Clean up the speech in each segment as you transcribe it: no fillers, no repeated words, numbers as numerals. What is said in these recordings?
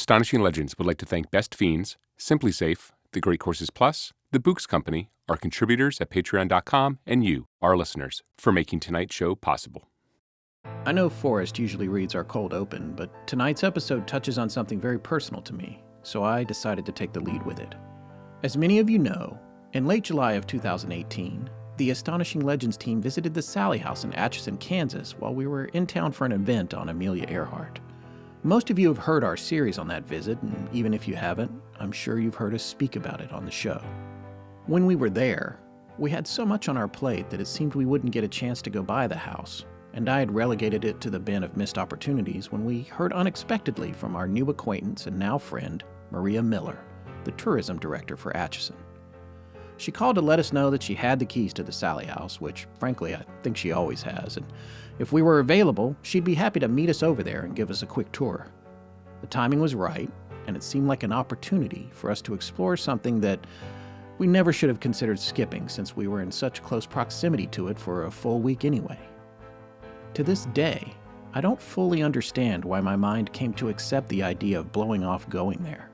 Astonishing Legends would like to thank Best Fiends, Simply Safe, The Great Courses Plus, The Books Company, our contributors at patreon.com, and you, our listeners, for making tonight's show possible. I know Forrest usually reads our cold open, but tonight's episode touches on something very personal to me, so I decided to take the lead with it. As many of you know, in late July of 2018, the Astonishing Legends team visited the Sallie House in Atchison, Kansas, while we were in town for an event on Amelia Earhart. Most of you have heard our series on that visit, and even if you haven't, I'm sure you've heard us speak about it on the show. When we were there, we had so much on our plate that it seemed we wouldn't get a chance to go by the house, and I had relegated it to the bin of missed opportunities when we heard unexpectedly from our new acquaintance and now friend, Maria Miller, the tourism director for Atchison. She called to let us know that she had the keys to the Sallie House, which, frankly, I think she always has, and if we were available, she'd be happy to meet us over there and give us a quick tour. The timing was right, and it seemed like an opportunity for us to explore something that we never should have considered skipping since we were in such close proximity to it for a full week anyway. To this day, I don't fully understand why my mind came to accept the idea of blowing off going there.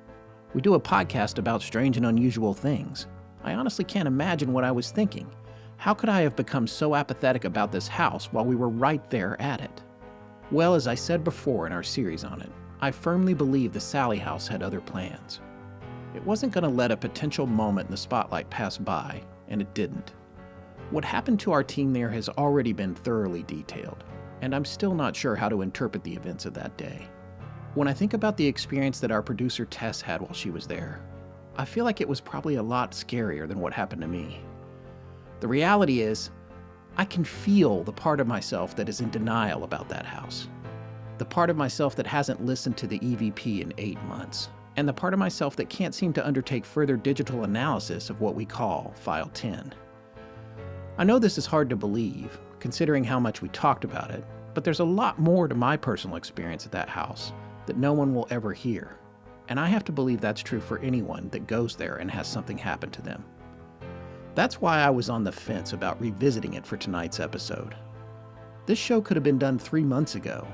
We do a podcast about strange and unusual things. I honestly can't imagine what I was thinking. How could I have become so apathetic about this house while we were right there at it? Well, as I said before in our series on it, I firmly believe the Sallie House had other plans. It wasn't going to let a potential moment in the spotlight pass by, and it didn't. What happened to our team there has already been thoroughly detailed, and I'm still not sure how to interpret the events of that day. When I think about the experience that our producer Tess had while she was there, I feel like it was probably a lot scarier than what happened to me. The reality is, I can feel the part of myself that is in denial about that house. The part of myself that hasn't listened to the EVP in 8 months. And the part of myself that can't seem to undertake further digital analysis of what we call File 10. I know this is hard to believe, considering how much we talked about it, but there's a lot more to my personal experience at that house that no one will ever hear. And I have to believe that's true for anyone that goes there and has something happen to them. That's why I was on the fence about revisiting it for tonight's episode. This show could have been done 3 months ago.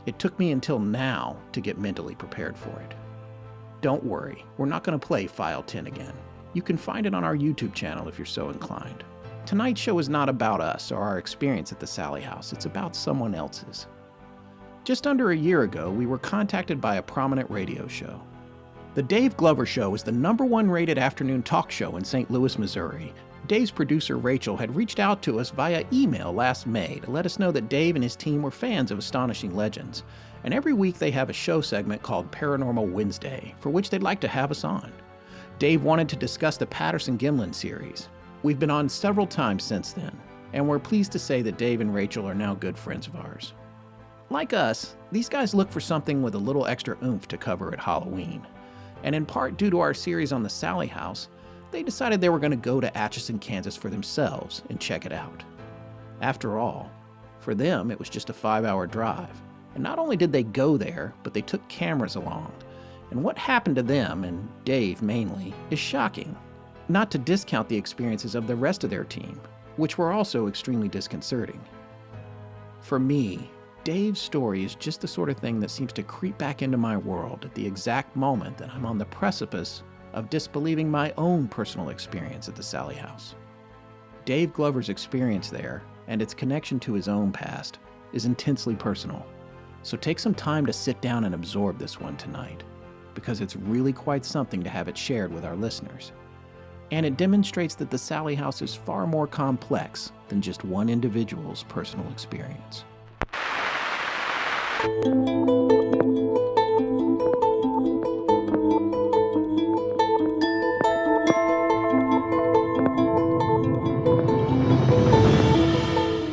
It took me until now to get mentally prepared for it. Don't worry, we're not going to play File 10 again. You can find it on our YouTube channel if you're so inclined. Tonight's show is not about us or our experience at the Sallie House, it's about someone else's. Just under a year ago, we were contacted by a prominent radio show. The Dave Glover Show is the #1 rated afternoon talk show in St. Louis, Missouri. Dave's producer Rachel had reached out to us via email last May to let us know that Dave and his team were fans of Astonishing Legends, and every week they have a show segment called Paranormal Wednesday, for which they'd like to have us on. Dave wanted to discuss the Patterson-Gimlin series. We've been on several times since then, and we're pleased to say that Dave and Rachel are now good friends of ours. Like us, these guys look for something with a little extra oomph to cover at Halloween. And in part due to our series on the Sallie House, they decided they were going to go to Atchison, Kansas for themselves and check it out. After all, for them it was just a 5-hour drive. And not only did they go there, but they took cameras along. And what happened to them, and Dave mainly, is shocking. Not to discount the experiences of the rest of their team, which were also extremely disconcerting. For me, Dave's story is just the sort of thing that seems to creep back into my world at the exact moment that I'm on the precipice of disbelieving my own personal experience at the Sallie House. Dave Glover's experience there, and its connection to his own past, is intensely personal. So take some time to sit down and absorb this one tonight, because it's really quite something to have it shared with our listeners. And it demonstrates that the Sallie House is far more complex than just one individual's personal experience.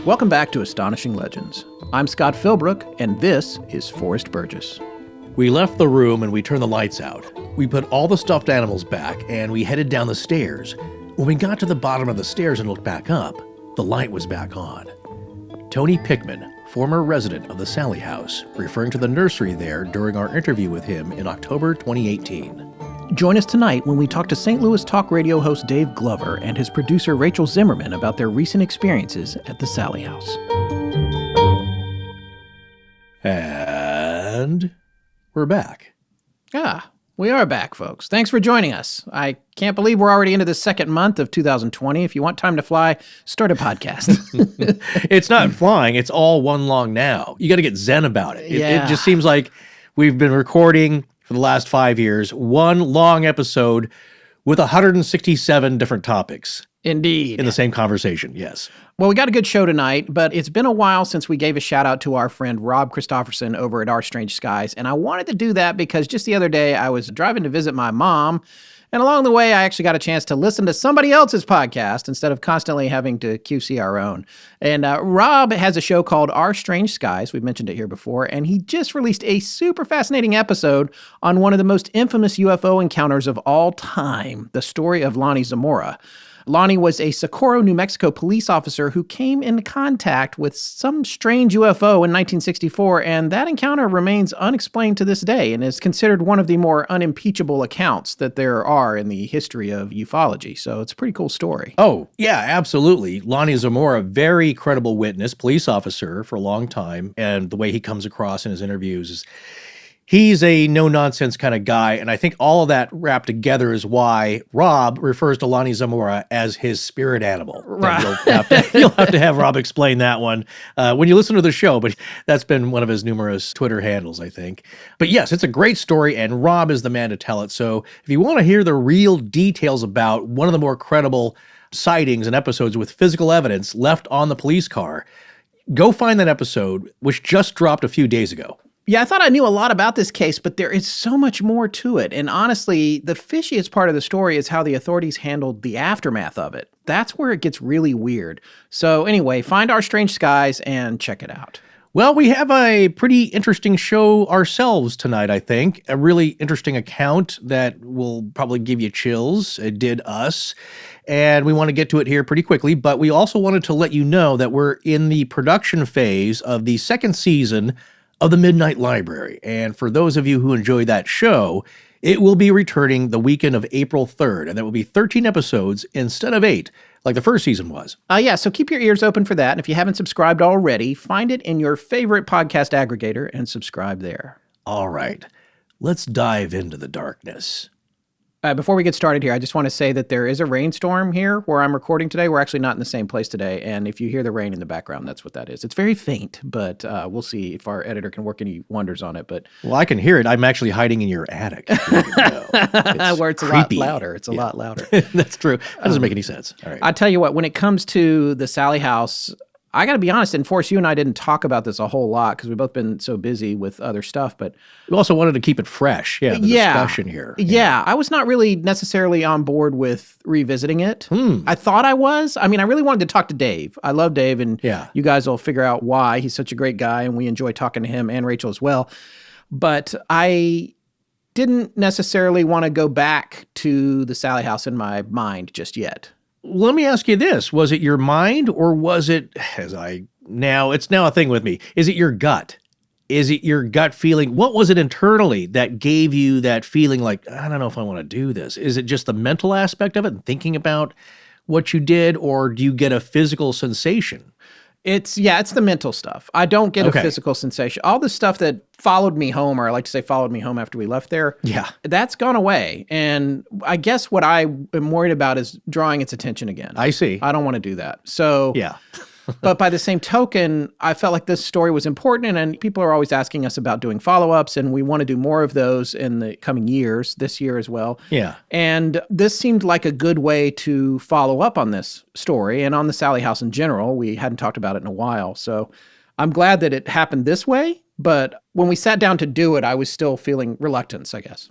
Welcome back to Astonishing Legends. I'm Scott Philbrook, and this is Forrest Burgess. We left the room and we turned the lights out. We put all the stuffed animals back and we headed down the stairs. When we got to the bottom of the stairs and looked back up, the light was back on. Tony Pickman, former resident of the Sallie House, referring to the nursery there during our interview with him in October 2018. Join us tonight when we talk to St. Louis talk radio host Dave Glover and his producer Rachel Zimmerman about their recent experiences at the Sallie House. And we're back. We are back, folks. Thanks for joining us. I can't believe we're already into the second month of 2020. If you want time to fly, start a podcast. It's not flying. It's all one long now. You got to get zen about it. Yeah. It just seems like we've been recording for the last 5 years, one long episode with 167 different topics. Indeed. In the same conversation, yes. Well, we got a good show tonight, but it's been a while since we gave a shout out to our friend Rob Christofferson over at Our Strange Skies, and I wanted to do that because just the other day I was driving to visit my mom, and along the way I actually got a chance to listen to somebody else's podcast instead of constantly having to QC our own. And Rob has a show called Our Strange Skies. We've mentioned it here before, and he just released a super fascinating episode on one of the most infamous UFO encounters of all time, the story of Lonnie Zamora. Lonnie was a Socorro, New Mexico police officer who came into contact with some strange UFO in 1964, and that encounter remains unexplained to this day and is considered one of the more unimpeachable accounts that there are in the history of ufology. So it's a pretty cool story. Oh, yeah, absolutely. Lonnie Zamora, very credible witness, police officer for a long time, and the way he comes across in his interviews is he's a no-nonsense kind of guy, and I think all of that wrapped together is why Rob refers to Lonnie Zamora as his spirit animal. Right. You'll have to have Rob explain that one when you listen to the show, but that's been one of his numerous Twitter handles, I think. But yes, it's a great story, and Rob is the man to tell it. So if you want to hear the real details about one of the more credible sightings and episodes with physical evidence left on the police car, go find that episode, which just dropped a few days ago. Yeah, I thought I knew a lot about this case, but there is so much more to it. And honestly, the fishiest part of the story is how the authorities handled the aftermath of it. That's where it gets really weird. So anyway, find Our Strange Skies and check it out. Well, we have a pretty interesting show ourselves tonight, I think. A really interesting account that will probably give you chills. It did us. And we want to get to it here pretty quickly, but we also wanted to let you know that we're in the production phase of the second season of the Midnight Library. And for those of you who enjoy that show, it will be returning the weekend of April 3rd, and that will be 13 episodes instead of 8, like the first season was. Yeah, so keep your ears open for that. And if you haven't subscribed already, find it in your favorite podcast aggregator and subscribe there. All right, let's dive into the darkness. Before we get started here, I just want to say that there is a rainstorm here where I'm recording today. We're actually not in the same place today, and if you hear the rain in the background, that's what that is. It's very faint, but we'll see if our editor can work any wonders on it. But well, I can hear it. I'm actually hiding in your attic. Where it's creepy. a lot louder. It's a lot louder. That's true. That doesn't make any sense. All right. I tell you what, when it comes to the Sallie House, I got to be honest, and Forrest, you and I didn't talk about this a whole lot because we've both been so busy with other stuff, but we also wanted to keep it fresh. Yeah, the discussion here. Yeah, I was not really necessarily on board with revisiting it. I thought I was. I mean, I really wanted to talk to Dave. I love Dave, and you guys will figure out why. He's such a great guy, and we enjoy talking to him and Rachel as well. But I didn't necessarily want to go back to the Sallie House in my mind just yet. Let me ask you this. Was it your mind, or was it, it's now a thing with me, is it your gut? Is it your gut feeling? What was it internally that gave you that feeling like, I don't know if I want to do this? Is it just the mental aspect of it and thinking about what you did, or do you get a physical sensation? It's the mental stuff. I don't get a physical sensation. All the stuff that followed me home, or I like to say followed me home after we left there, that's gone away. And I guess what I am worried about is drawing its attention again. I see. I don't want to do that. So, but by the same token, I felt like this story was important, and people are always asking us about doing follow-ups, and we want to do more of those in the coming years, this year as well. Yeah. And this seemed like a good way to follow up on this story and on the Sallie House in general. We hadn't talked about it in a while. So I'm glad that it happened this way, but when we sat down to do it, I was still feeling reluctance, I guess.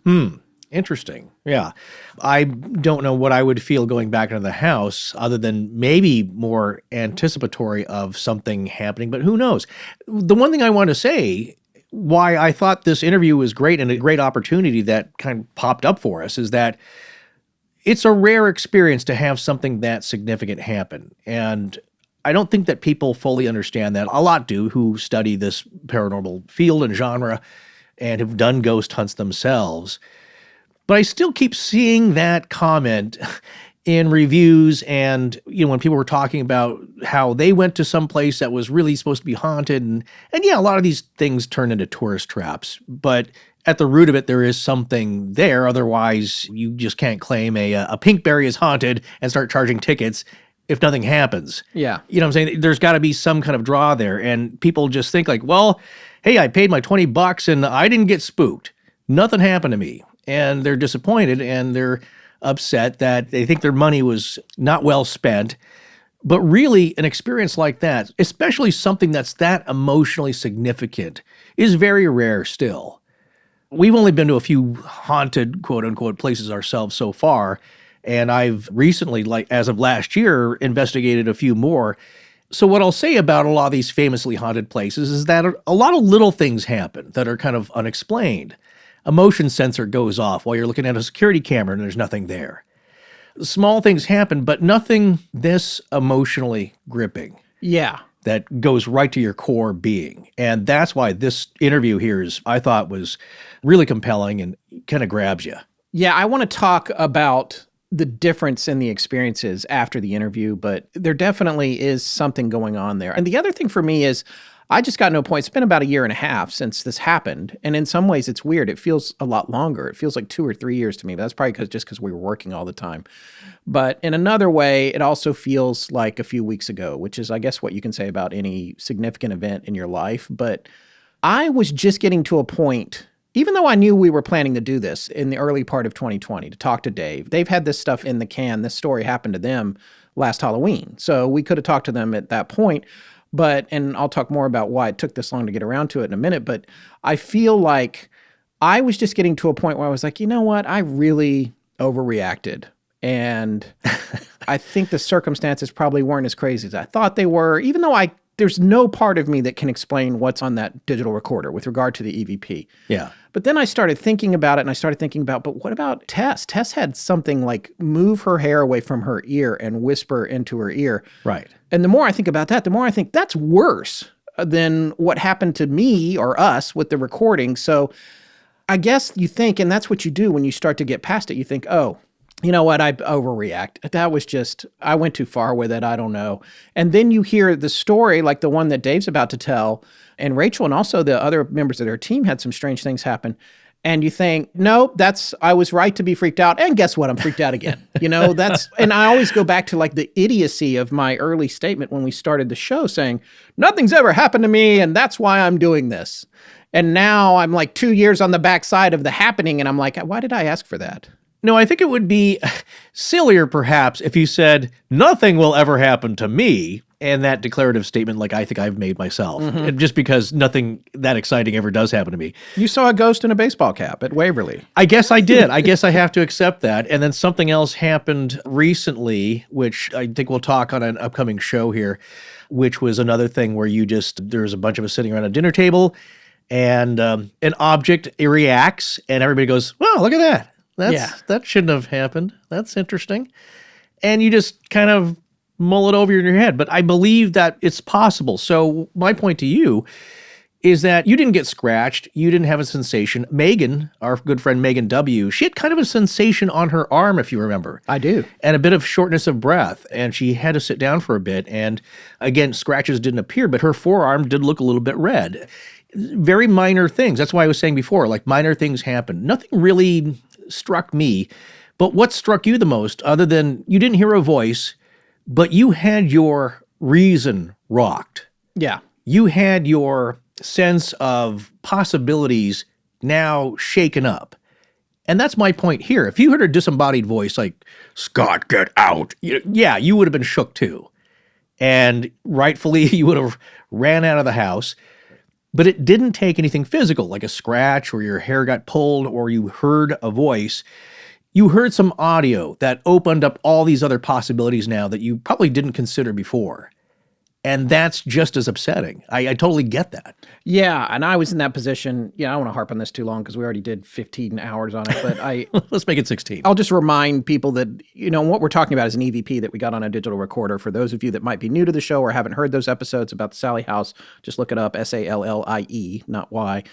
Interesting. Yeah. I don't know what I would feel going back into the house other than maybe more anticipatory of something happening, but who knows? The one thing I want to say, why I thought this interview was great and a great opportunity that kind of popped up for us, is that it's a rare experience to have something that significant happen. And I don't think that people fully understand that. A lot do who study this paranormal field and genre and have done ghost hunts themselves. But I still keep seeing that comment in reviews, and when people were talking about how they went to some place that was really supposed to be haunted, and yeah, a lot of these things turn into tourist traps. But at the root of it, there is something there. Otherwise, you just can't claim a Pinkberry is haunted and start charging tickets if nothing happens. Yeah. You know what I'm saying? There's got to be some kind of draw there. And people just think like, well, hey, I paid my $20 and I didn't get spooked. Nothing happened to me. And they're disappointed and they're upset that they think their money was not well spent. But really, an experience like that, especially something that's that emotionally significant, is very rare still. We've only been to a few haunted, quote unquote, places ourselves so far. And I've recently, like as of last year, investigated a few more. So what I'll say about a lot of these famously haunted places is that a lot of little things happen that are kind of unexplained. A motion sensor goes off while you're looking at a security camera and there's nothing there. Small things happen, but nothing this emotionally gripping. Yeah. That goes right to your core being. And that's why this interview here I thought was really compelling and kind of grabs you. Yeah, I want to talk about the difference in the experiences after the interview, but there definitely is something going on there. And the other thing for me is I just got to a point, it's been about 1.5 years since this happened. And in some ways it's weird. It feels a lot longer. It feels like 2 or 3 years to me. But that's probably because we were working all the time. But in another way, it also feels like a few weeks ago, which is, I guess, what you can say about any significant event in your life. But I was just getting to a point, even though I knew we were planning to do this in the early part of 2020, to talk to Dave. They've had this stuff in the can. This story happened to them last Halloween. So we could have talked to them at that point. But, and I'll talk more about why it took this long to get around to it in a minute, but I feel like I was just getting to a point where I was like, you know what? I really overreacted. And I think the circumstances probably weren't as crazy as I thought they were, even though there's no part of me that can explain what's on that digital recorder with regard to the EVP. Yeah. But then I started thinking about it, and I started thinking about, but what about Tess? Tess had something like move her hair away from her ear and whisper into her ear. Right. And the more I think about that, the more I think that's worse than what happened to me or us with the recording. So I guess you think, and that's what you do when you start to get past it, you think, oh, you know what, I overreact. That was just, I went too far with it. I don't know. And then you hear the story, like the one that Dave's about to tell, and Rachel and also the other members of their team had some strange things happen. And you think, no, I was right to be freaked out. And guess what? I'm freaked out again. You know, and I always go back to like the idiocy of my early statement when we started the show saying, nothing's ever happened to me. And that's why I'm doing this. And now I'm like 2 years on the backside of the happening. And I'm like, why did I ask for that? No, I think it would be sillier perhaps if you said, nothing will ever happen to me, and that declarative statement like I think I've made myself, just because nothing that exciting ever does happen to me. You saw a ghost in a baseball cap at Waverly. I guess I did. I guess I have to accept that. And then something else happened recently, which I think we'll talk on an upcoming show here, which was another thing where there's a bunch of us sitting around a dinner table, and an object reacts, and everybody goes, wow, look at that. That shouldn't have happened. That's interesting. And you just kind of mull it over in your head. But I believe that it's possible. So my point to you is that you didn't get scratched. You didn't have a sensation. Megan, our good friend Megan W., she had kind of a sensation on her arm, if you remember. I do. And a bit of shortness of breath. And she had to sit down for a bit. And again, scratches didn't appear, but her forearm did look a little bit red. Very minor things. That's why I was saying before, like minor things happen. Nothing really struck me. But what struck you the most, other than you didn't hear a voice, but you had your reason rocked. Yeah. You had your sense of possibilities now shaken up. And that's my point here. If you heard a disembodied voice like, Scott, get out, you would have been shook too. And rightfully, you would have ran out of the house. But it didn't take anything physical, like a scratch or your hair got pulled or you heard a voice. You heard some audio that opened up all these other possibilities now that you probably didn't consider before. And that's just as upsetting. I totally get that. Yeah, and I was in that position. I don't want to harp on this too long because we already did 15 hours on it, but let's make it 16. I'll just remind people that, what we're talking about is an EVP that we got on a digital recorder. For those of you that might be new to the show or haven't heard those episodes about the Sallie House, just look it up, Sallie, not Y.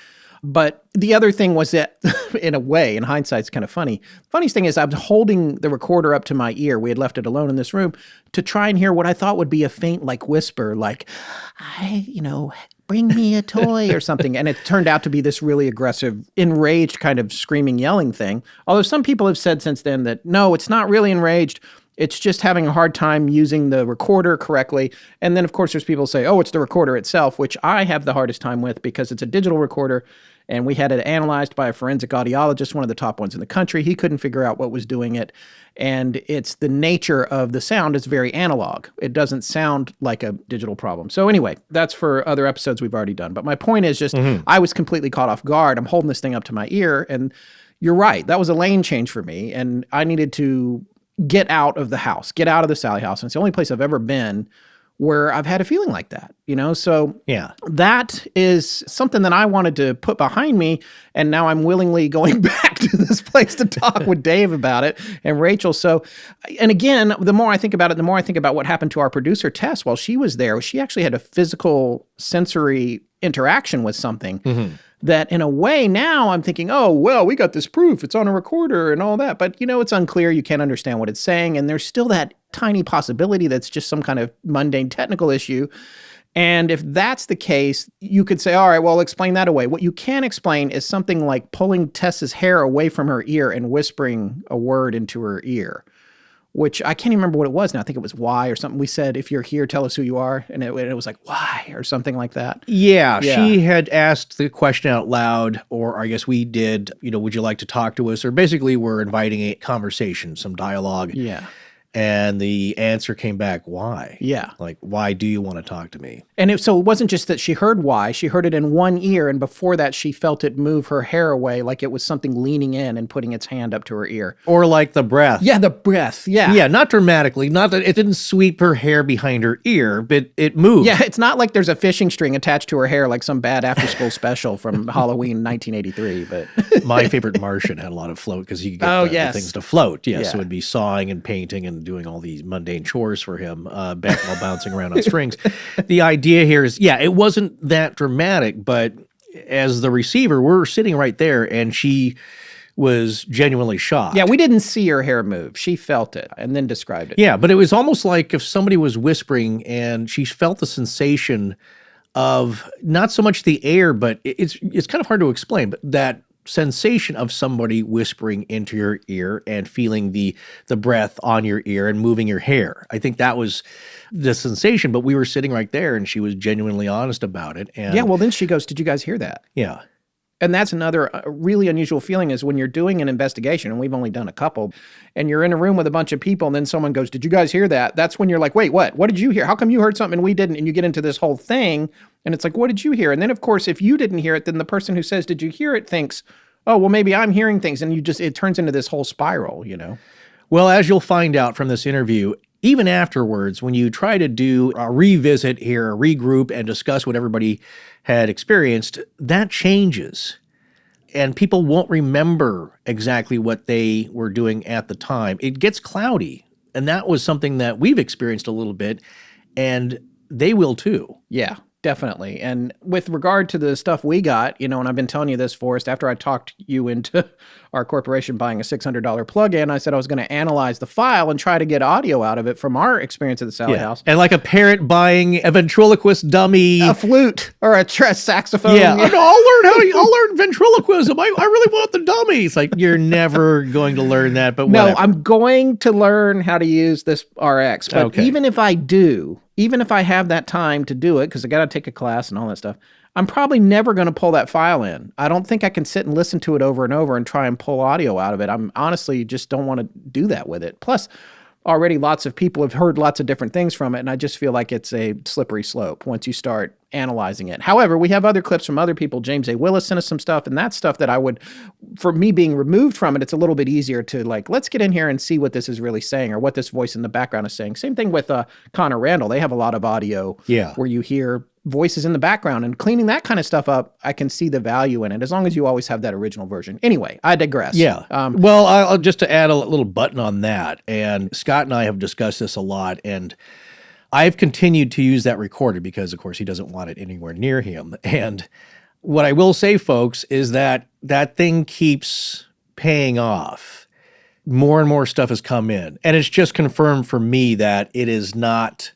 But the other thing was that, in a way, in hindsight, it's kind of funny. Funniest thing is I was holding the recorder up to my ear. We had left it alone in this room to try and hear what I thought would be a faint, like, whisper, like, bring me a toy or something. And it turned out to be this really aggressive, enraged kind of screaming, yelling thing. Although some people have said since then that, no, it's not really enraged. It's just having a hard time using the recorder correctly. And then, of course, there's people who say, oh, it's the recorder itself, which I have the hardest time with because it's a digital recorder. And we had it analyzed by a forensic audiologist, one of the top ones in the country. He couldn't figure out what was doing it. And it's the nature of the sound is very analog. It doesn't sound like a digital problem. So anyway, that's for other episodes we've already done. But my point is just I was completely caught off guard. I'm holding this thing up to my ear. And you're right. That was a lane change for me. And I needed to get out of the house, get out of the Sallie House. And it's the only place I've ever been where I've had a feeling like that, you know? So Yeah. that is something that I wanted to put behind me. And now I'm willingly going back to this place to talk with Dave about it and Rachel. So, and again, the more I think about it, the more I think about what happened to our producer, Tess, while she was there. She actually had a physical sensory interaction with something that in a way now I'm thinking, oh, well, we got this proof. It's on a recorder and all that. But, you know, it's unclear. You can't understand what it's saying. And there's still that tiny possibility that's just some kind of mundane technical issue. And if that's the case, you could say, all right, well, explain that away. What you can explain is something like pulling Tess's hair away from her ear and whispering a word into her ear, which I can't even remember what it was now. I think it was why or something. We said, if you're here, tell us who you are. And it was like, why or something like that. Yeah, she had asked the question out loud, or I guess we did, you know, would you like to talk to us? Or basically we're inviting a conversation, some dialogue. Yeah. And the answer came back, why? Yeah. Like, why do you want to talk to me? And so it wasn't just that she heard why. She heard it in one ear, and before that, she felt it move her hair away like it was something leaning in and putting its hand up to her ear. Or like the breath. Yeah, the breath. Yeah. Yeah, not dramatically. Not that it didn't sweep her hair behind her ear, but it moved. Yeah, it's not like there's a fishing string attached to her hair like some bad after-school special from Halloween 1983. But My favorite Martian had a lot of float because he could get the things to float. Yeah, so it'd be sawing and painting and doing all these mundane chores for him while bouncing around on strings. The idea here is, yeah, it wasn't that dramatic, but as the receiver, we're sitting right there and she was genuinely shocked. yeah, we didn't see her hair move. She felt it and then described it. Yeah, but it was almost like if somebody was whispering and she felt the sensation of not so much the air, but it's kind of hard to explain, but that sensation of somebody whispering into your ear and feeling the breath on your ear and moving your hair. I think that was the sensation, but we were sitting right there and she was genuinely honest about it. And Yeah, well, then she goes, did you guys hear that? yeah. And that's another really unusual feeling is when you're doing an investigation, and we've only done a couple, and you're in a room with a bunch of people, and then someone goes, did you guys hear that? That's when you're like, wait, what? What did you hear? How come you heard something and we didn't? And you get into this whole thing, and it's like, what did you hear? And then, of course, if you didn't hear it, then the person who says, did you hear it, thinks, oh, well, maybe I'm hearing things. And it turns into this whole spiral, you know? Well, as you'll find out from this interview, even afterwards, when you try to do a revisit here, a regroup, and discuss what everybody had experienced, that changes. And people won't remember exactly what they were doing at the time. It gets cloudy. And that was something that we've experienced a little bit, and they will too. Yeah, definitely. And with regard to the stuff we got, you know, and I've been telling you this, Forrest, after I talked you into our corporation buying a $600 plug-in, I said I was going to analyze the file and try to get audio out of it from our experience at the Sallie House. And like a parent buying a ventriloquist dummy. A flute or a saxophone. Yeah. I'll learn ventriloquism. I really want the dummy. It's like, you're never going to learn that, but whatever. No, I'm going to learn how to use this RX. But even if I do, even if I have that time to do it, because I got to take a class and all that stuff, I'm probably never going to pull that file in. I don't think I can sit and listen to it over and over and try and pull audio out of it. I'm honestly just don't want to do that with it. Plus, already lots of people have heard lots of different things from it, and I just feel like it's a slippery slope once you start analyzing it. However, we have other clips from other people. James A. Willis sent us some stuff, and that's stuff that I would, for me being removed from it, it's a little bit easier to like, let's get in here and see what this is really saying or what this voice in the background is saying. Same thing with Connor Randall. They have a lot of audio where you hear voices in the background, and cleaning that kind of stuff up, I can see the value in it, as long as you always have that original version. Anyway, I digress. Yeah. Well, I'll just to add a little button on that, and Scott and I have discussed this a lot, and I've continued to use that recorder because, of course, he doesn't want it anywhere near him. And what I will say, folks, is that that thing keeps paying off. More and more stuff has come in, and it's just confirmed for me that it is not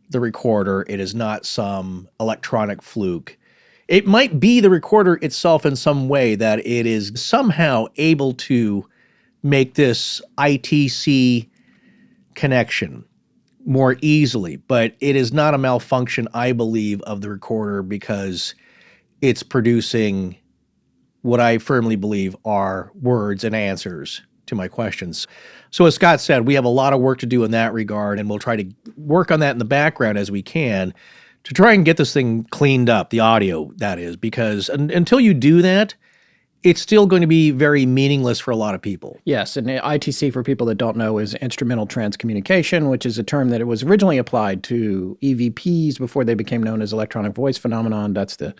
the recorder. It is not some electronic fluke. It might be the recorder itself in some way that it is somehow able to make this ITC connection more easily, but it is not a malfunction, I believe, of the recorder because it's producing what I firmly believe are words and answers to my questions. So as Scott said, we have a lot of work to do in that regard, and we'll try to work on that in the background as we can to try and get this thing cleaned up, the audio, that is, because until you do that, it's still going to be very meaningless for a lot of people. Yes, and ITC, for people that don't know, is instrumental transcommunication, which is a term that it was originally applied to EVPs before they became known as electronic voice phenomenon. That's the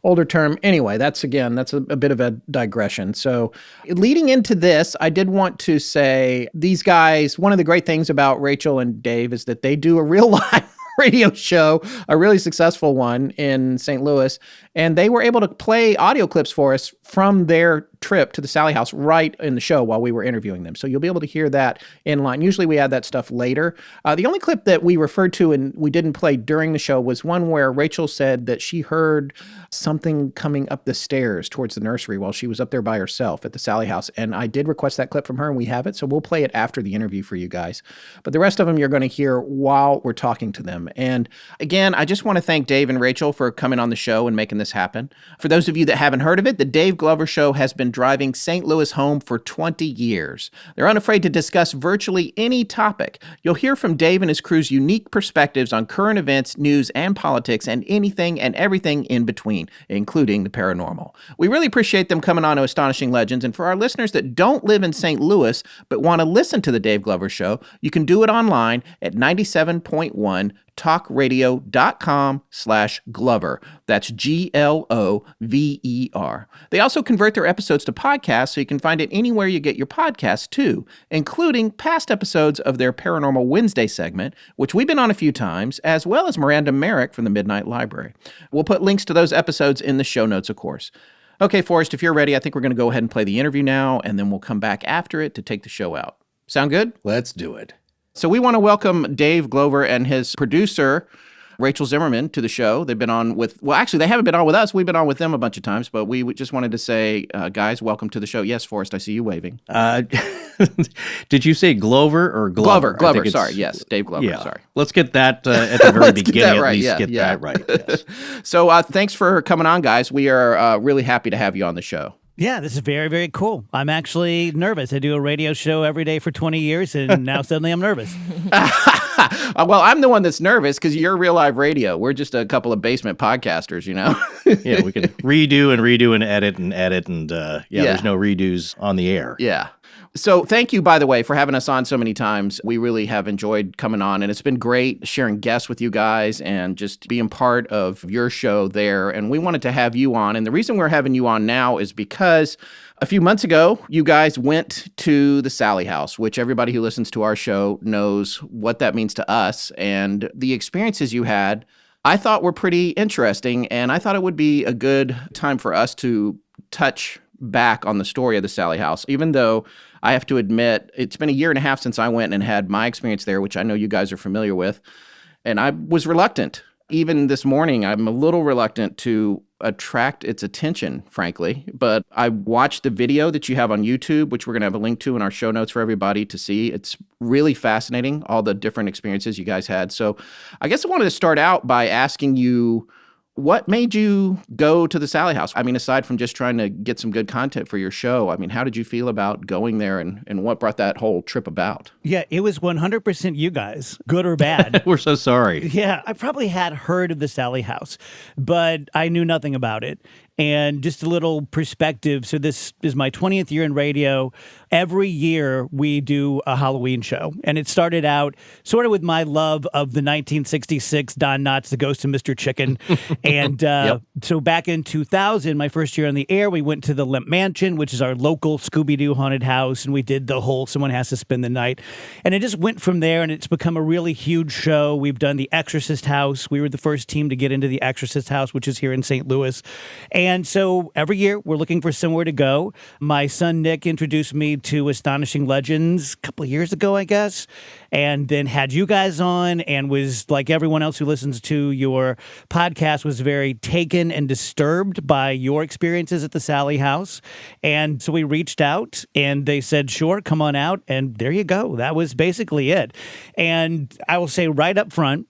older term. Anyway, that's a bit of a digression. So leading into this, I did want to say these guys, one of the great things about Rachel and Dave is that they do a real live radio show, a really successful one in St. Louis, and they were able to play audio clips for us from their trip to the Sallie House right in the show while we were interviewing them. So you'll be able to hear that in line. Usually we add that stuff later. The only clip that we referred to and we didn't play during the show was one where Rachel said that she heard something coming up the stairs towards the nursery while she was up there by herself at the Sallie House. And I did request that clip from her, and we have it. So we'll play it after the interview for you guys. But the rest of them you're going to hear while we're talking to them. And again, I just want to thank Dave and Rachel for coming on the show and making this happen. For those of you that haven't heard of it, the Dave Glover Show has been driving St. Louis home for 20 years. They're unafraid to discuss virtually any topic. You'll hear from Dave and his crew's unique perspectives on current events, news, and politics, and anything and everything in between, including the paranormal. We really appreciate them coming on to Astonishing Legends, and for our listeners that don't live in St. Louis but want to listen to the Dave Glover Show, you can do it online at 97.1 talkradio.com/Glover. That's Glover. They also convert their episodes to podcasts, so you can find it anywhere you get your podcasts too, including past episodes of their Paranormal Wednesday segment, which we've been on a few times, as well as Miranda Merrick from the Midnight Library. We'll put links to those episodes in the show notes, of course. Okay, Forrest, if you're ready, I think we're going to go ahead and play the interview now, and then we'll come back after it to take the show out. Sound good? Let's do it. So we want to welcome Dave Glover and his producer, Rachel Zimmerman, to the show. They've been on with, well, actually, they haven't been on with us. We've been on with them a bunch of times, but we just wanted to say, guys, welcome to the show. Yes, Forrest, I see you waving. Did you say Glover or Glover? Glover, sorry. Yes, Dave Glover, yeah. Sorry. Let's get that at the very beginning, right. at least that right. Yes. So thanks for coming on, guys. We are really happy to have you on the show. Yeah, this is very, very cool. I'm actually nervous. I do a radio show every day for 20 years, and now suddenly I'm nervous. Well, I'm the one that's nervous because you're real live radio. We're just a couple of basement podcasters, you know? Yeah, we can redo and edit, and there's no redos on the air. Yeah. So thank you, by the way, for having us on so many times. We really have enjoyed coming on, and it's been great sharing guests with you guys and just being part of your show there. And we wanted to have you on. And the reason we're having you on now is because a few months ago, you guys went to the Sallie House, which everybody who listens to our show knows what that means to us. And the experiences you had, I thought were pretty interesting. And I thought it would be a good time for us to touch back on the story of the Sallie House, even though I have to admit, it's been a year and a half since I went and had my experience there, which I know you guys are familiar with. And I was reluctant. Even this morning, I'm a little reluctant to attract its attention, frankly. But I watched the video that you have on YouTube, which we're going to have a link to in our show notes for everybody to see. It's really fascinating, all the different experiences you guys had. So I guess I wanted to start out by asking you, what made you go to the Sallie House? I mean, aside from just trying to get some good content for your show, I mean, how did you feel about going there and what brought that whole trip about? Yeah, it was 100% you guys, good or bad. We're so sorry. Yeah, I probably had heard of the Sallie House, but I knew nothing about it. And just a little perspective. So this is my 20th year in radio. Every year we do a Halloween show. And it started out sort of with my love of the 1966 Don Knotts, The Ghost of Mr. Chicken. And so back in 2000, my first year on the air, we went to the Lemp Mansion, which is our local Scooby-Doo haunted house. And we did the whole Someone Has to Spend the Night. And it just went from there, and it's become a really huge show. We've done the Exorcist House. We were the first team to get into the Exorcist House, which is here in St. Louis. And so every year we're looking for somewhere to go. My son Nick introduced me to Astonishing Legends a couple of years ago, I guess, and then had you guys on and was like everyone else who listens to your podcast was very taken and disturbed by your experiences at the Sallie House. And so we reached out and they said, sure, come on out. And there you go. That was basically it. And I will say right up front,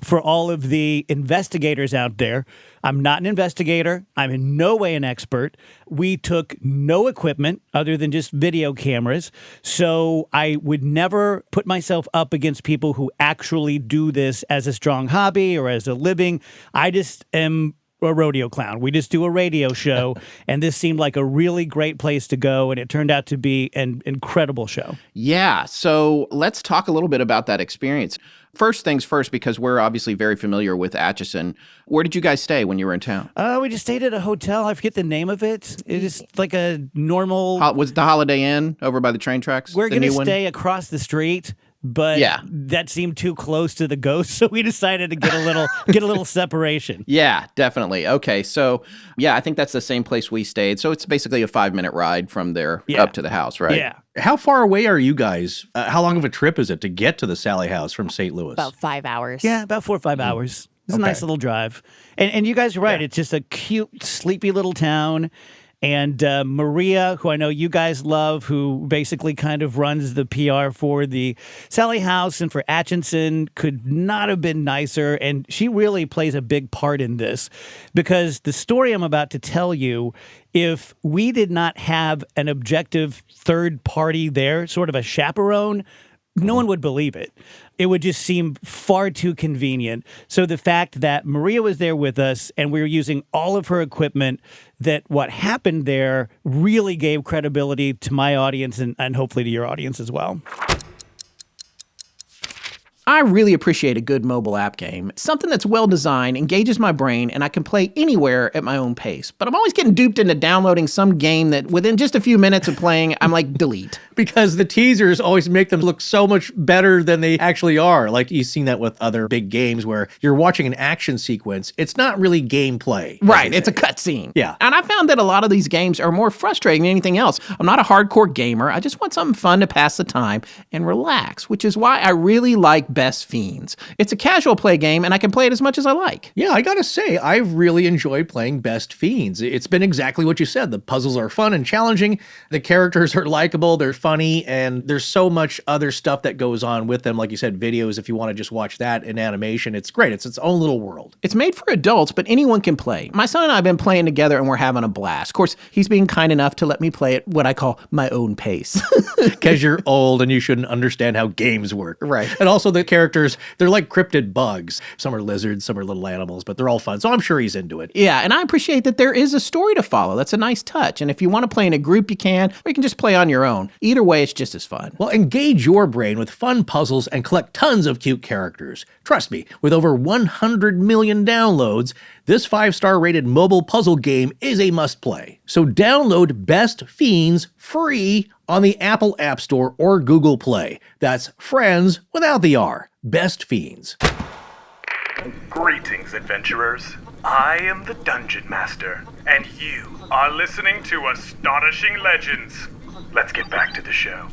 for all of the investigators out there, I'm not an investigator. I'm in no way an expert. We took no equipment other than just video cameras. So I would never put myself up against people who actually do this as a strong hobby or as a living. I just am a rodeo clown. We just do a radio show, and this seemed like a really great place to go, and it turned out to be an incredible show. Yeah, so let's talk a little bit about that experience. First things first, because we're obviously very familiar with Atchison. Where did you guys stay when you were in town? We just stayed at a hotel. I forget the name of it. It is like a normal... Was it the Holiday Inn over by the train tracks? We're going to stay across the street. But that seemed too close to the ghost, so we decided to get a little separation. Yeah, definitely. Okay, so I think that's the same place we stayed. So it's basically a 5-minute ride from there up to the house, right? Yeah. How far away are you guys? How long of a trip is it to get to the Sallie House from St. Louis? About 5 hours. Yeah, about 4 or 5 hours. It's a nice little drive. And you guys are right. Yeah. It's just a cute, sleepy little town. And Maria, who I know you guys love, who basically kind of runs the PR for the Sallie House and for Atchison, could not have been nicer. And she really plays a big part in this because the story I'm about to tell you, if we did not have an objective third party there, sort of a chaperone, no one would believe it. It would just seem far too convenient. So the fact that Maria was there with us and we were using all of her equipment, that what happened there really gave credibility to my audience and hopefully to your audience as well. I really appreciate a good mobile app game. Something that's well designed, engages my brain, and I can play anywhere at my own pace. But I'm always getting duped into downloading some game that within just a few minutes of playing, I'm like, delete. Because the teasers always make them look so much better than they actually are. Like you've seen that with other big games where you're watching an action sequence. It's not really gameplay. Right, it's a cutscene. Yeah. And I found that a lot of these games are more frustrating than anything else. I'm not a hardcore gamer. I just want something fun to pass the time and relax, which is why I really like Best Fiends. It's a casual play game, and I can play it as much as I like. Yeah, I gotta say, I've really enjoyed playing Best Fiends. It's been exactly what you said. The puzzles are fun and challenging. The characters are likable. They're funny, and there's so much other stuff that goes on with them. Like you said, videos, if you want to just watch that in animation, it's great. It's its own little world. It's made for adults, but anyone can play. My son and I have been playing together, and we're having a blast. Of course, he's being kind enough to let me play at what I call my own pace. Because you're old and you shouldn't understand how games work. Right. And also the characters, they're like cryptid bugs. Some are lizards, some are little animals, but they're all fun. So I'm sure he's into it. Yeah, and I appreciate that there is a story to follow. That's a nice touch. And if you want to play in a group, you can, or you can just play on your own. Either way, it's just as fun. Well, engage your brain with fun puzzles and collect tons of cute characters. Trust me, with over 100 million downloads, this 5-star rated mobile puzzle game is a must-play. So download Best Fiends free on the Apple App Store or Google Play. That's friends without the R. Best Fiends. Greetings, adventurers. I am the Dungeon Master, and you are listening to Astonishing Legends. Let's get back to the show.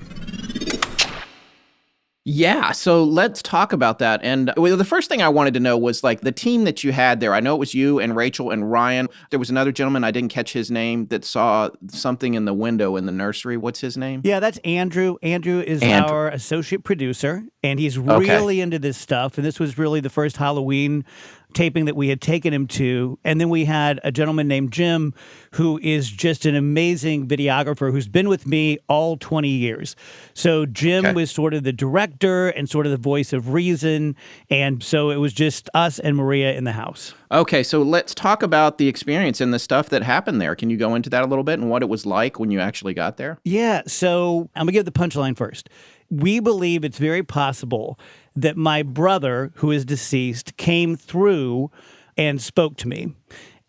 Yeah, so let's talk about that. And the first thing I wanted to know was like the team that you had there. I know it was you and Rachel and Ryan. There was another gentleman, I didn't catch his name, that saw something in the window in the nursery. What's his name? Yeah, that's Andrew. Andrew is our associate producer, and he's really into this stuff. And this was really the first Halloween taping that we had taken him to. And then we had a gentleman named Jim, who is just an amazing videographer who's been with me all 20 years. So Jim was sort of the director and sort of the voice of reason. And so it was just us and Maria in the house. Okay, so let's talk about the experience and the stuff that happened there. Can you go into that a little bit and what it was like when you actually got there? Yeah, so I'm going to give the punchline first. We believe it's very possible that my brother, who is deceased, came through and spoke to me.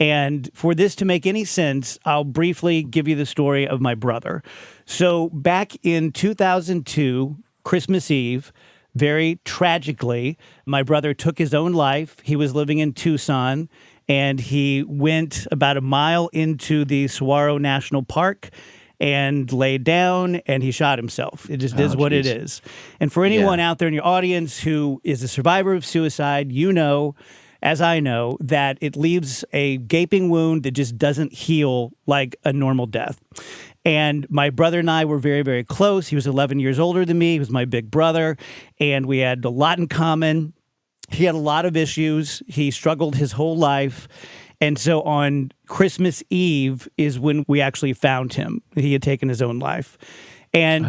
And for this to make any sense, I'll briefly give you the story of my brother. So back in 2002, Christmas Eve, very tragically, my brother took his own life. He was living in Tucson, and he went about a mile into the Saguaro National Park and laid down, and he shot himself. It just is what it is. And for anyone out there in your audience who is a survivor of suicide, you know, as I know, that it leaves a gaping wound that just doesn't heal like a normal death. And my brother and I were very, very close. He was 11 years older than me. He was my big brother, and we had a lot in common. He had a lot of issues. He struggled his whole life. And so on Christmas Eve is when we actually found him. He had taken his own life. And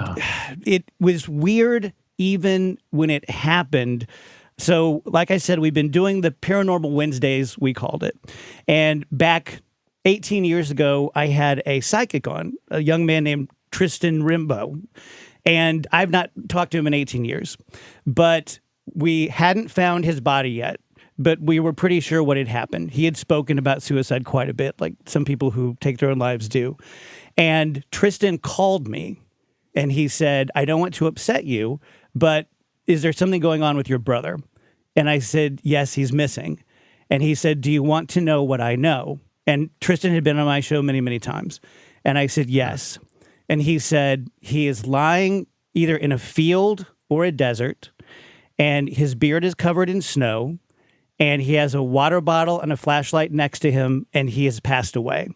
it was weird even when it happened. So, like I said, we've been doing the Paranormal Wednesdays, we called it. And back 18 years ago, I had a psychic on, a young man named Tristan Rimbaud. And I've not talked to him in 18 years. But we hadn't found his body yet. But we were pretty sure what had happened. He had spoken about suicide quite a bit, like some people who take their own lives do. And Tristan called me, and he said, I don't want to upset you, but is there something going on with your brother? And I said, yes, he's missing. And he said, do you want to know what I know? And Tristan had been on my show many, many times. And I said, yes. And he said, he is lying either in a field or a desert, and his beard is covered in snow, and he has a water bottle and a flashlight next to him, and he has passed away.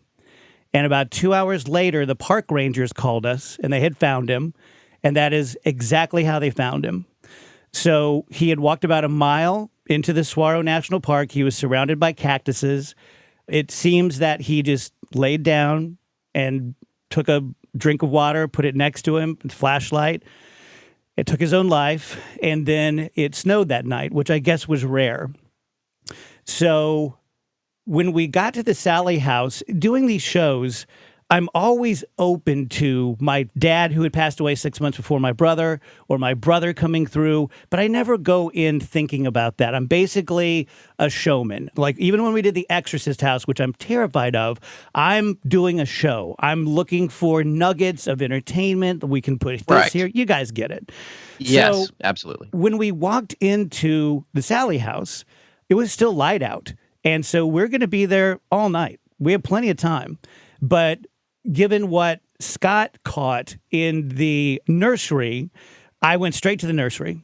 And about 2 hours later, the park rangers called us, and they had found him, and that is exactly how they found him. So he had walked about a mile into the Saguaro National Park. He was surrounded by cactuses. It seems that he just laid down and took a drink of water, put it next to him, flashlight. It took his own life, and then it snowed that night, which I guess was rare. So when we got to the Sallie House, doing these shows, I'm always open to my dad, who had passed away 6 months before my brother, or my brother coming through, but I never go in thinking about that. I'm basically a showman. Like, even when we did the Exorcist House, which I'm terrified of, I'm doing a show. I'm looking for nuggets of entertainment. We can put this here. You guys get it. Yes, absolutely. When we walked into the Sallie House, it was still light out. And so we're going to be there all night. We have plenty of time. But given what Scott caught in the nursery, I went straight to the nursery.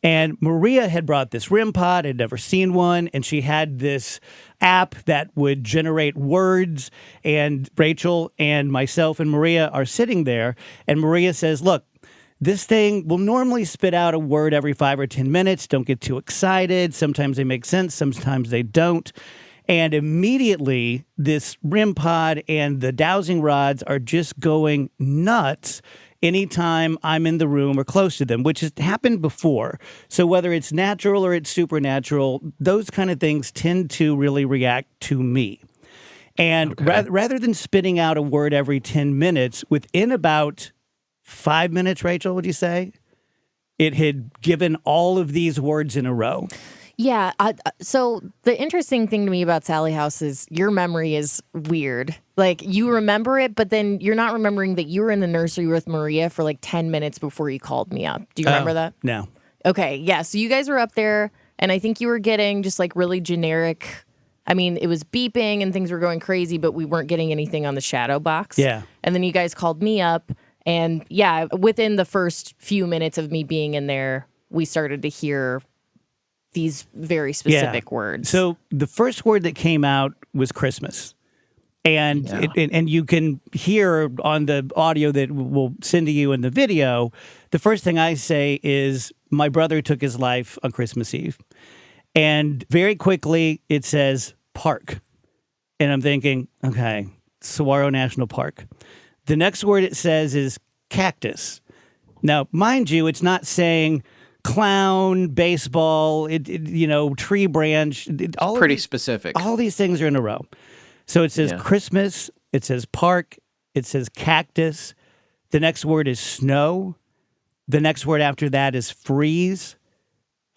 And Maria had brought this REM pod. I'd never seen one. And she had this app that would generate words. And Rachel and myself and Maria are sitting there. And Maria says, look, this thing will normally spit out a word every 5 or 10 minutes. Don't get too excited. Sometimes they make sense. Sometimes they don't. And immediately, this REM pod and the dowsing rods are just going nuts anytime I'm in the room or close to them, which has happened before. So whether it's natural or it's supernatural, those kind of things tend to really react to me. And rather than spitting out a word every 10 minutes, within about 5 minutes, Rachel, would you say, it had given all of these words in a row? Yeah. So the interesting thing to me about Sallie House is your memory is weird. Like, you remember it, but then you're not remembering that you were in the nursery with Maria for like 10 minutes before you called me up. Do you remember that? No. Okay. Yeah. So you guys were up there, and I think you were getting just like really generic. I mean, it was beeping and things were going crazy, but we weren't getting anything on the shadow box. Yeah. And then you guys called me up. And yeah, within the first few minutes of me being in there, we started to hear these very specific words. So the first word that came out was Christmas. And and you can hear on the audio that we'll send to you in the video, the first thing I say is, my brother took his life on Christmas Eve. And very quickly it says park. And I'm thinking, okay, Saguaro National Park. The next word it says is cactus. Now, mind you, it's not saying clown, baseball, tree branch. Pretty specific. All these things are in a row. So it says Christmas, it says park, it says cactus. The next word is snow. The next word after that is freeze.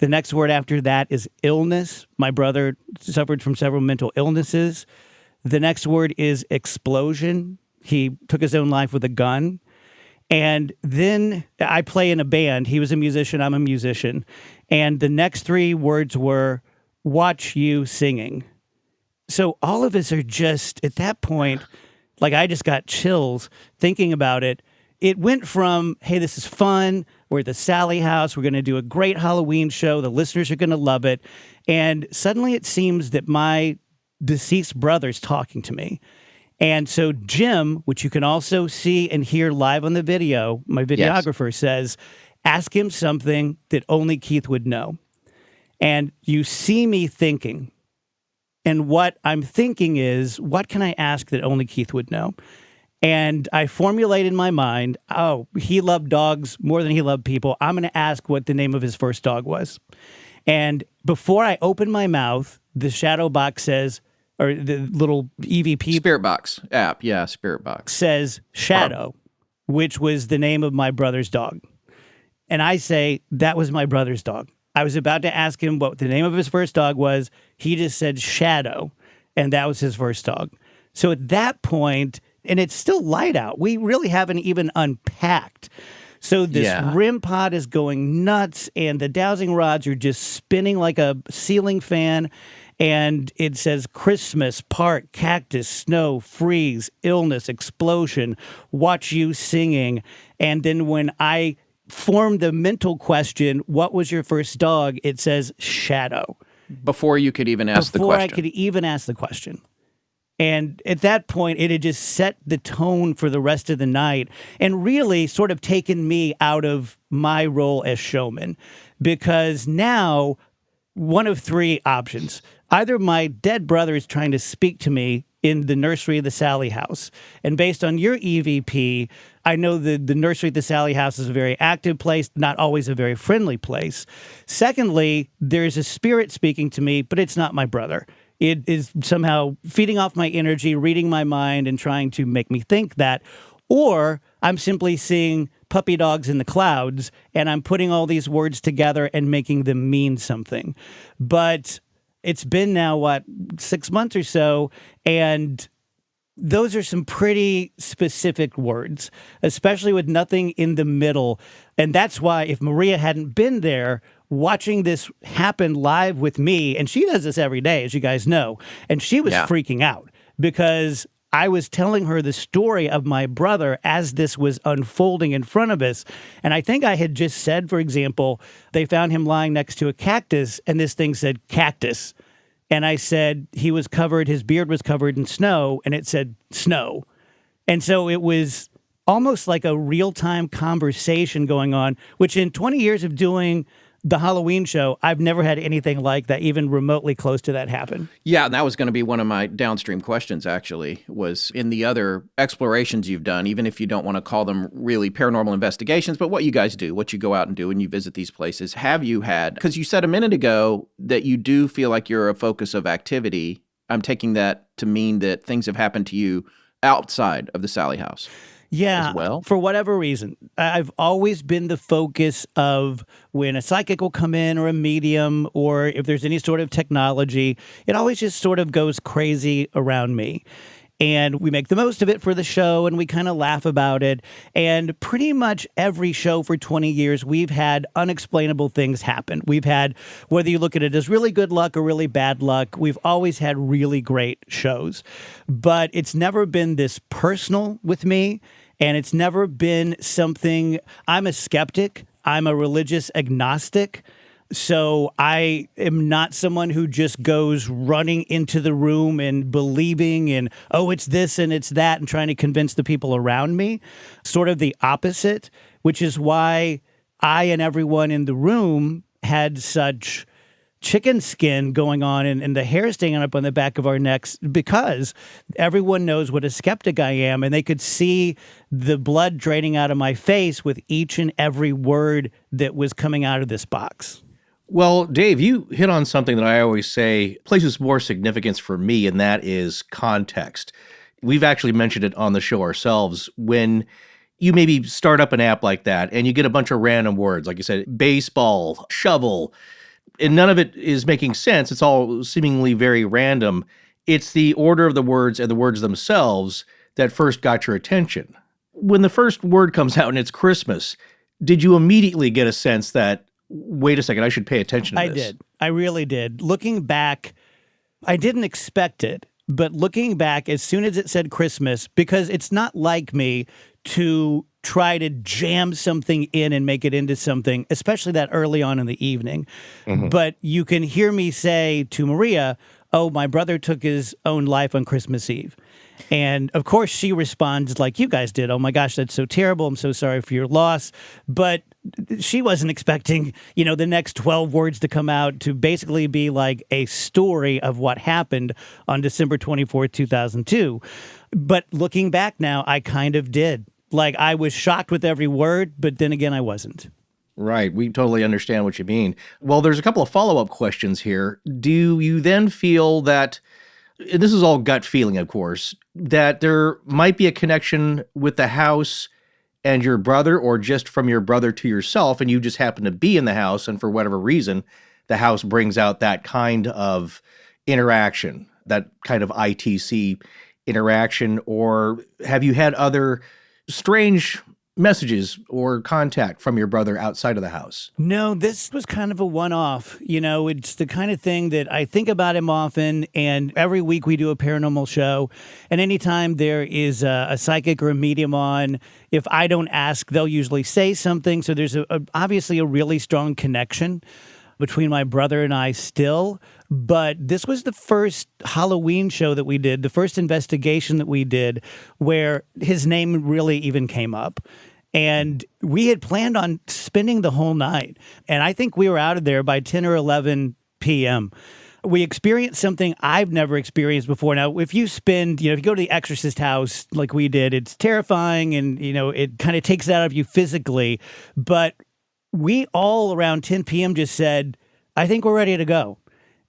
The next word after that is illness. My brother suffered from several mental illnesses. The next word is explosion. He took his own life with a gun. And then I play in a band. He was a musician. I'm a musician. And the next three words were watch you singing. So all of us are just, at that point, like I just got chills thinking about it. It went from, hey, this is fun. We're at the Sallie House. We're going to do a great Halloween show. The listeners are going to love it. And suddenly it seems that my deceased brother's talking to me. And so Jim, which you can also see and hear live on the video, my videographer says, ask him something that only Keith would know. And you see me thinking. And what I'm thinking is, what can I ask that only Keith would know? And I formulate in my mind, oh, he loved dogs more than he loved people. I'm going to ask what the name of his first dog was. And before I open my mouth, the shadow box says, or the little EVP Spirit Box app, Spirit Box says Shadow, which was the name of my brother's dog. And I say, that was my brother's dog. I was about to ask him what the name of his first dog was. He just said Shadow, and that was his first dog. So at that point, and it's still light out, we really haven't even unpacked. So this REM pod is going nuts, and the dowsing rods are just spinning like a ceiling fan. And it says Christmas, park, cactus, snow, freeze, illness, explosion, watch you singing. And then when I form the mental question, what was your first dog? It says Shadow. Before you could even ask the question. Before I could even ask the question. And at that point, it had just set the tone for the rest of the night and really sort of taken me out of my role as showman. Because now, one of three options. Either my dead brother is trying to speak to me in the nursery of the Sallie House. And based on your EVP, I know that the nursery at the Sallie House is a very active place, not always a very friendly place. Secondly, there's a spirit speaking to me, but it's not my brother. It is somehow feeding off my energy, reading my mind, and trying to make me think that. Or I'm simply seeing puppy dogs in the clouds, and I'm putting all these words together and making them mean something. But it's been now, 6 months or so, and those are some pretty specific words, especially with nothing in the middle. And that's why if Maria hadn't been there, watching this happen live with me, and she does this every day, as you guys know, and she was freaking out because I was telling her the story of my brother as this was unfolding in front of us. And I think I had just said, for example, they found him lying next to a cactus, and this thing said cactus. And I said he was covered, his beard was covered in snow, and it said snow. And so it was almost like a real-time conversation going on, which in 20 years of doing the Halloween show, I've never had anything like that, even remotely close to that happen. Yeah, and that was going to be one of my downstream questions, actually, was in the other explorations you've done, even if you don't want to call them really paranormal investigations, but what you guys do, what you go out and do when you visit these places, have you had, because you said a minute ago that you do feel like you're a focus of activity. I'm taking that to mean that things have happened to you outside of the Sallie House. Yeah, well? For whatever reason. I've always been the focus of when a psychic will come in or a medium or if there's any sort of technology, it always just sort of goes crazy around me. And we make the most of it for the show and we kind of laugh about it. And pretty much every show for 20 years, we've had unexplainable things happen. We've had, whether you look at it as really good luck or really bad luck, we've always had really great shows. But it's never been this personal with me. And it's never been something, I'm a skeptic. I'm a religious agnostic. So I am not someone who just goes running into the room and believing in, oh, it's this and it's that and trying to convince the people around me. Sort of the opposite, which is why I and everyone in the room had such chicken skin going on and the hair standing up on the back of our necks because everyone knows what a skeptic I am and they could see the blood draining out of my face with each and every word that was coming out of this box. Well, Dave, you hit on something that I always say places more significance for me, and that is context. We've actually mentioned it on the show ourselves. When you maybe start up an app like that and you get a bunch of random words, like you said, baseball, shovel, and none of it is making sense. It's all seemingly very random. It's the order of the words and the words themselves that first got your attention. When the first word comes out and it's Christmas, did you immediately get a sense that, wait a second, I should pay attention to this? I did. I really did. Looking back, I didn't expect it, but looking back, as soon as it said Christmas, because it's not like me to try to jam something in and make it into something, especially that early on in the evening. But you can hear me say to Maria, oh, my brother took his own life on Christmas Eve. And of course, she responds like you guys did. Oh my gosh, that's so terrible. I'm so sorry for your loss. But she wasn't expecting, the next 12 words to come out to basically be like a story of what happened on December 24th, 2002. But looking back now, I kind of did. Like, I was shocked with every word, but then again, I wasn't. Right. We totally understand what you mean. Well, there's a couple of follow-up questions here. Do you then feel that, and this is all gut feeling, of course, that there might be a connection with the house and your brother, or just from your brother to yourself, and you just happen to be in the house, and for whatever reason, the house brings out that kind of interaction, that kind of ITC interaction? Or have you had other strange messages or contact from your brother outside of the house? No, this was kind of a one-off. It's the kind of thing that I think about him often, and every week we do a paranormal show, and anytime there is a psychic or a medium on, if I don't ask, they'll usually say something. So there's obviously a really strong connection between my brother and I still. But this was the first Halloween show that we did, the first investigation that we did, where his name really even came up. And we had planned on spending the whole night. And I think we were out of there by 10 or 11 p.m. We experienced something I've never experienced before. Now, if you spend, if you go to the Exorcist House like we did, it's terrifying and, it kind of takes that out of you physically. But we all around 10 p.m. just said, I think we're ready to go.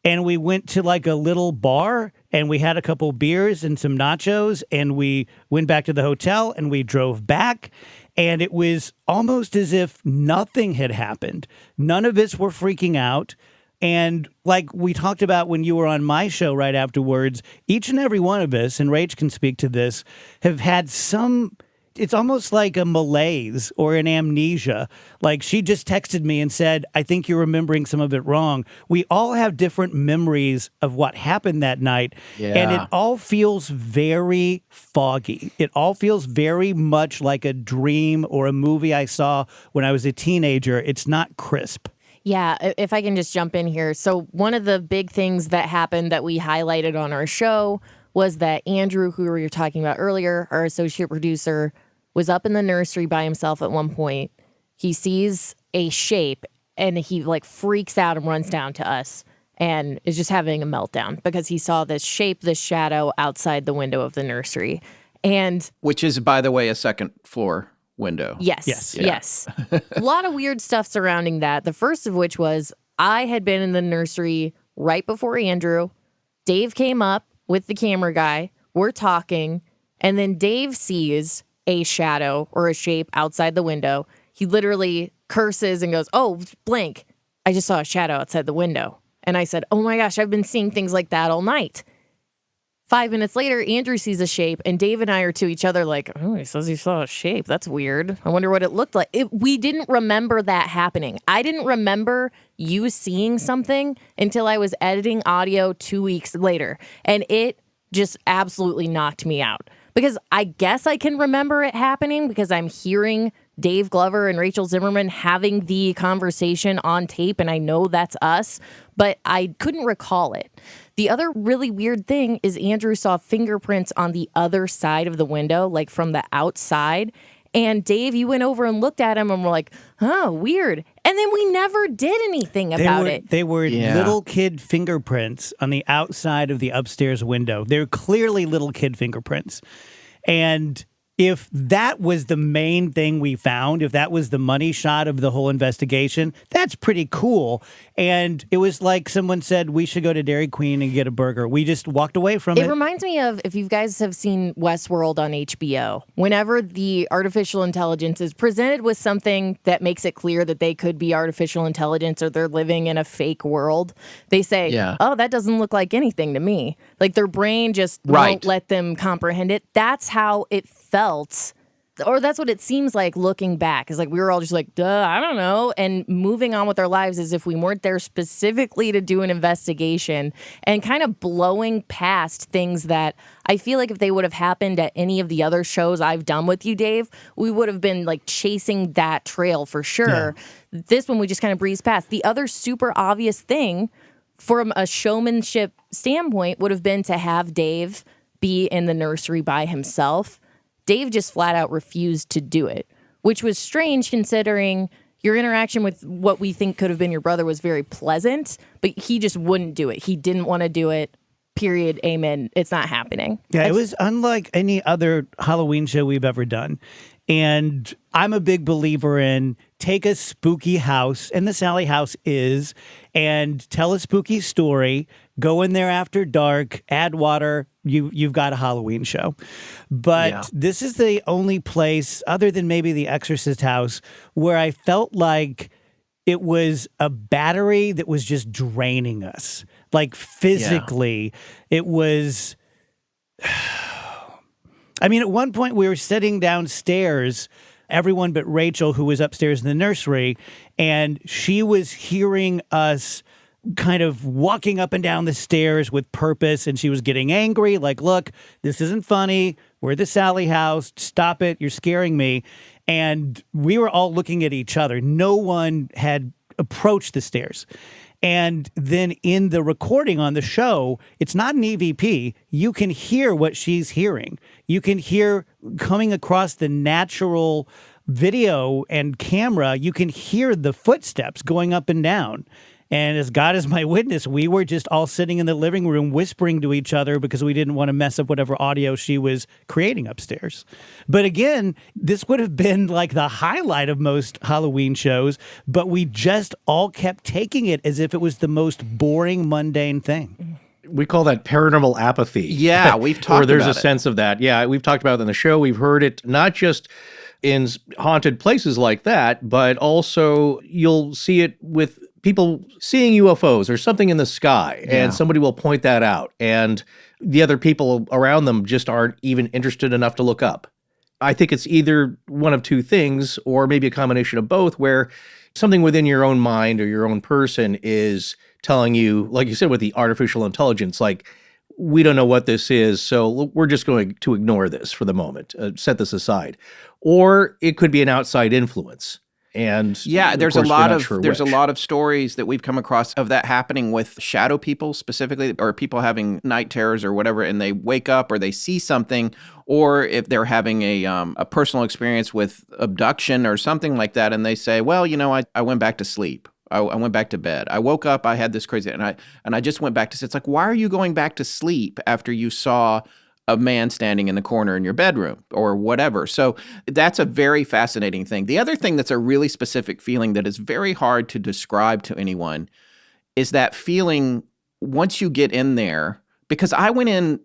And we went to like a little bar and we had a couple beers and some nachos and we went back to the hotel and we drove back. And it was almost as if nothing had happened. None of us were freaking out. And like we talked about when you were on my show right afterwards, each and every one of us, and Rach can speak to this, have had it's almost like a malaise or an amnesia. Like she just texted me and said, I think you're remembering some of it wrong. We all have different memories of what happened that night. Yeah. And it all feels very foggy. It all feels very much like a dream or a movie I saw when I was a teenager. It's not crisp. Yeah, if I can just jump in here. So one of the big things that happened that we highlighted on our show was that Andrew, who we were talking about earlier, our associate producer, was up in the nursery by himself at one point. He sees a shape and he like freaks out and runs down to us and is just having a meltdown because he saw this shape, this shadow outside the window of the nursery. And which is, by the way, a second floor window. Yes. A lot of weird stuff surrounding that. The first of which was I had been in the nursery right before Andrew. Dave came up with the camera guy. We're talking. And then Dave sees a shadow or a shape outside the window. He literally curses and goes, oh, blank. I just saw a shadow outside the window. And I said, oh my gosh, I've been seeing things like that all night. 5 minutes later, Andrew sees a shape, and Dave and I are to each other like, oh, he says he saw a shape. That's weird. I wonder what it looked like. We didn't remember that happening. I didn't remember you seeing something until I was editing audio 2 weeks later. And it just absolutely knocked me out. Because I guess I can remember it happening because I'm hearing Dave Glover and Rachel Zimmerman having the conversation on tape, and I know that's us, but I couldn't recall it. The other really weird thing is Andrew saw fingerprints on the other side of the window, like from the outside. And Dave, you went over and looked at him and were like, oh, weird. And then we never did anything about it. They were little kid fingerprints on the outside of the upstairs window. They're clearly little kid fingerprints. And if that was the main thing we found, if that was the money shot of the whole investigation, that's pretty cool. And it was like someone said, we should go to Dairy Queen and get a burger. We just walked away from it. It reminds me of, if you guys have seen Westworld on HBO, whenever the artificial intelligence is presented with something that makes it clear that they could be artificial intelligence or they're living in a fake world, they say, oh, that doesn't look like anything to me. Like their brain just won't let them comprehend it. That's how it felt or that's what it seems like looking back. Is like we were all just like, duh, I don't know, and moving on with our lives as if we weren't there specifically to do an investigation, and kind of blowing past things that I feel like if they would have happened at any of the other shows I've done with you, Dave, we would have been like chasing that trail for sure. Yeah. This one we just kind of breezed past. The other super obvious thing from a showmanship standpoint would have been to have Dave be in the nursery by himself. Dave just flat out refused to do it, which was strange considering your interaction with what we think could have been your brother was very pleasant, but he just wouldn't do it. He didn't want to do it. Period. Amen. It's not happening. Yeah, it was unlike any other Halloween show we've ever done. And I'm a big believer in take a spooky house, and the Sallie House is, and tell a spooky story, go in there after dark, add water, you've got a Halloween show. But This is the only place, other than maybe the Exorcist House, where I felt like it was a battery that was just draining us. Like physically, it was... I mean, at one point we were sitting downstairs, everyone but Rachel, who was upstairs in the nursery, and she was hearing us kind of walking up and down the stairs with purpose, and she was getting angry, like, look, this isn't funny. We're the Sallie House. Stop it. You're scaring me. And we were all looking at each other. No one had approached the stairs. And then in the recording on the show, it's not an EVP. You can hear what she's hearing. You can hear coming across the natural video and camera, you can hear the footsteps going up and down. And as God is my witness, we were just all sitting in the living room whispering to each other because we didn't want to mess up whatever audio she was creating upstairs. But again, this would have been like the highlight of most Halloween shows, but we just all kept taking it as if it was the most boring, mundane thing. We call that paranormal apathy. Yeah, we've talked about it. Or there's a sense of that. Yeah, we've talked about it in the show. We've heard it not just in haunted places like that, but also you'll see it with people seeing UFOs or something in the sky, and somebody will point that out, and the other people around them just aren't even interested enough to look up. I think it's either one of two things, or maybe a combination of both, where something within your own mind or your own person is telling you, like you said, with the artificial intelligence, like, we don't know what this is, so we're just going to ignore this for the moment, set this aside. Or it could be an outside influence. And there's a lot of stories that we've come across of that happening with shadow people specifically, or people having night terrors or whatever, and they wake up or they see something, or if they're having a personal experience with abduction or something like that, and they say, well, I went back to sleep. I went back to bed. I woke up, I had this crazy, and I just went back to sleep. It's like, why are you going back to sleep after you saw a man standing in the corner in your bedroom or whatever? So that's a very fascinating thing. The other thing that's a really specific feeling that is very hard to describe to anyone is that feeling once you get in there, because I went in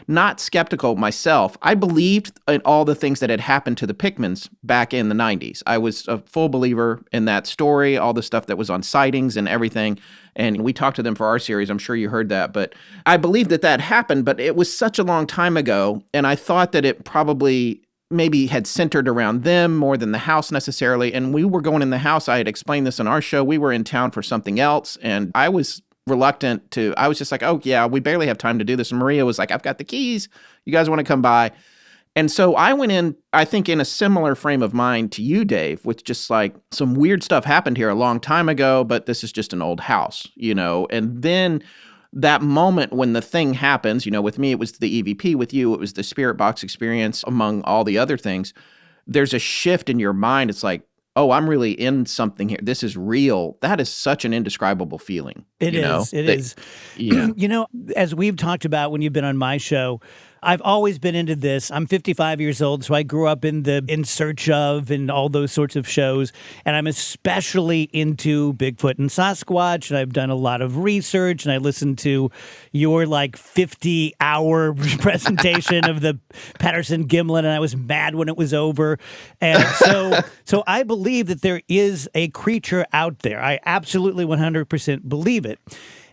not skeptical myself. I believed in all the things that had happened to the Pickmans back in the 90s. I was a full believer in that story, all the stuff that was on sightings and everything. And we talked to them for our series. I'm sure you heard that. But I believed that happened, but it was such a long time ago. And I thought that it probably maybe had centered around them more than the house necessarily. And we were going in the house. I had explained this on our show. We were in town for something else. And I was reluctant to, I was just like, oh yeah, we barely have time to do this. And Maria was like, I've got the keys. You guys want to come by? And so I went in, I think in a similar frame of mind to you, Dave, with just like some weird stuff happened here a long time ago, but this is just an old house, and then that moment when the thing happens, with me, it was the EVP. With you, it was the spirit box experience, among all the other things. There's a shift in your mind. It's like, oh, I'm really in something here. This is real. That is such an indescribable feeling. It is. Yeah. As we've talked about when you've been on my show, I've always been into this. I'm 55 years old, so I grew up in In Search Of and all those sorts of shows. And I'm especially into Bigfoot and Sasquatch. And I've done a lot of research. And I listened to your 50-hour presentation of the Patterson Gimlin. And I was mad when it was over. And so I believe that there is a creature out there. I absolutely 100% believe it.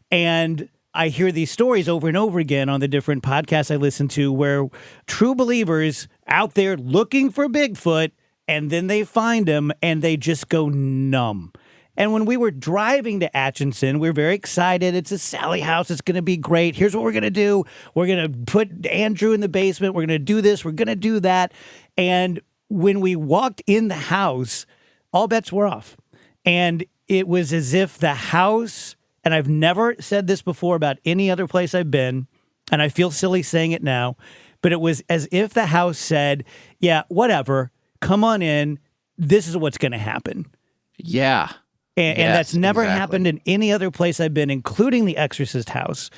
And I hear these stories over and over again on the different podcasts I listen to where true believers out there looking for Bigfoot, and then they find him and they just go numb. And when we were driving to Atchison, we were very excited. It's a Sallie House. It's going to be great. Here's what we're going to do. We're going to put Andrew in the basement. We're going to do this. We're going to do that. And when we walked in the house, all bets were off. And it was as if the house, and I've never said this before about any other place I've been, and I feel silly saying it now, but it was as if the house said, yeah, whatever, come on in. This is what's going to happen. Yeah. And that's never happened in any other place I've been, including the Exorcist House.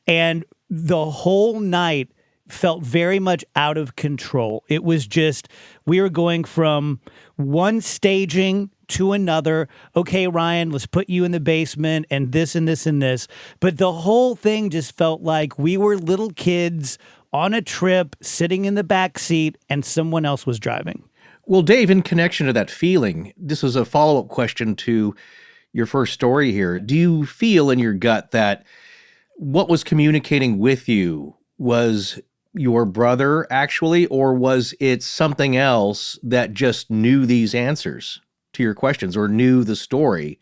And the whole night felt very much out of control. It was just, we were going from one staging to another. Okay, Ryan, let's put you in the basement and this and this and this. But the whole thing just felt like we were little kids on a trip, sitting in the back seat, and someone else was driving. Well, Dave, in connection to that feeling, this is a follow-up question to your first story here. Do you feel in your gut that what was communicating with you was your brother, actually, or was it something else that just knew these answers to your questions or knew the story?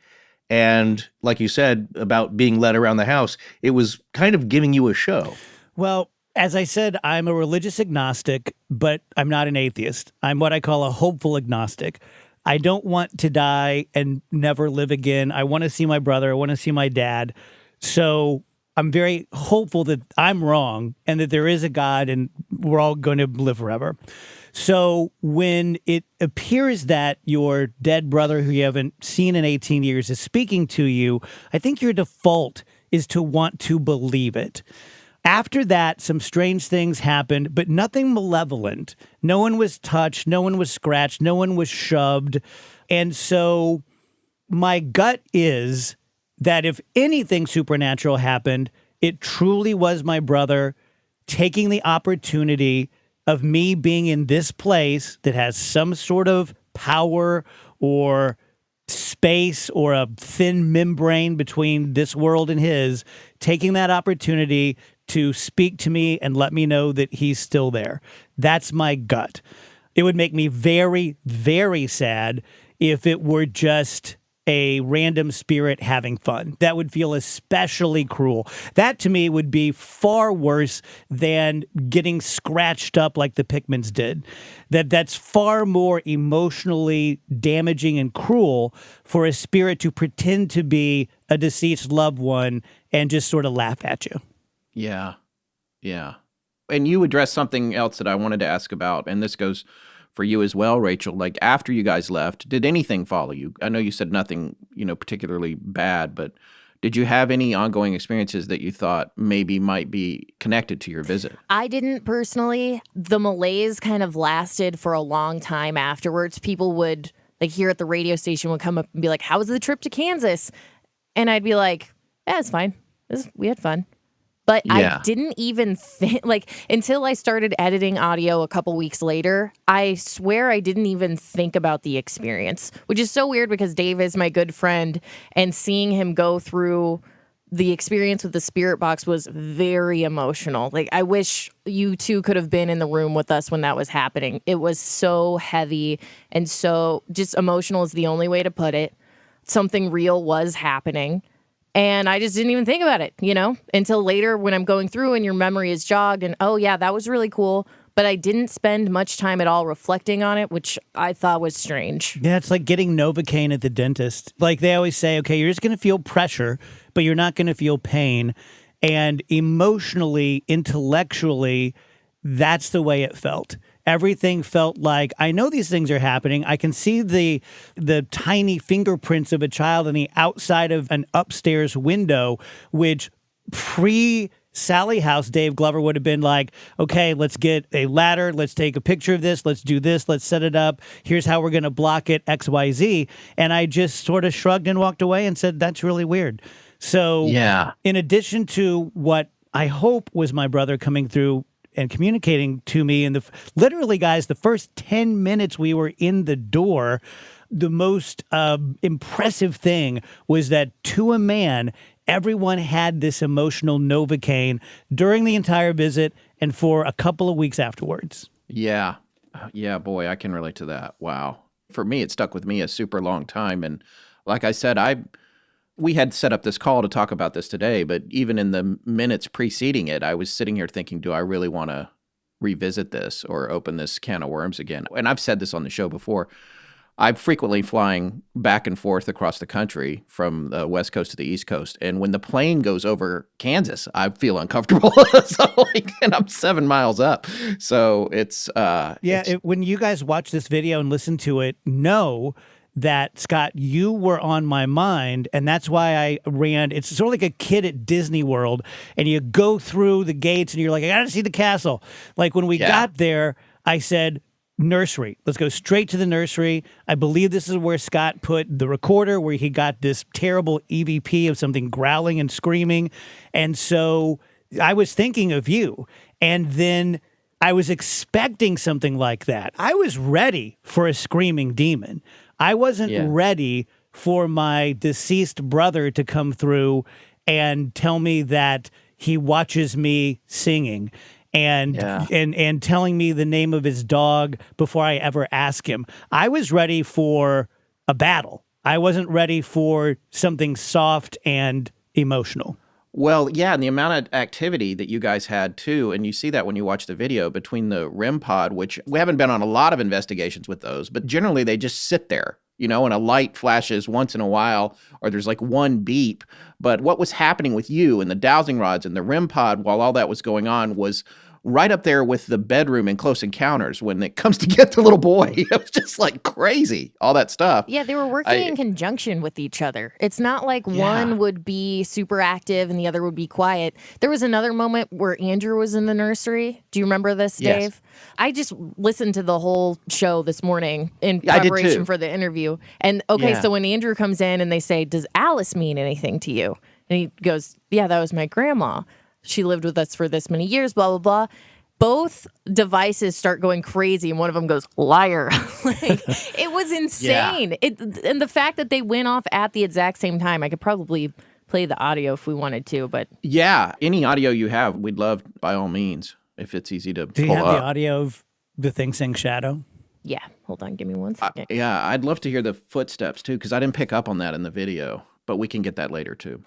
And like you said about being led around the house, it was kind of giving you a show. Well, as I said, I'm a religious agnostic, but I'm not an atheist. I'm what I call a hopeful agnostic. I don't want to die and never live again. I want to see my brother. I want to see my dad. So I'm very hopeful that I'm wrong and that there is a God and we're all going to live forever. So when it appears that your dead brother who you haven't seen in 18 years is speaking to you, I think your default is to want to believe it. After that, some strange things happened, but nothing malevolent. No one was touched. No one was scratched. No one was shoved. And so my gut is that if anything supernatural happened, it truly was my brother taking the opportunity of me being in this place that has some sort of power or space or a thin membrane between this world and his, taking that opportunity to speak to me and let me know that he's still there. That's my gut. It would make me very, very sad if it were just a random spirit having fun. That would feel especially cruel. That to me would be far worse than getting scratched up like the Pickmans did. That's far more emotionally damaging and cruel for a spirit to pretend to be a deceased loved one and just sort of laugh at you. Yeah. Yeah. And you addressed something else that I wanted to ask about, and this goes for you as well, Rachel. Like, after you guys left, did anything follow you? I know you said nothing, particularly bad, but did you have any ongoing experiences that you thought maybe might be connected to your visit? I didn't personally. The malaise kind of lasted for a long time afterwards. People would, like, here at the radio station would come up and be like, "How was the trip to Kansas?" And I'd be like, "Yeah, it's fine. We had fun." But I didn't even think, until I started editing audio a couple weeks later, I swear I didn't even think about the experience, which is so weird because Dave is my good friend, and seeing him go through the experience with the spirit box was very emotional. Like, I wish you two could have been in the room with us when that was happening. It was so heavy and so just emotional is the only way to put it. Something real was happening. And I just didn't even think about it, until later when I'm going through and your memory is jogged and, oh, yeah, that was really cool. But I didn't spend much time at all reflecting on it, which I thought was strange. Yeah, it's like getting Novocaine at the dentist. Like they always say, okay, you're just going to feel pressure, but you're not going to feel pain. And emotionally, intellectually, that's the way it felt. Everything felt like, I know these things are happening. I can see the tiny fingerprints of a child on the outside of an upstairs window, which Sallie House, Dave Glover would have been like, okay, let's get a ladder. Let's take a picture of this. Let's do this. Let's set it up. Here's how we're going to block it, XYZ. And I just sort of shrugged and walked away and said, that's really weird. So in addition to what I hope was my brother coming through and communicating to me, and literally, guys, the first 10 minutes we were in the door, the most impressive thing was that to a man, everyone had this emotional Novocaine during the entire visit and for a couple of weeks afterwards. Yeah. Yeah, boy, I can relate to that. Wow. For me, it stuck with me a super long time. And like I said, we had set up this call to talk about this today, but even in the minutes preceding it, I was sitting here thinking, do I really want to revisit this or open this can of worms again? And I've said this on the show before. I'm frequently flying back and forth across the country from the West Coast to the East Coast. And when the plane goes over Kansas, I feel uncomfortable. And I'm 7 miles up. So it's... when you guys watch this video and listen to it, know that, Scott, you were on my mind, and that's why I ran. It's sort of like a kid at Disney World, and you go through the gates, and you're like, I got to see the castle. Like, when we got there, I said, nursery. Let's go straight to the nursery. I believe this is where Scott put the recorder, where he got this terrible EVP of something growling and screaming. And so I was thinking of you, and then I was expecting something like that. I was ready for a screaming demon. I wasn't ready for my deceased brother to come through and tell me that he watches me singing and telling me the name of his dog before I ever ask him. I was ready for a battle. I wasn't ready for something soft and emotional. Well, yeah, and the amount of activity that you guys had too, and you see that when you watch the video between the REM pod, which we haven't been on a lot of investigations with those, but generally they just sit there, and a light flashes once in a while, or there's like one beep. But what was happening with you and the dowsing rods and the REM pod while all that was going on was right up there with the bedroom in Close Encounters when it comes to get the little boy. It was just like crazy, all that stuff. Yeah, they were working in conjunction with each other. It's not like one would be super active and the other would be quiet. There was another moment where Andrew was in the nursery. Do you remember this, Dave? Yes. I just listened to the whole show this morning in preparation for the interview. And so when Andrew comes in and they say, does Alice mean anything to you? And he goes, yeah, that was my grandma. She lived with us for this many years, blah, blah, blah. Both devices start going crazy, and one of them goes, liar. It was insane. And the fact that they went off at the exact same time, I could probably play the audio if we wanted to, but... Yeah, any audio you have, we'd love, by all means, if it's easy to pull up. Do you have the audio of the thing saying shadow? Yeah, hold on, give me 1 second. I'd love to hear the footsteps, too, because I didn't pick up on that in the video, but we can get that later, too.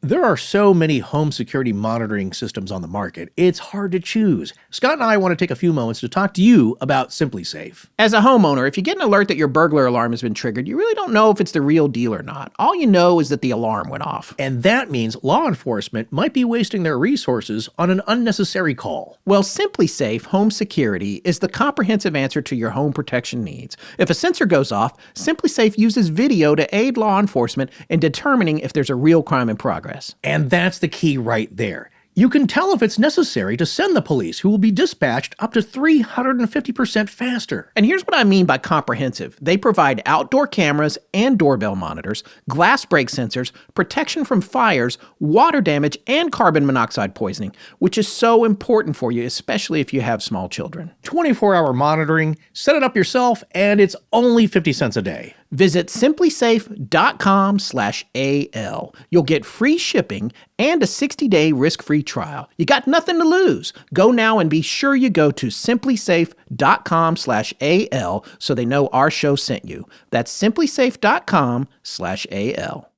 There are so many home security monitoring systems on the market, it's hard to choose. Scott and I want to take a few moments to talk to you about Simply Safe. As a homeowner, if you get an alert that your burglar alarm has been triggered, you really don't know if it's the real deal or not. All you know is that the alarm went off. And that means law enforcement might be wasting their resources on an unnecessary call. Well, Simply Safe Home Security is the comprehensive answer to your home protection needs. If a sensor goes off, Simply Safe uses video to aid law enforcement in determining if there's a real crime in progress. And that's the key right there. You can tell if it's necessary to send the police, who will be dispatched up to 350% faster. And here's what I mean by comprehensive. They provide outdoor cameras and doorbell monitors, glass break sensors, protection from fires, water damage, and carbon monoxide poisoning, which is so important for you, especially if you have small children. 24-hour monitoring, set it up yourself, and it's only 50 cents a day. Visit simplysafe.com/AL. You'll get free shipping and a 60-day risk-free trial. You got nothing to lose. Go now and be sure you go to simplysafe.com/AL so they know our show sent you. That's simplysafe.com/AL.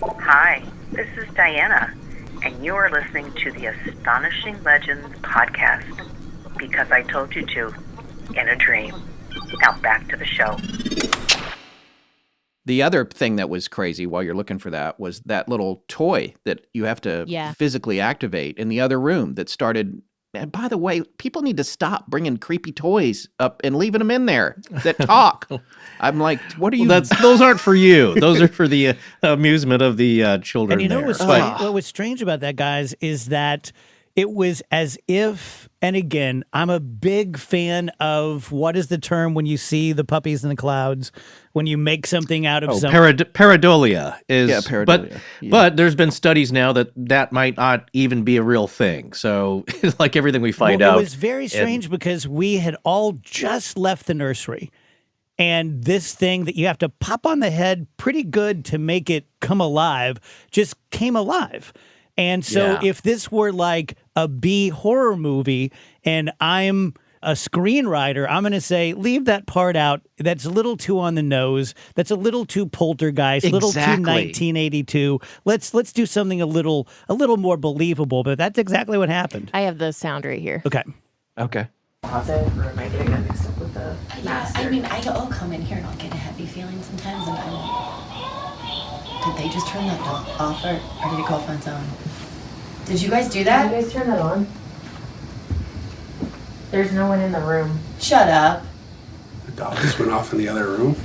Hi, this is Diana, and you are listening to the Astonishing Legends podcast because I told you to in a dream. Now back to the show. The other thing that was crazy while you're looking for that was that little toy that you have to physically activate in the other room that started. And by the way, people need to stop bringing creepy toys up and leaving them in there that talk. I'm like, what are you? Those aren't for you. Those are for the amusement of the children. And what was strange about that, guys, is that it was as if, and again, I'm a big fan of, what is the term when you see the puppies in the clouds, when you make something out of something? Pareidolia is. Yeah, pareidolia. But there's been studies now that might not even be a real thing. So it's like everything we find out. It was very strange because we had all just left the nursery. And this thing that you have to pop on the head pretty good to make it come alive just came alive. And so Yeah. if this were like a B horror movie and I'm a screenwriter, I'm going to say, leave that part out. That's a little too on the nose. That's a little too poltergeist, a little too Exactly. 1982. Let's do something a little more believable. But that's exactly what happened. I have the sound right here. Okay. Okay. Closet, or am I getting that mixed up with the Yeah, master? I mean, I'll come in here and I'll get a heavy feeling sometimes, and did they just turn that off, or did it go off on its own? Did you guys do that? Did you guys turn that on? There's no one in the room. Shut up. The dog just went off in the other room.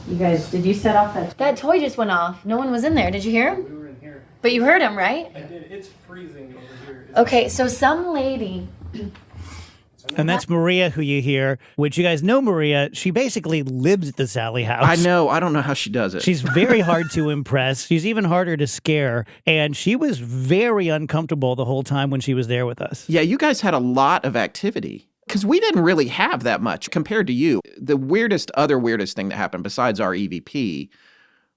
You guys, did you set off that? That toy just went off. No one was in there. Did you hear him? We were in here. But you heard him, right? I did. It's freezing over here. Okay, so some lady. And that's Maria, who you hear, which you guys know Maria. She basically lives at the Sallie House. I know. I don't know how she does it. She's very hard to impress. She's even harder to scare. And she was very uncomfortable the whole time when she was there with us. Yeah, you guys had a lot of activity because we didn't really have that much compared to you. The other weirdest thing that happened besides our EVP,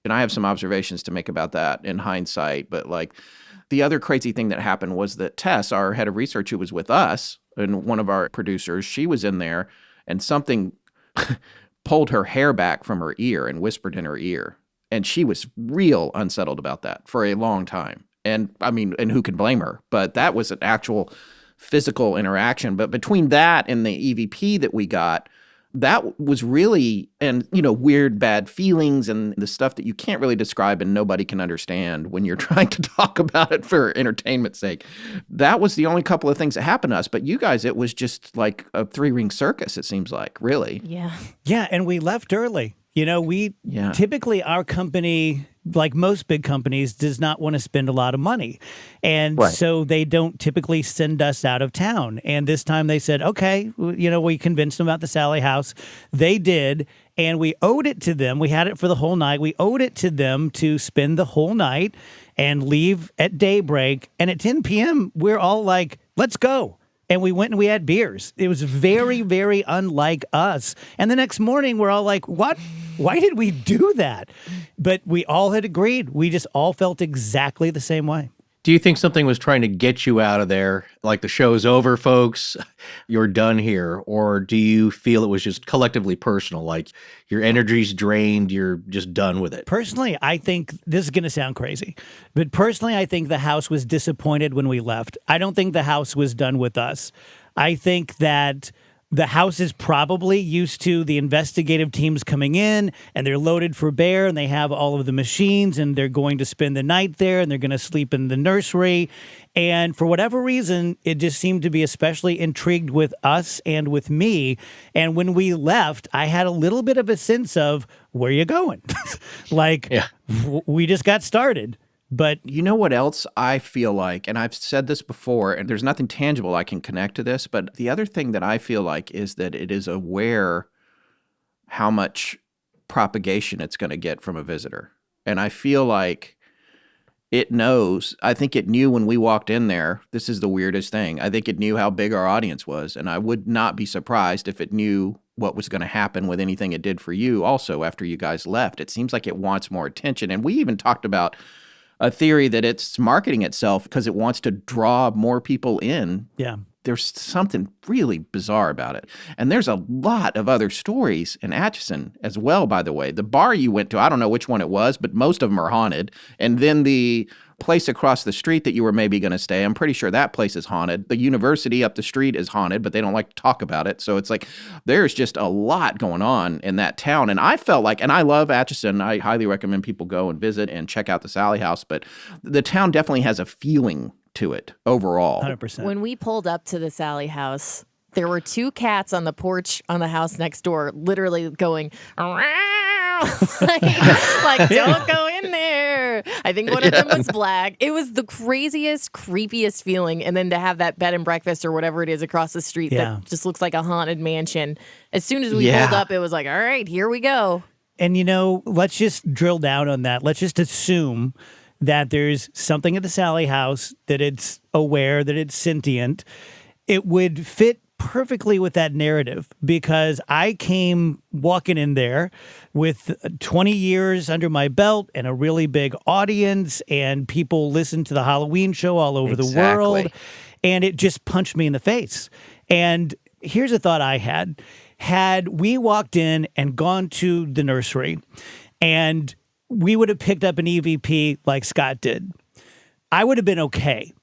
and I have some observations to make about that in hindsight, but like the other crazy thing that happened was that Tess, our head of research who was with us, and one of our producers, she was in there and something pulled her hair back from her ear and whispered in her ear. And she was real unsettled about that for a long time. And I mean, and who can blame her? But that was an actual physical interaction. But between that and the EVP that we got, that was really, and, you know, weird, bad feelings and the stuff that you can't really describe and nobody can understand when you're trying to talk about it for entertainment's sake. That was the only couple of things that happened to us. But you guys, it was just like a 3-ring circus, it seems like, really. Yeah. Yeah, and we left early. You know, typically our company, like most big companies, does not want to spend a lot of money. And so they don't typically send us out of town. And this time they said, okay, you know, we convinced them about the Sallie House. They did. And we owed it to them. We had it for the whole night. We owed it to them to spend the whole night and leave at daybreak. And at 10 p.m., we're all like, let's go. And we went and we had beers. It was very, very unlike us. And the next morning, we're all like, what? Why did we do that? But we all had agreed. We just all felt exactly the same way. Do you think something was trying to get you out of there? Like the show's over, folks, you're done here? Or do you feel it was just collectively personal? Like your energy's drained, you're just done with it? Personally, I think this is going to sound crazy, but personally, I think the house was disappointed when we left. I don't think the house was done with us. I think that the house is probably used to the investigative teams coming in and they're loaded for bear and they have all of the machines and they're going to spend the night there and they're going to sleep in the nursery. And for whatever reason, it just seemed to be especially intrigued with us and with me. And when we left, I had a little bit of a sense of, where are you going? We just got started. But you know what else I feel like, and I've said this before, and there's nothing tangible I can connect to this, but the other thing that I feel like is that it is aware how much propagation it's going to get from a visitor. And I feel like it knows, I think it knew when we walked in there, this is the weirdest thing, I think it knew how big our audience was, and I would not be surprised if it knew what was going to happen with anything it did for you also after you guys left. It seems like it wants more attention, and we even talked about a theory that it's marketing itself because it wants to draw more people in. Yeah. There's something really bizarre about it. And there's a lot of other stories in Atchison as well, by the way. The bar you went to, I don't know which one it was, but most of them are haunted. And then the place across the street that you were maybe going to stay, I'm pretty sure that place is haunted. The university up the street is haunted, but they don't like to talk about it. So it's like there's just a lot going on in that town. And I felt like, and I love Atchison, I highly recommend people go and visit and check out the Sallie House, but the town definitely has a feeling to it overall. 100%. When we pulled up to the Sallie House, there were 2 cats on the porch on the house next door, literally going, like, don't go in there. I think one of them was black. It was the craziest, creepiest feeling. And then to have that bed and breakfast or whatever it is across the street that just looks like a haunted mansion. As soon as we pulled up, it was like, all right, here we go. And, you know, let's just drill down on that. Let's just assume that there's something at the Sallie House, that it's aware, that it's sentient. It would fit perfectly with that narrative because I came walking in there with 20 years under my belt and a really big audience, and people listen to the Halloween show all over the world, and it just punched me in the face. And here's a thought I had. Had we walked in and gone to the nursery and we would have picked up an EVP like Scott did, I would have been okay.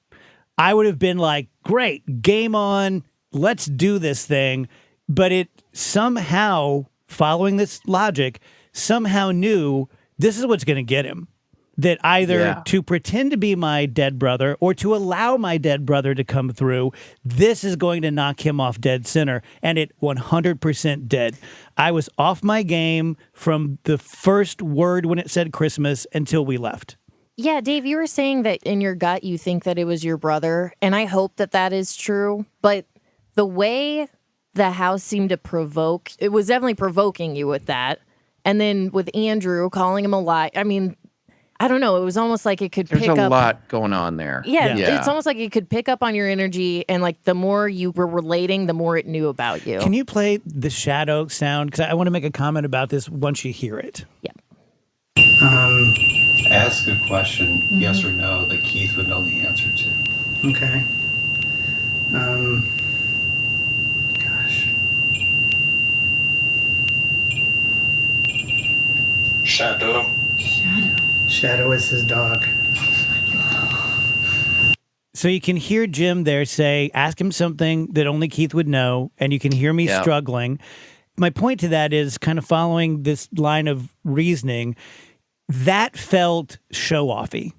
I would have been like, great, game on, let's do this thing. But it somehow, following this logic, somehow knew this is what's going to get him. That either to pretend to be my dead brother or to allow my dead brother to come through, this is going to knock him off dead center. And it 100% did. I was off my game from the first word when it said Christmas until we left. Yeah, Dave, you were saying that in your gut you think that it was your brother, and I hope that that is true. But the way the house seemed to provoke, it was definitely provoking you with that. And then with Andrew calling him a lie, I mean, I don't know. It was almost like it could pick up. There's a lot going on there. Yeah, it's almost like it could pick up on your energy, and like the more you were relating, the more it knew about you. Can you play the shadow sound? Because I want to make a comment about this once you hear it. Yeah. Ask a question, yes or no, that Keith would know the answer to. Okay. Gosh. Shadow. Shadow is his dog. So you can hear Jim there say, ask him something that only Keith would know, and you can hear me struggling. My point to that is kind of following this line of reasoning, that felt show-offy.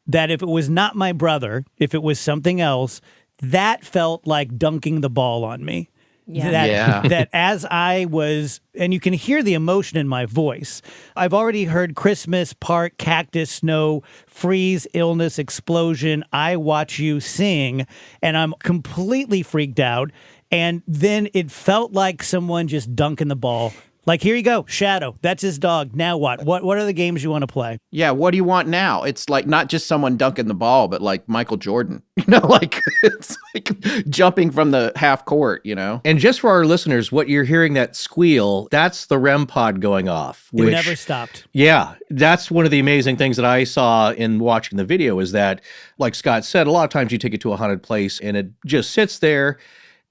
That if it was not my brother, if it was something else, that felt like dunking the ball on me. That as I was, and you can hear the emotion in my voice. I've already heard Christmas, park, cactus, snow, freeze, illness, explosion. I watch you sing, and I'm completely freaked out. And then it felt like someone just dunking the ball. Like, here you go, Shadow. That's his dog. Now what? What are the games you want to play? Yeah, what do you want now? It's like not just someone dunking the ball, but like Michael Jordan. You know, like it's like jumping from the half court, you know? And just for our listeners, what you're hearing, that squeal, that's the REM pod going off. It never stopped. Yeah, that's one of the amazing things that I saw in watching the video is that, like Scott said, a lot of times you take it to a haunted place and it just sits there.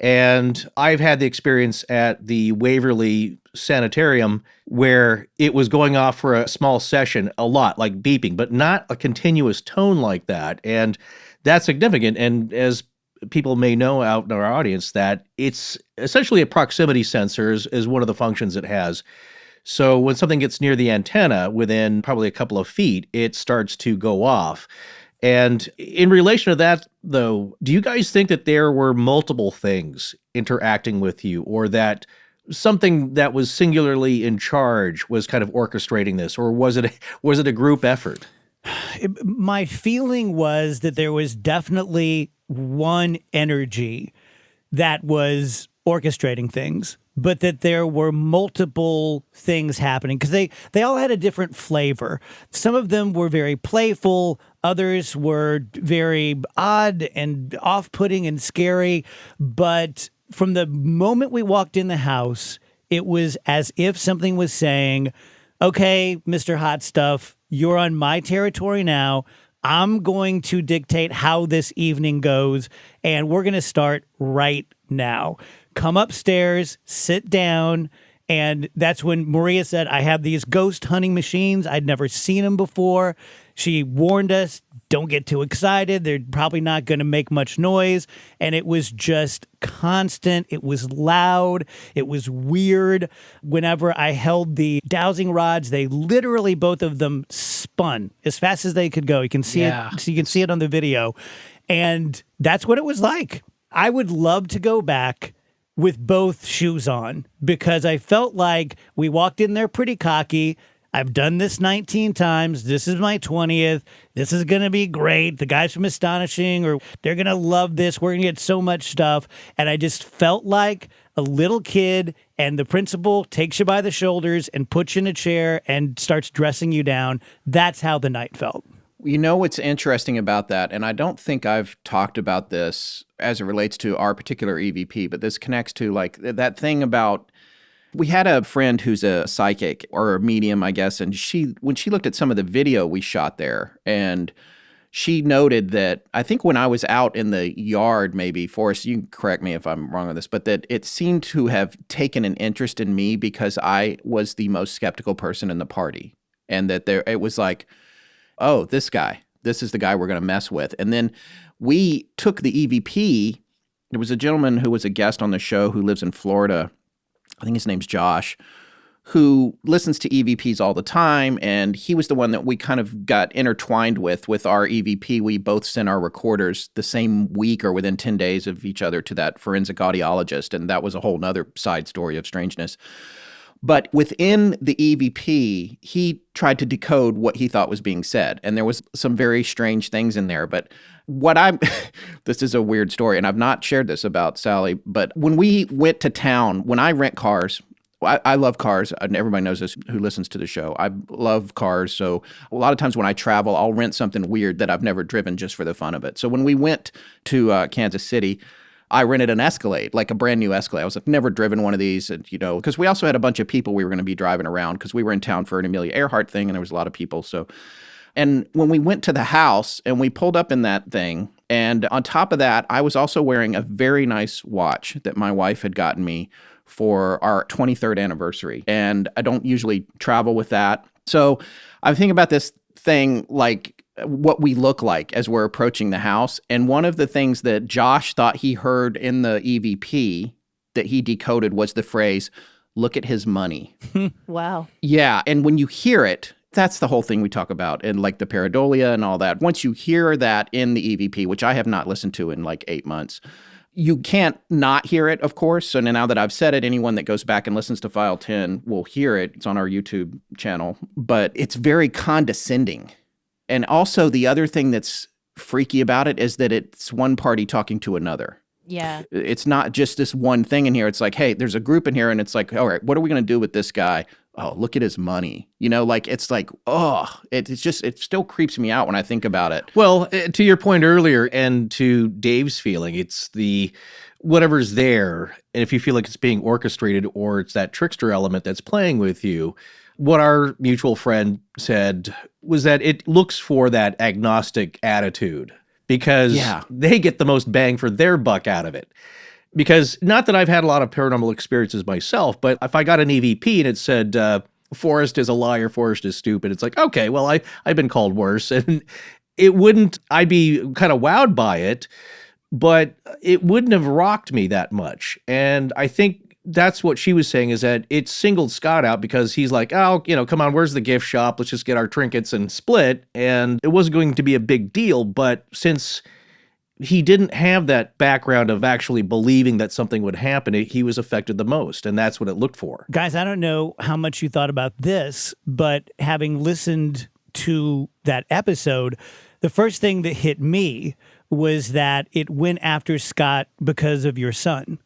And I've had the experience at the Waverly Sanitarium where it was going off for a small session a lot, like beeping, but not a continuous tone like that. And that's significant. And as people may know out in our audience, that it's essentially a proximity sensor is one of the functions it has. So when something gets near the antenna within probably a couple of feet, it starts to go off. And in relation to that, though, do you guys think that there were multiple things interacting with you, or that something that was singularly in charge was kind of orchestrating this, or was it a group effort? My feeling was that there was definitely one energy that was orchestrating things, but that there were multiple things happening because they all had a different flavor. Some of them were very playful. Others were very odd and off-putting and scary. But from the moment we walked in the house, it was as if something was saying, okay, Mr. Hot Stuff, you're on my territory now. I'm going to dictate how this evening goes, and we're going to start right now. Come upstairs, sit down, and that's when Maria said, I have these ghost hunting machines. I'd never seen them before. She warned us, don't get too excited. They're probably not going to make much noise. And it was just constant. It was loud. It was weird. Whenever I held the dowsing rods, they literally, both of them spun as fast as they could go. You can see it. So you can see it on the video. And that's what it was like. I would love to go back with both shoes on because I felt like we walked in there pretty cocky. I've done this 19 times. This is my 20th. This is going to be great. The guys from Astonishing, or they're going to love this. We're going to get so much stuff. And I just felt like a little kid, and the principal takes you by the shoulders and puts you in a chair and starts dressing you down. That's how the night felt. You know what's interesting about that, and I don't think I've talked about this as it relates to our particular EVP, but this connects to like that thing about, we had a friend who's a psychic or a medium, I guess, and when she looked at some of the video we shot there, and she noted that, I think when I was out in the yard, maybe, Forrest, you can correct me if I'm wrong on this, but that it seemed to have taken an interest in me because I was the most skeptical person in the party, and that it was like, oh, this is the guy we're going to mess with. And then we took the EVP. There was a gentleman who was a guest on the show who lives in Florida. I think his name's Josh, who listens to EVPs all the time. And he was the one that we kind of got intertwined with our EVP. We both sent our recorders the same week or within 10 days of each other to that forensic audiologist. And that was a whole nother side story of strangeness. But within the EVP, he tried to decode what he thought was being said. And there was some very strange things in there. But this is a weird story, and I've not shared this about Sallie, but when we went to town, when I rent cars, I love cars, and everybody knows this who listens to the show. I love cars, so a lot of times when I travel, I'll rent something weird that I've never driven just for the fun of it. So when we went to Kansas City, I rented an Escalade, like a brand new Escalade. I was like, never driven one of these, and because we also had a bunch of people we were going to be driving around because we were in town for an Amelia Earhart thing, and there was a lot of people. And when we went to the house and we pulled up in that thing, and on top of that, I was also wearing a very nice watch that my wife had gotten me for our 23rd anniversary, and I don't usually travel with that. So I'm thinking about this thing like what we look like as we're approaching the house. And one of the things that Josh thought he heard in the EVP that he decoded was the phrase, "Look at his money." Wow. Yeah. And when you hear it, that's the whole thing we talk about in like the pareidolia and all that. Once you hear that in the EVP, which I have not listened to in like 8 months, you can't not hear it, of course. So now that I've said it, anyone that goes back and listens to File 10 will hear it. It's on our YouTube channel. But it's very condescending. And also the other thing that's freaky about it is that it's one party talking to another. Yeah. It's not just this one thing in here. It's like, hey, there's a group in here, and it's like, all right, what are we going to do with this guy? Oh, look at his money. It's like, oh, it still creeps me out when I think about it. Well, to your point earlier, and to Dave's feeling, it's the whatever's there. And if you feel like it's being orchestrated or it's that trickster element that's playing with you, what our mutual friend said was that it looks for that agnostic attitude because they get the most bang for their buck out of it. Because not that I've had a lot of paranormal experiences myself, but if I got an EVP and it said, Forrest is a liar, Forrest is stupid, it's like, okay, well, I've been called worse. And I'd be kind of wowed by it, but it wouldn't have rocked me that much. And I think that's what she was saying, is that it singled Scott out because he's like, oh, come on, where's the gift shop? Let's just get our trinkets and split. And it wasn't going to be a big deal. But since he didn't have that background of actually believing that something would happen, he was affected the most. And that's what it looked for. Guys, I don't know how much you thought about this, but having listened to that episode, the first thing that hit me was that it went after Scott because of your son.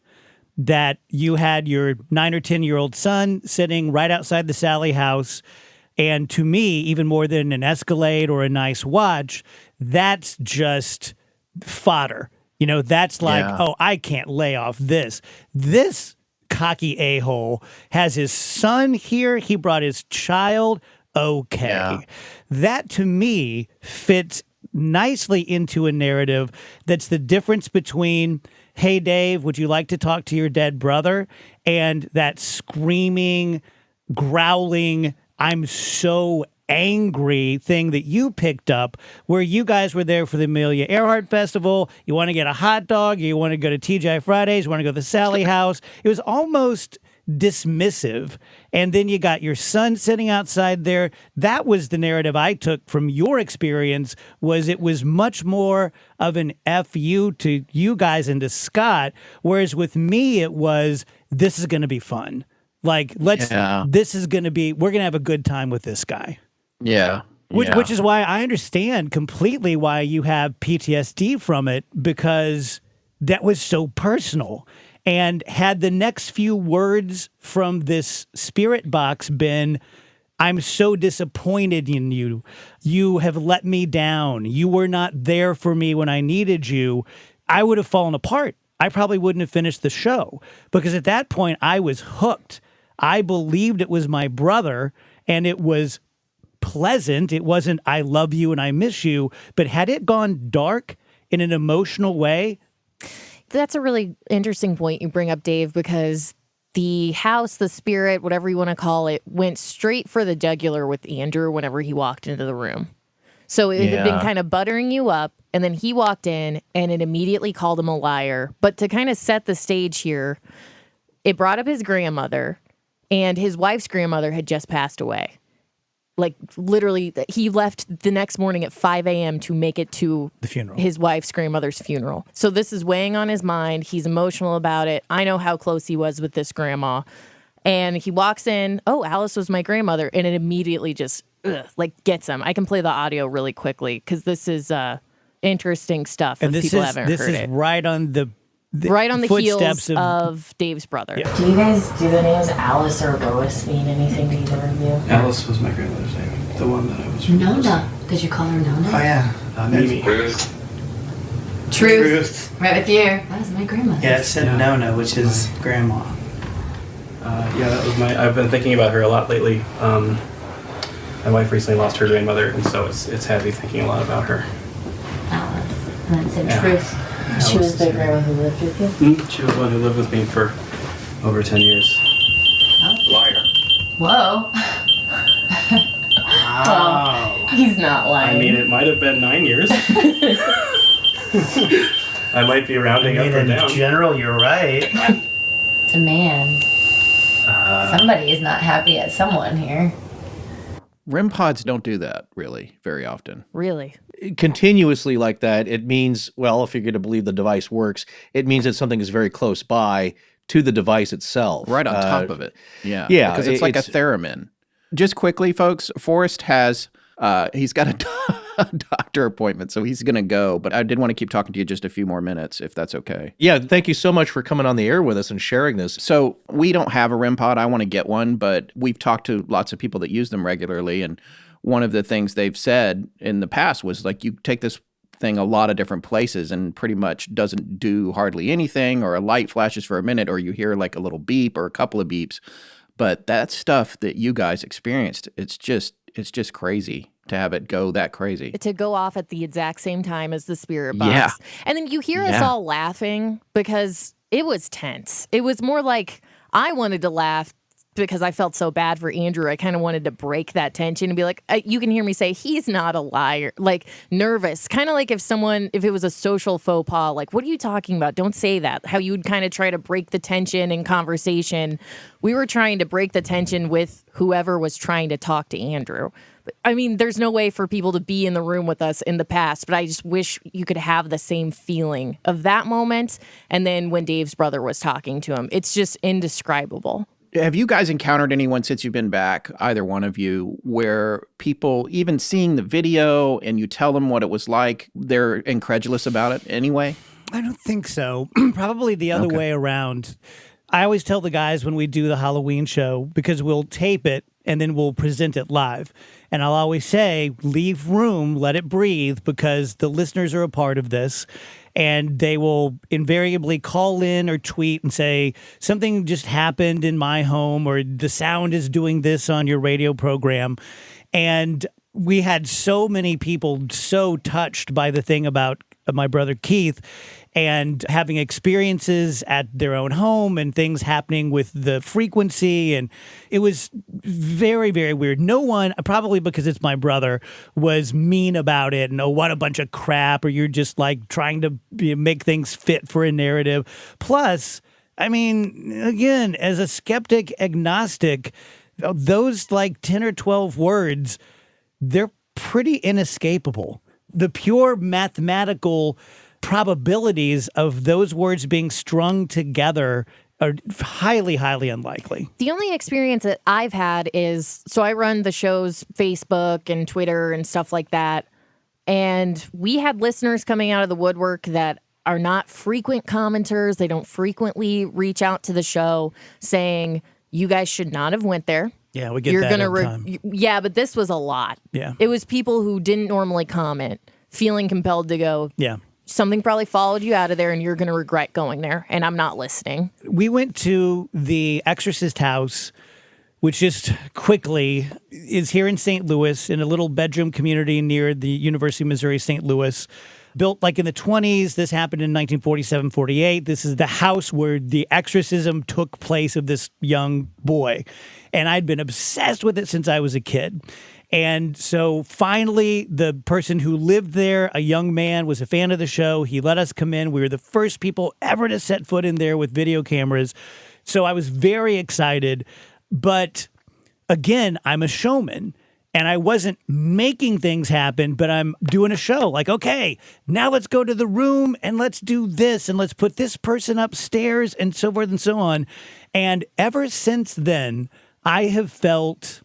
That you had your 9 or 10-year-old son sitting right outside the Sallie house. And to me, even more than an Escalade or a nice watch, that's just fodder. That's like, oh, I can't lay off this. This cocky a-hole has his son here. He brought his child. Okay. Yeah. That to me fits nicely into a narrative that's the difference between, hey, Dave, would you like to talk to your dead brother? And that screaming, growling, I'm so angry thing that you picked up, where you guys were there for the Amelia Earhart Festival. You want to get a hot dog. You want to go to TGI Fridays. You want to go to the Sallie House. It was almost dismissive. And then you got your son sitting outside there. That was the narrative I took from your experience, was it was much more of an F you to you guys and to Scott. Whereas with me, it was, this is going to be fun. Like, we're going to have a good time with this guy. Yeah. Which is why I understand completely why you have PTSD from it, because that was so personal. And had the next few words from this spirit box been, I'm so disappointed in you. You have let me down. You were not there for me when I needed you. I would have fallen apart. I probably wouldn't have finished the show because at that point I was hooked. I believed it was my brother and it was pleasant. It wasn't, I love you and I miss you. But had it gone dark in an emotional way? That's a really interesting point you bring up, Dave, because the house, the spirit, whatever you want to call it, went straight for the jugular with Andrew whenever he walked into the room. So it had been kind of buttering you up, and then he walked in, and it immediately called him a liar. But to kind of set the stage here, it brought up his grandmother, and his wife's grandmother had just passed away. Like, literally, he left the next morning at 5 a.m. to make it to the funeral, his wife's grandmother's funeral. So this is weighing on his mind. He's emotional about it. I know how close he was with this grandma. And he walks in, oh, Alice was my grandmother. And it immediately just, gets him. I can play the audio really quickly because this is interesting stuff. And if people haven't heard it. This is right on the heels of Dave's brother. Yeah. Do the names Alice or Lois mean anything to either of you? Alice was my grandmother's name. The one that I was. Nona. Did you call her Nona? Oh, yeah. Mimi. Truth. Right with you. That was my grandmother. Yeah, it said Nona, which is grandma. That was I've been thinking about her a lot lately. My wife recently lost her grandmother, and so it's heavy thinking a lot about her. Alice. And then said Truth. She was the grandma who lived with you? She was the one who lived with me for over 10 years. Oh. Liar. Whoa. Wow. He's not lying. I mean, it might have been 9 years. I might be rounding up or down. In general, you're right. It's a man. Somebody is not happy at someone here. REM pods don't do that, really, very often. Really? Continuously like that, it means, well, if you're going to believe the device works, it means that something is very close by to the device itself. Right on top of it. Yeah. Yeah. Because it's like a theremin. Just quickly, folks, Forrest has, he's got a doctor appointment, so he's going to go. But I did want to keep talking to you just a few more minutes, if that's okay. Yeah, thank you so much for coming on the air with us and sharing this. So we don't have a REM pod. I want to get one, but we've talked to lots of people that use them regularly, and one of the things they've said in the past was like, you take this thing a lot of different places and pretty much doesn't do hardly anything, or a light flashes for a minute, or you hear like a little beep or a couple of beeps. But that stuff that you guys experienced, it's just crazy to have it go that crazy. To go off at the exact same time as the spirit box. Yeah. And then you hear us all laughing because it was tense. It was more like I wanted to laugh because I felt so bad for Andrew. I kind of wanted to break that tension and be like, you can hear me say, he's not a liar. Like, nervous. Kind of like if it was a social faux pas, like, what are you talking about? Don't say that. How you would kind of try to break the tension in conversation. We were trying to break the tension with whoever was trying to talk to Andrew. I mean, there's no way for people to be in the room with us in the past, but I just wish you could have the same feeling of that moment and then when Dave's brother was talking to him. It's just indescribable. Have you guys encountered anyone since you've been back, either one of you, where people, even seeing the video and you tell them what it was like, they're incredulous about it anyway? I don't think so. Probably the other way around. I always tell the guys when we do the Halloween show, because we'll tape it and then we'll present it live. And I'll always say, leave room, let it breathe, because the listeners are a part of this. And they will invariably call in or tweet and say, something just happened in my home, or the sound is doing this on your radio program. And we had so many people so touched by the thing about my brother Keith and having experiences at their own home and things happening with the frequency. And it was very, very weird. No one, probably because it's my brother, was mean about it. And, oh, what a bunch of crap. Or you're just like trying to make things fit for a narrative. Plus, I mean, again, as a skeptic agnostic, those like 10 or 12 words, they're pretty inescapable. The pure mathematical probabilities of those words being strung together are highly, highly unlikely. The only experience that I've had is, so I run the show's Facebook and Twitter and stuff like that. And we had listeners coming out of the woodwork that are not frequent commenters. They don't frequently reach out to the show saying, you guys should not have went there. Yeah, we get You're that gonna all the time. Yeah, but this was a lot. Yeah. It was people who didn't normally comment, feeling compelled to go, Yeah. something probably followed you out of there and you're going to regret going there, and I'm not listening. We went to the Exorcist House, which just quickly is here in St. Louis in a little bedroom community near the University of Missouri, St. Louis. Built like in the 20s. This happened in 1947, 48. This is the house where the exorcism took place of this young boy. And I'd been obsessed with it since I was a kid. And so finally, the person who lived there, a young man, was a fan of the show. He let us come in. We were the first people ever to set foot in there with video cameras. So I was very excited. But again, I'm a showman. And I wasn't making things happen, but I'm doing a show. Like, okay, now let's go to the room and let's do this and let's put this person upstairs and so forth and so on. And ever since then, I have felt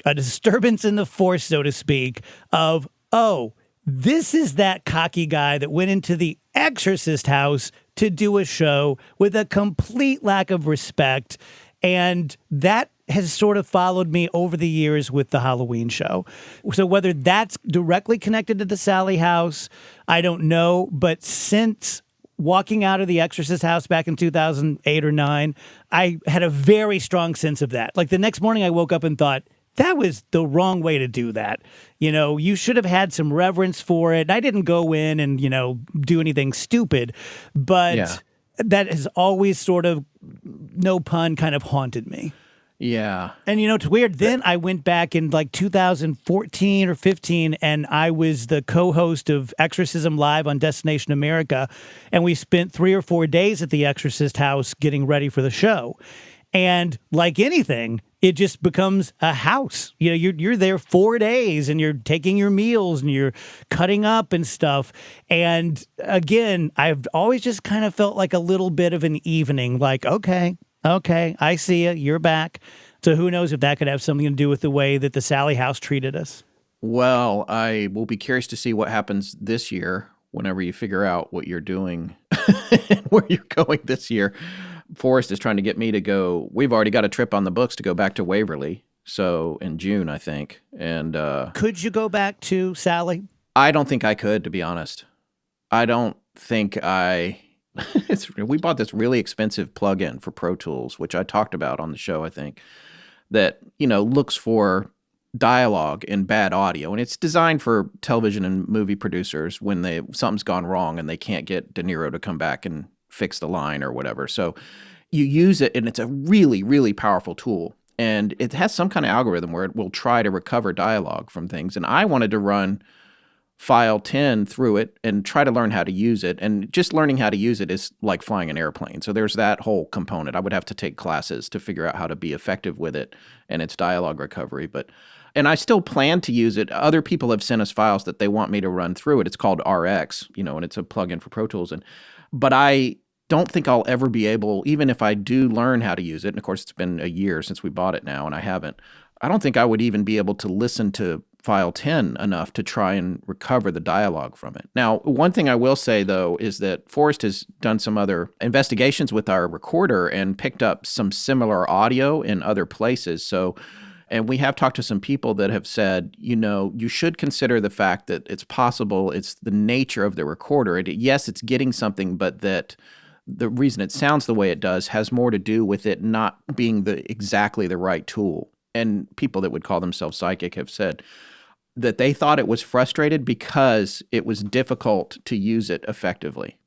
a disturbance in the force, so to speak, of, oh, this is that cocky guy that went into the Exorcist House to do a show with a complete lack of respect. And that has sort of followed me over the years with the Halloween show. So whether that's directly connected to the Sallie House, I don't know. But since walking out of the Exorcist House back in 2008 or 9, I had a very strong sense of that. Like the next morning I woke up and thought, that was the wrong way to do that. You know, you should have had some reverence for it. I didn't go in and, you know, do anything stupid, but that has always sort of, no pun, kind of haunted me. Yeah. And, you know, it's weird. Then I went back in like 2014 or 15, and I was the co-host of Exorcism Live on Destination America. And we spent 3 or 4 days at the Exorcist House getting ready for the show. And like anything, it just becomes a house. You know, you're there 4 days and you're taking your meals and you're cutting up and stuff. And again, I've always just kind of felt like a little bit of an evening, like, okay, I see you. You're back. So who knows if that could have something to do with the way that the Sallie House treated us. Well, I will be curious to see what happens this year whenever you figure out what you're doing and where you're going this year. Forrest is trying to get me to go. We've already got a trip on the books to go back to Waverly. So in June, I think. And could you go back to Sallie? I don't think I could, to be honest. I don't think we bought this really expensive plug-in for Pro Tools, which I talked about on the show, I think, that, you know, looks for dialogue in bad audio. And it's designed for television and movie producers when something's gone wrong and they can't get De Niro to come back and fix the line or whatever. So you use it, and it's a really, really powerful tool. And it has some kind of algorithm where it will try to recover dialogue from things. And I wanted to run File 10 through it and try to learn how to use it. And just learning how to use it is like flying an airplane. So there's that whole component. I would have to take classes to figure out how to be effective with it and its dialogue recovery. And I still plan to use it. Other people have sent us files that they want me to run through it. It's called RX, you know, and it's a plugin for Pro Tools. But I don't think I'll ever be able, even if I do learn how to use it, and of course it's been a year since we bought it now and I haven't, I don't think I would even be able to listen to File 10 enough to try and recover the dialogue from it. Now, one thing I will say, though, is that Forrest has done some other investigations with our recorder and picked up some similar audio in other places. And we have talked to some people that have said, you know, you should consider the fact that it's possible it's the nature of the recorder. Yes, it's getting something, but that the reason it sounds the way it does has more to do with it not being exactly the right tool. And people that would call themselves psychic have said that they thought it was frustrated because it was difficult to use it effectively.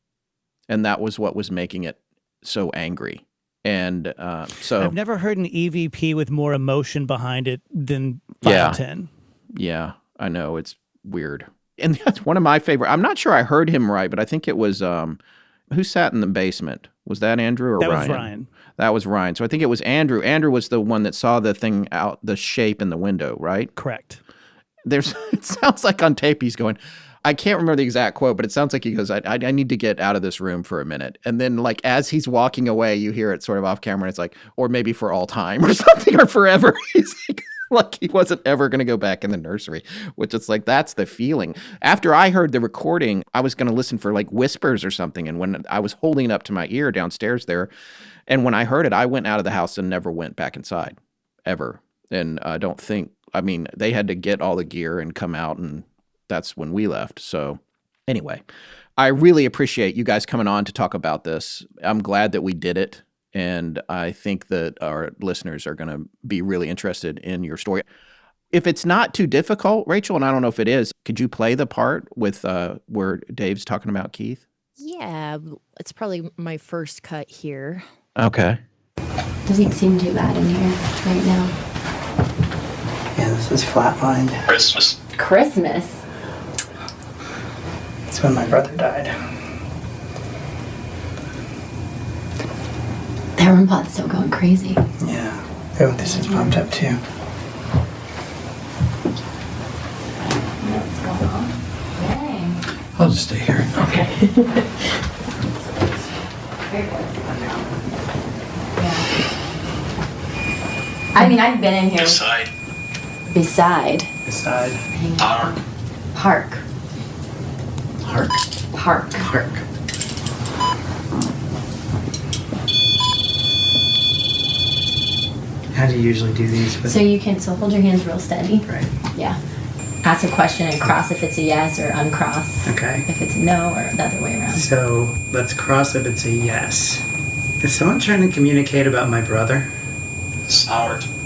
And that was what was making it so angry. And so I've never heard an EVP with more emotion behind it than File 10. Yeah, I know. It's weird. And that's one of my favorite. I'm not sure I heard him right, but I think it was who sat in the basement? Was that Andrew or Ryan? That was Ryan. That was Ryan. So I think it was Andrew. Andrew was the one that saw the thing out, the shape in the window, right? Correct. It sounds like on tape he's going, I can't remember the exact quote, but it sounds like he goes, I need to get out of this room for a minute. And then like as he's walking away, you hear it sort of off camera. And it's like, or maybe for all time or something, or forever. He's like he wasn't ever going to go back in the nursery, which is like, that's the feeling. After I heard the recording, I was going to listen for like whispers or something. And when I was holding it up to my ear downstairs there, and when I heard it, I went out of the house and never went back inside ever. And I don't think, I mean, they had to get all the gear and come out, and that's when we left. So anyway, I really appreciate you guys coming on to talk about this. I'm glad that we did it. And I think that our listeners are going to be really interested in your story. If it's not too difficult, Rachel, and I don't know if it is, could you play the part with where Dave's talking about Keith? Yeah, it's probably my first cut here. Okay. Doesn't seem too bad in here right now. Yeah, this is flatlined. Christmas? It's when my brother died. That room pot's still going crazy. Yeah. Oh, this is pumped up too. What's going on? Dang. I'll just stay here. Okay. Very good. Yeah. I mean, I've been in here. Beside. Beside. Park. Hark. Park. Hark. How do you usually do these? So you can, hold your hands real steady. Right. Yeah. Ask a question and cross if it's a yes, or uncross Okay. if it's a no, or the other way around. So let's cross if it's a yes. Is someone trying to communicate about my brother?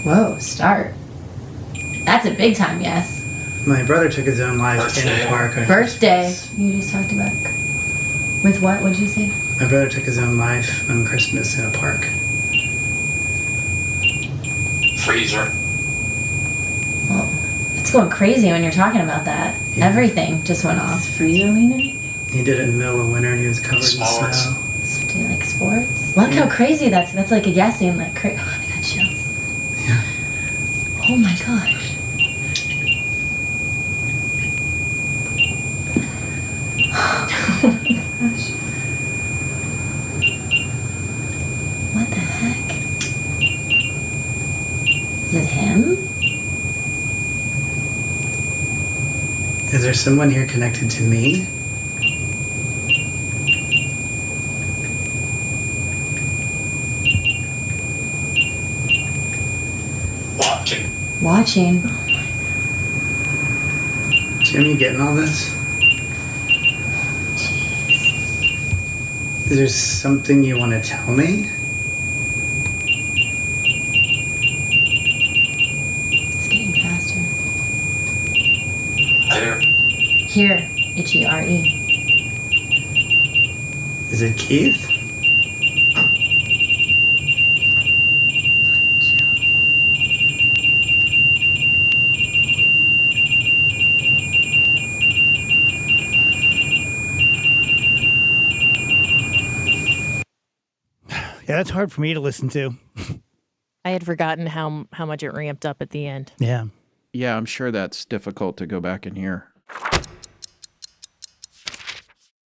Whoa, start. That's a big time yes. My brother took his own life in a park. Birthday. You just talked about. With what? What'd you say? My brother took his own life on Christmas in a park. Freezer. Well, it's going crazy when you're talking about that. Yeah. Everything just went off. Freezer meaning? He did it in the middle of winter and he was covered in snow. So do you like sports? Look how crazy that's like a guessing like crazy. Oh, I got chills. Yeah. Oh my gosh. Oh my gosh. What the heck? Is it him? Is there someone here connected to me? Watching. Jim, you getting all this? Jeez. Is there something you want to tell me? It's getting faster. Here. Here. Is it Keith? Yeah, that's hard for me to listen to. I had forgotten how much it ramped up at the end. Yeah. Yeah, I'm sure that's difficult to go back and hear.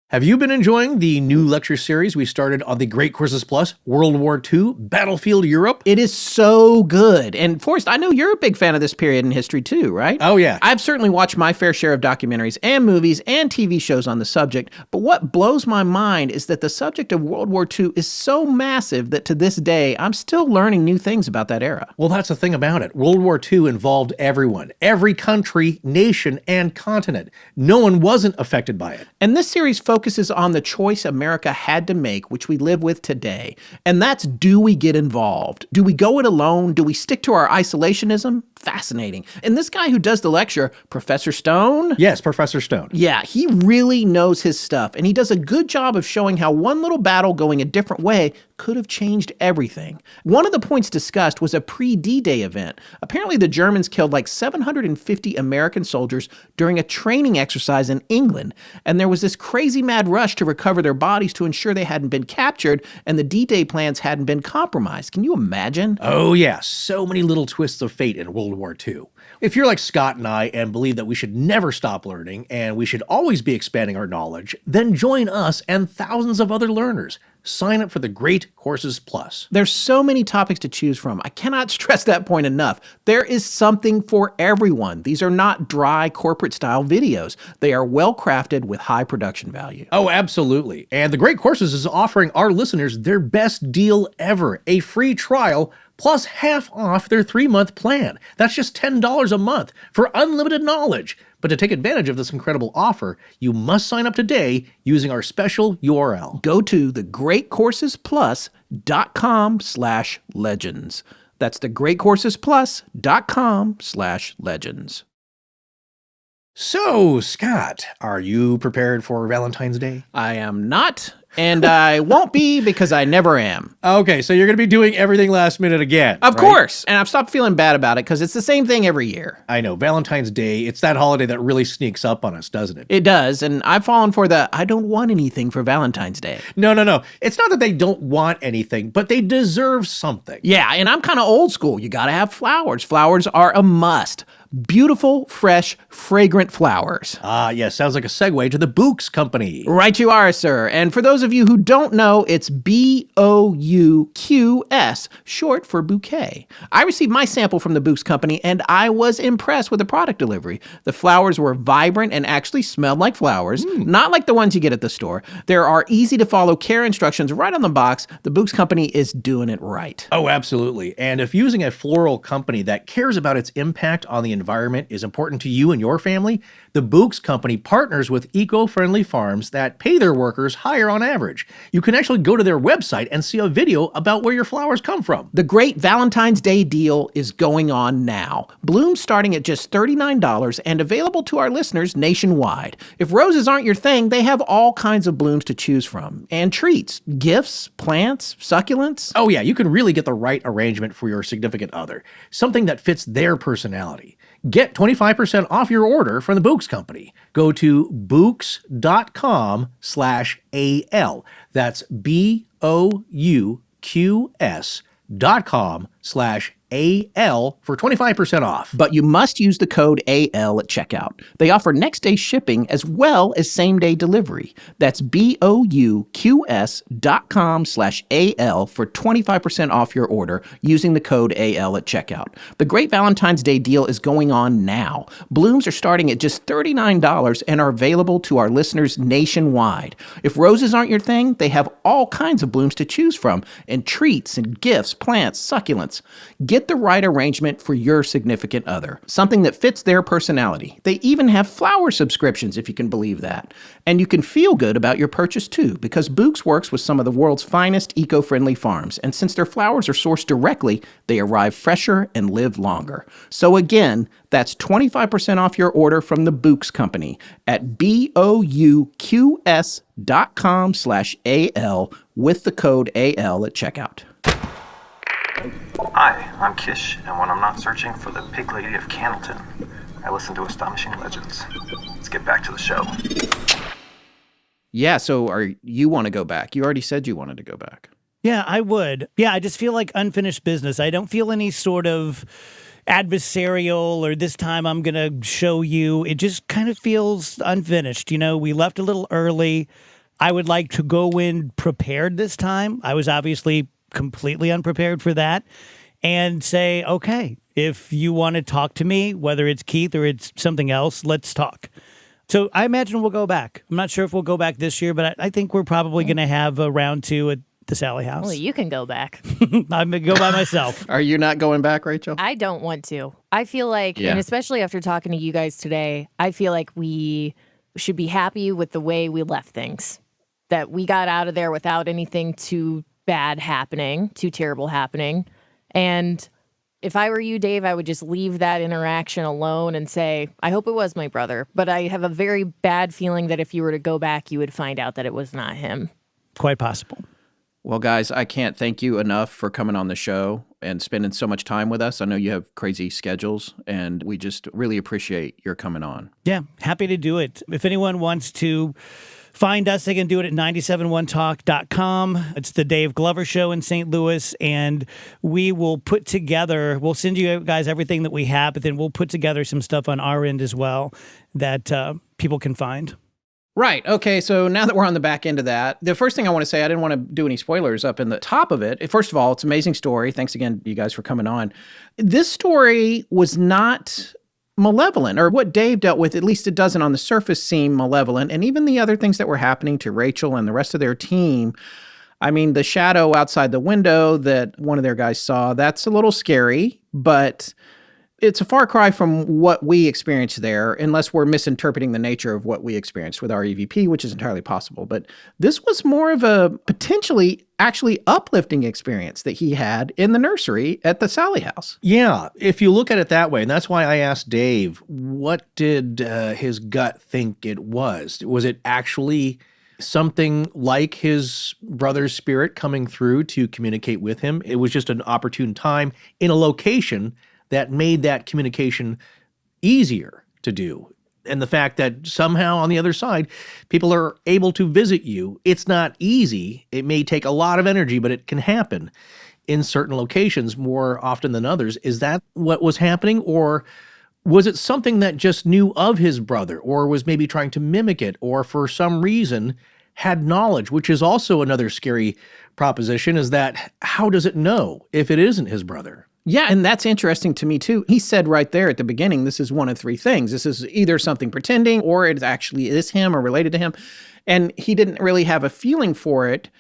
Have you been enjoying the new lecture series we started on the Great Courses Plus, World War II, Battlefield Europe? It is so good. And Forrest, I know you're a big fan of this period in history too, right? Oh, yeah. I've certainly watched my fair share of documentaries and movies and TV shows on the subject, but what blows my mind is that the subject of World War II is so massive that to this day, I'm still learning new things about that era. Well, that's the thing about it. World War II involved everyone, every country, nation, and continent. No one wasn't affected by it. And this series focuses on the choice America had to make, which we live with today. And that's, do we get involved? Do we go it alone? Do we stick to our isolationism? Fascinating. And this guy who does the lecture, Professor Stone? Yes, Professor Stone. Yeah, he really knows his stuff. And he does a good job of showing how one little battle going a different way could have changed everything. One of the points discussed was a pre-D-Day event. Apparently the Germans killed like 750 American soldiers during a training exercise in England. And there was this crazy mad rush to recover their bodies to ensure they hadn't been captured and the D-Day plans hadn't been compromised. Can you imagine? Oh yeah, so many little twists of fate in World War II. If you're like Scott and I and believe that we should never stop learning and we should always be expanding our knowledge, then join us and thousands of other learners. Sign up for the Great Courses Plus. There's so many topics to choose from. I cannot stress that point enough. There is something for everyone. These are not dry corporate-style videos. They are well-crafted with high production value. Oh, absolutely. And the Great Courses is offering our listeners their best deal ever, a free trial plus half off their 3-month plan. That's just $10 a month for unlimited knowledge. But to take advantage of this incredible offer, you must sign up today using our special URL. Go to thegreatcoursesplus.com/legends. That's thegreatcoursesplus.com/legends. So, Scott, are you prepared for Valentine's Day? I am not, and I won't be because I never am. Okay, so you're going to be doing everything last minute again. Of right? course, and I've stopped feeling bad about it because it's the same thing every year. I know, Valentine's Day, it's that holiday that really sneaks up on us, doesn't it? It does, and I've fallen for the I don't want anything for Valentine's Day. No. It's not that they don't want anything, but they deserve something. Yeah, and I'm kind of old school. You got to have flowers. Flowers are a must. Beautiful, fresh, fragrant flowers. Ah, yes, sounds like a segue to the Bouqs Company. Right you are, sir. And for those of you who don't know, it's BOUQS, short for bouquet. I received my sample from the Bouqs Company, and I was impressed with the product delivery. The flowers were vibrant and actually smelled like flowers, not like the ones you get at the store. There are easy-to-follow care instructions right on the box. The Bouqs Company is doing it right. Oh, absolutely. And if using a floral company that cares about its impact on the environment is important to you and your family, the Bouqs Company partners with eco-friendly farms that pay their workers higher on average. You can actually go to their website and see a video about where your flowers come from. The great Valentine's Day deal is going on now. Blooms starting at just $39 and available to our listeners nationwide. If roses aren't your thing, they have all kinds of blooms to choose from. And treats, gifts, plants, succulents. Oh yeah, you can really get the right arrangement for your significant other. Something that fits their personality. Get 25% off your order from the Bouqs Company. Go to Bouqs.com/AL. That's BOUQS.com/AL for 25% off. But you must use the code AL at checkout. They offer next day shipping as well as same day delivery. That's BOUQS.com/AL for 25% off your order using the code AL at checkout. The great Valentine's Day deal is going on now. Blooms are starting at just $39 and are available to our listeners nationwide. If roses aren't your thing, they have all kinds of blooms to choose from, and treats and gifts, plants, succulents. Get the right arrangement for your significant other, something that fits their personality. They even have flower subscriptions, if you can believe that. And you can feel good about your purchase too, because Bouqs works with some of the world's finest eco-friendly farms, and since their flowers are sourced directly, they arrive fresher and live longer. So again, that's 25% off your order from the Bouqs Company at BOUQS.com/AL with the code AL at checkout. Hi, I'm Kish, and when I'm not searching for the Pig Lady of Cannleton, I listen to Astonishing Legends. Let's get back to the show. Yeah, so you want to go back? You already said you wanted to go back. Yeah, I would. Yeah, I just feel like unfinished business. I don't feel any sort of adversarial or this time I'm going to show you. It just kind of feels unfinished. You know, we left a little early. I would like to go in prepared this time. I was obviously completely unprepared for that, and say, okay, if you want to talk to me, whether it's Keith or it's something else, let's talk. So I imagine we'll go back. I'm not sure if we'll go back this year, but I think we're probably going to have a round 2 at the Sallie House. Well, you can go back. I'm going to go by myself. Are you not going back, Rachel? I don't want to. I feel like, and especially after talking to you guys today, I feel like we should be happy with the way we left things. That we got out of there without anything too bad happening, too terrible happening. And if I were you, Dave, I would just leave that interaction alone and say, I hope it was my brother. But I have a very bad feeling that if you were to go back, you would find out that it was not him. Quite possible. Well, guys, I can't thank you enough for coming on the show and spending so much time with us. I know you have crazy schedules, and we just really appreciate your coming on. Yeah, happy to do it. If anyone wants to find us, they can do it at 971talk.com. It's the Dave Glover Show in St. Louis, and we will put together, we'll send you guys everything that we have, but then we'll put together some stuff on our end as well that people can find. Right. Okay. So now that we're on the back end of that, the first thing I want to say, I didn't want to do any spoilers up in the top of it. First of all, it's an amazing story. Thanks again, you guys, for coming on. This story was not malevolent, or what Dave dealt with, at least it doesn't on the surface seem malevolent. And even the other things that were happening to Rachel and the rest of their team, I mean, the shadow outside the window that one of their guys saw, that's a little scary, but it's a far cry from what we experienced there, unless we're misinterpreting the nature of what we experienced with our EVP, which is entirely possible. But this was more of a potentially actually uplifting experience that he had in the nursery at the Sallie House. Yeah, if you look at it that way, and that's why I asked Dave, what did his gut think it was? Was it actually something like his brother's spirit coming through to communicate with him? It was just an opportune time in a location that made that communication easier to do. And the fact that somehow on the other side, people are able to visit you. It's not easy. It may take a lot of energy, but it can happen in certain locations more often than others. Is that what was happening? Or was it something that just knew of his brother, or was maybe trying to mimic it, or for some reason had knowledge, which is also another scary proposition, is that how does it know if it isn't his brother? Yeah, and that's interesting to me, too. He said right there at the beginning, this is one of three things. This is either something pretending, or it actually is him or related to him. And he didn't really have a feeling for it.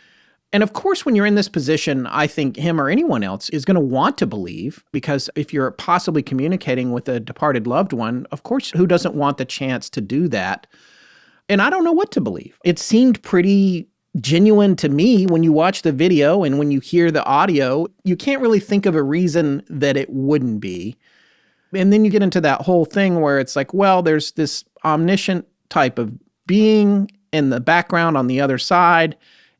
And of course, when you're in this position, I think him or anyone else is going to want to believe, because if you're possibly communicating with a departed loved one, of course, who doesn't want the chance to do that? And I don't know what to believe. It seemed pretty genuine to me when you watch the video and when you hear the audio. You can't really think of a reason that it wouldn't be. And then you get into that whole thing where it's like, well, there's this omniscient type of being in the background on the other side,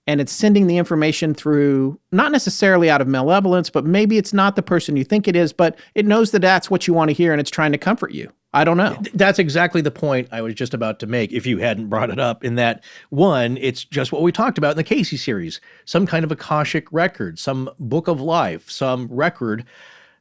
and it's sending the information through, not necessarily out of malevolence, but maybe it's not the person you think it is, but it knows that that's what you want to hear and it's trying to comfort you. I don't know. That's exactly the point I was just about to make, if you hadn't brought it up, in that, one, it's just what we talked about in the Casey series, some kind of Akashic record, some book of life, some record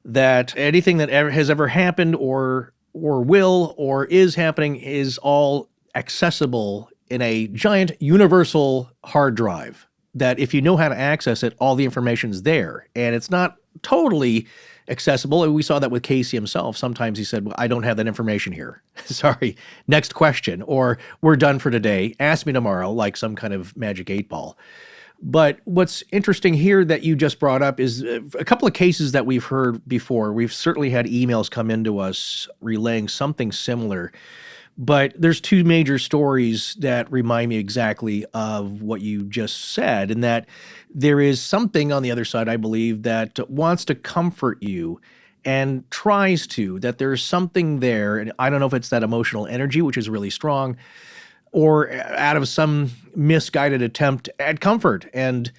that anything that has ever happened or will or is happening is all accessible in a giant universal hard drive, that if you know how to access it, all the information's there. And it's not totally accessible. And we saw that with Casey himself. Sometimes he said, well, I don't have that information here. Sorry, next question. Or we're done for today. Ask me tomorrow, like some kind of magic 8-ball. But what's interesting here that you just brought up is a couple of cases that we've heard before. We've certainly had emails come into us relaying something similar. But there's two major stories that remind me exactly of what you just said, and that there is something on the other side, I believe, that wants to comfort you and tries to, that there's something there. And I don't know if it's that emotional energy, which is really strong, or out of some misguided attempt at comfort and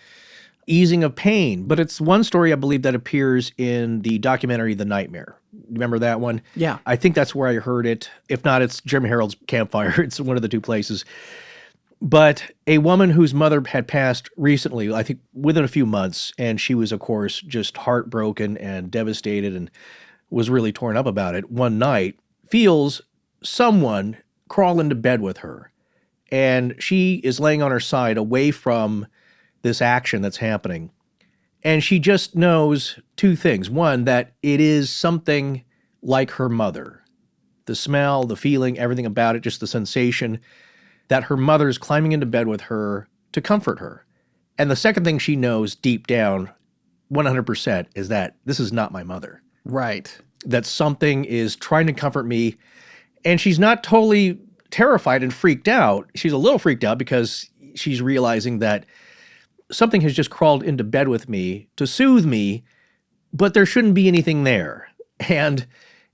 easing of pain. But it's one story, I believe, that appears in the documentary The Nightmare. Remember that one? Yeah. I think that's where I heard it. If not, it's Jeremy Harold's Campfire. It's one of the two places. But a woman whose mother had passed recently, I think within a few months, and she was, of course, just heartbroken and devastated and was really torn up about it, one night feels someone crawl into bed with her. And she is laying on her side away from this action that's happening. And she just knows two things. One, that it is something like her mother. The smell, the feeling, everything about it, just the sensation that her mother's climbing into bed with her to comfort her. And the second thing she knows deep down, 100%, is that this is not my mother. Right. That something is trying to comfort me. And she's not totally terrified and freaked out. She's a little freaked out because she's realizing that something has just crawled into bed with me to soothe me, but there shouldn't be anything there. And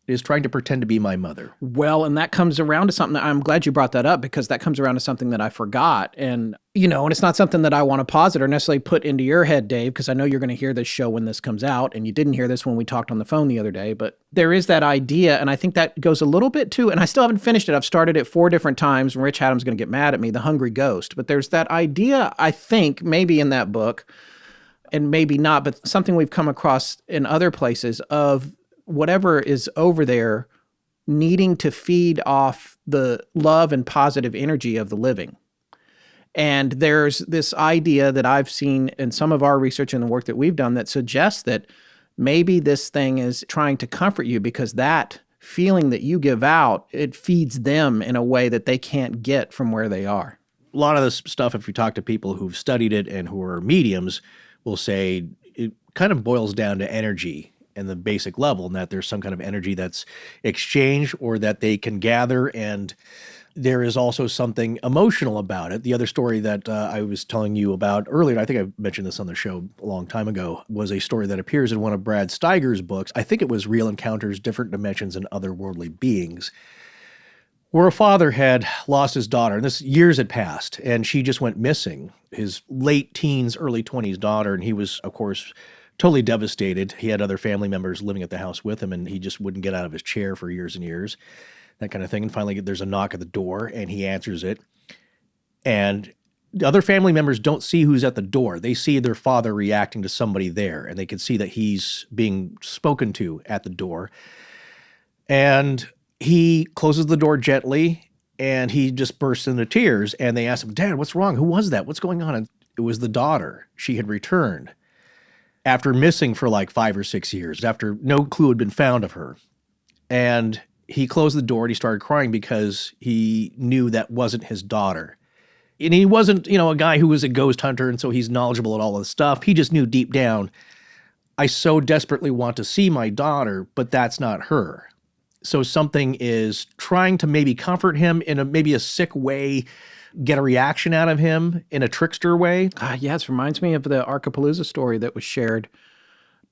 is trying to pretend to be my mother. Well, and that comes around to something that I'm glad you brought that up, because that comes around to something that I forgot. And, and it's not something that I want to posit or necessarily put into your head, Dave, because I know you're going to hear this show when this comes out, and you didn't hear this when we talked on the phone the other day, but there is that idea, and I think that goes a little bit too, and I still haven't finished it. I've started it 4 different times, and Rich Adams is going to get mad at me, the hungry ghost. But there's that idea, I think, maybe in that book, and maybe not, but something we've come across in other places of whatever is over there needing to feed off the love and positive energy of the living. And there's this idea that I've seen in some of our research and the work that we've done that suggests that maybe this thing is trying to comfort you because that feeling that you give out, it feeds them in a way that they can't get from where they are. A lot of this stuff, if you talk to people who've studied it and who are mediums, will say it kind of boils down to energy and the basic level, and that there's some kind of energy that's exchanged or that they can gather, and there is also something emotional about it. The other story that I was telling you about earlier, I think I mentioned this on the show a long time ago, was a story that appears in one of Brad Steiger's books. I think it was Real Encounters, Different Dimensions, and Otherworldly Beings, where a father had lost his daughter, and this years had passed, and she just went missing, his late teens, early 20s daughter, and he was, of course, totally devastated. He had other family members living at the house with him, and he just wouldn't get out of his chair for years and years, that kind of thing. And finally, there's a knock at the door, and he answers it, and the other family members don't see who's at the door. They see their father reacting to somebody there, and they can see that he's being spoken to at the door, and he closes the door gently, and he just bursts into tears, and they ask him, "Dad, what's wrong? Who was that? What's going on?" And it was the daughter. She had returned after missing for like 5 or 6 years, after no clue had been found of her. And he closed the door and he started crying because he knew that wasn't his daughter. And he wasn't, a guy who was a ghost hunter, and so he's knowledgeable at all of this stuff. He just knew deep down, I so desperately want to see my daughter, but that's not her. So something is trying to maybe comfort him in maybe a sick way, get a reaction out of him in a trickster way. Yeah, it reminds me of the Archipalooza story that was shared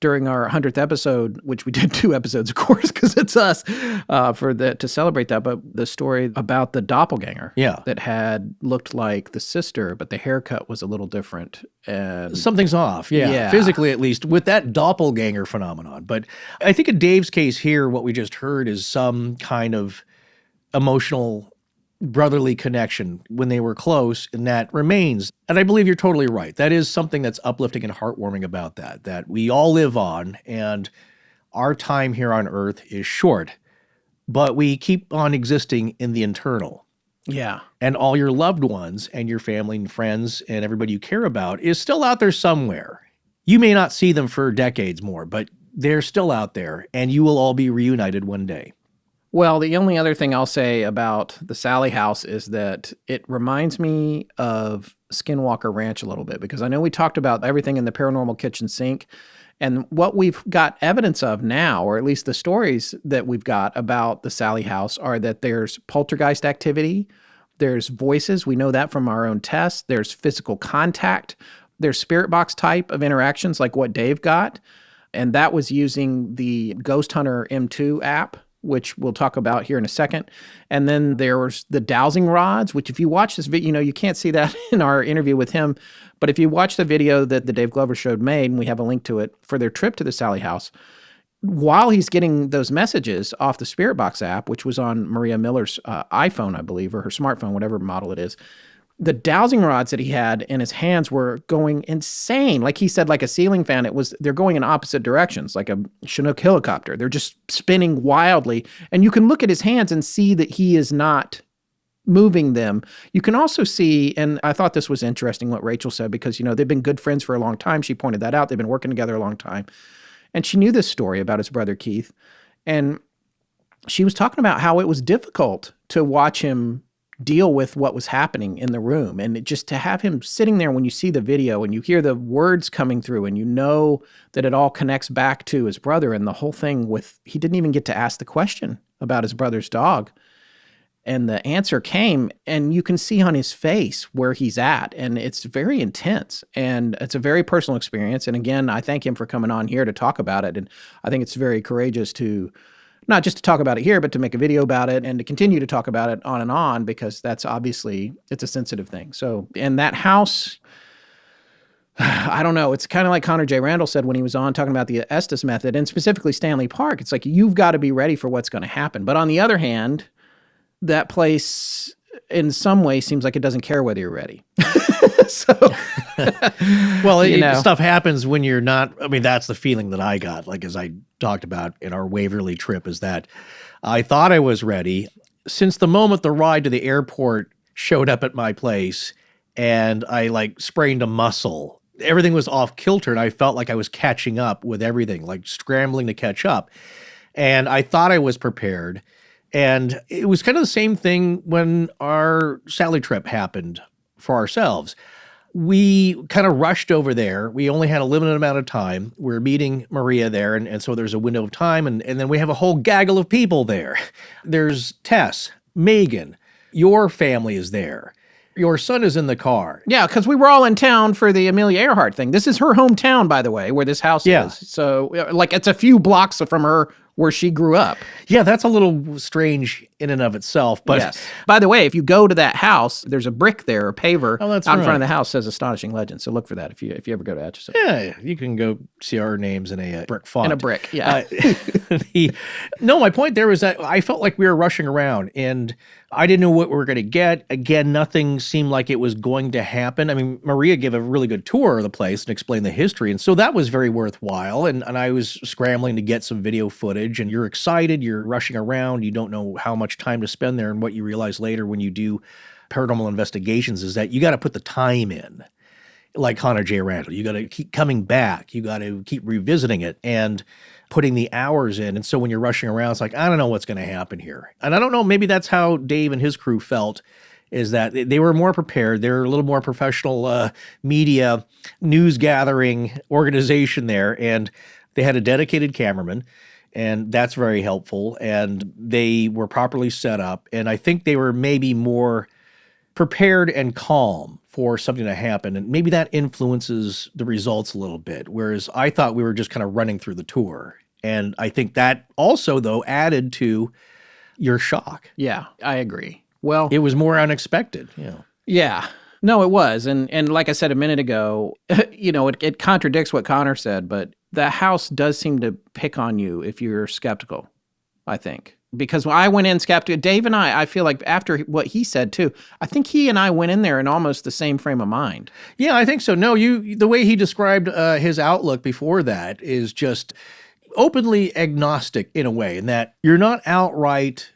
during our 100th episode, which we did 2 episodes, of course, because it's us, to celebrate that. But the story about the doppelganger that had looked like the sister, but the haircut was a little different. And something's off, physically at least, with that doppelganger phenomenon. But I think in Dave's case here, what we just heard is some kind of emotional brotherly connection when they were close, and that remains. And I believe you're totally right. That is something that's uplifting and heartwarming about that we all live on, and our time here on Earth is short, but we keep on existing in the eternal. Yeah. And all your loved ones and your family and friends and everybody you care about is still out there somewhere. You may not see them for decades more, but they're still out there, and you will all be reunited one day. Well, the only other thing I'll say about the Sallie House is that it reminds me of Skinwalker Ranch a little bit, because I know we talked about everything in the paranormal kitchen sink, and what we've got evidence of now, or at least the stories that we've got about the Sallie House, are that there's poltergeist activity, there's voices, we know that from our own tests, there's physical contact, there's spirit box type of interactions like what Dave got, and that was using the Ghost Hunter M2 app, which we'll talk about here in a second. And then there was the dowsing rods, which if you watch this video, you can't see that in our interview with him, but if you watch the video that the Dave Glover Show made, and we have a link to it, for their trip to the Sallie House, while he's getting those messages off the Spirit Box app, which was on Maria Miller's iPhone, I believe, or her smartphone, whatever model it is, the dowsing rods that he had in his hands were going insane. Like he said, like a ceiling fan, they're going in opposite directions, like a Chinook helicopter. They're just spinning wildly. And you can look at his hands and see that he is not moving them. You can also see, and I thought this was interesting what Rachel said, because, they've been good friends for a long time. She pointed that out. They've been working together a long time. And she knew this story about his brother Keith. And she was talking about how it was difficult to watch him deal with what was happening in the room. And just to have him sitting there when you see the video and you hear the words coming through and you know that it all connects back to his brother, and the whole thing he didn't even get to ask the question about his brother's dog. And the answer came, and you can see on his face where he's at. And it's very intense, and it's a very personal experience. And again, I thank him for coming on here to talk about it. And I think it's very courageous to not just to talk about it here, but to make a video about it and to continue to talk about it on and on, because that's obviously, it's a sensitive thing. So, and that house, I don't know. It's kind of like Connor J. Randall said when he was on talking about the Estes method, and specifically Stanley Park. It's like, you've got to be ready for what's going to happen. But on the other hand, that place in some way seems like it doesn't care whether you're ready. So, well, stuff happens when you're not. I mean, that's the feeling that I got, like as I talked about in our Waverly trip, is that I thought I was ready. Since the moment the ride to the airport showed up at my place and I sprained a muscle, everything was off kilter, and I felt like I was catching up with everything, like scrambling to catch up. And I thought I was prepared. And it was kind of the same thing when our Sally trip happened for ourselves. We kind of rushed over there. We only had a limited amount of time. We're meeting Maria there, and so there's a window of time, and then we have a whole gaggle of people there. There's Tess, Megan, your family is there. Your son is in the car. Yeah, because we were all in town for the Amelia Earhart thing. This is her hometown, by the way, where this house is. So, like, it's a few blocks from her where she grew up. Yeah, that's a little strange in and of itself. But yes. By the way, if you go to that house, there's a brick there, a paver out in right. front of the house says Astonishing Legends. So look for that if you ever go to Atchison. Yeah, you can go see our names in a brick font. In a brick, yeah. No, my point there was that I felt like we were rushing around, and I didn't know what we were going to get. Again, nothing seemed like it was going to happen. I mean, Maria gave a really good tour of the place and explained the history, and so that was very worthwhile, and I was scrambling to get some video footage, and you're excited, you're rushing around, you don't know how much time to spend there, and what you realize later when you do paranormal investigations is that you got to put the time in. Like Connor J. Randall, you got to keep coming back, you got to keep revisiting it and putting the hours in. And so when you're rushing around, it's like, I don't know what's going to happen here. And I don't know, maybe that's how Dave and his crew felt, is that they were more prepared. They're a little more professional media news gathering organization there. And they had a dedicated cameraman, and that's very helpful. And they were properly set up. And I think they were maybe more prepared and calm for something to happen. And maybe that influences the results a little bit. Whereas I thought we were just kind of running through the tour. And I think that also, though, added to your shock. Yeah, I agree. Well, it was more unexpected. Yeah. No, it was. And like I said a minute ago, it contradicts what Connor said, but the house does seem to pick on you if you're skeptical, I think. Because when I went in skeptical, Dave and I feel like after what he said too, I think he and I went in there in almost the same frame of mind. Yeah, I think so. No, the way he described his outlook before that is just openly agnostic in a way, in that you're not outright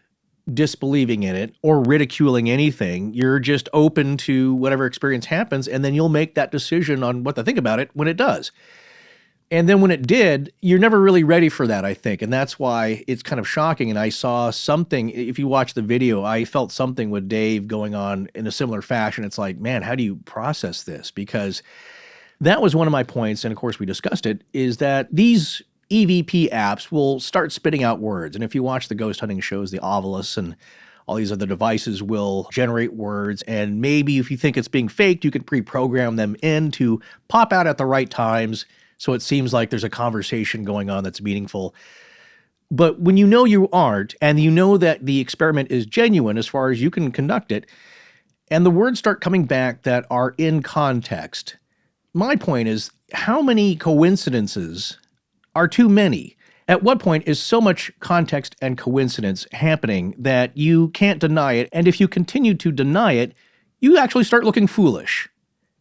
disbelieving in it or ridiculing anything. You're just open to whatever experience happens, and then you'll make that decision on what to think about it when it does. And then when it did, you're never really ready for that, I think. And that's why it's kind of shocking. And I saw something, if you watch the video, I felt something with Dave going on in a similar fashion. It's like, man, how do you process this? Because that was one of my points, and of course we discussed it, is that these EVP apps will start spitting out words. And if you watch the ghost hunting shows, the Ovilus and all these other devices will generate words. And maybe if you think it's being faked, you can pre-program them in to pop out at the right times, so it seems like there's a conversation going on that's meaningful. But when you know you aren't, and you know that the experiment is genuine as far as you can conduct it, and the words start coming back that are in context, my point is, how many coincidences are too many? At what point is so much context and coincidence happening that you can't deny it? And if you continue to deny it, you actually start looking foolish.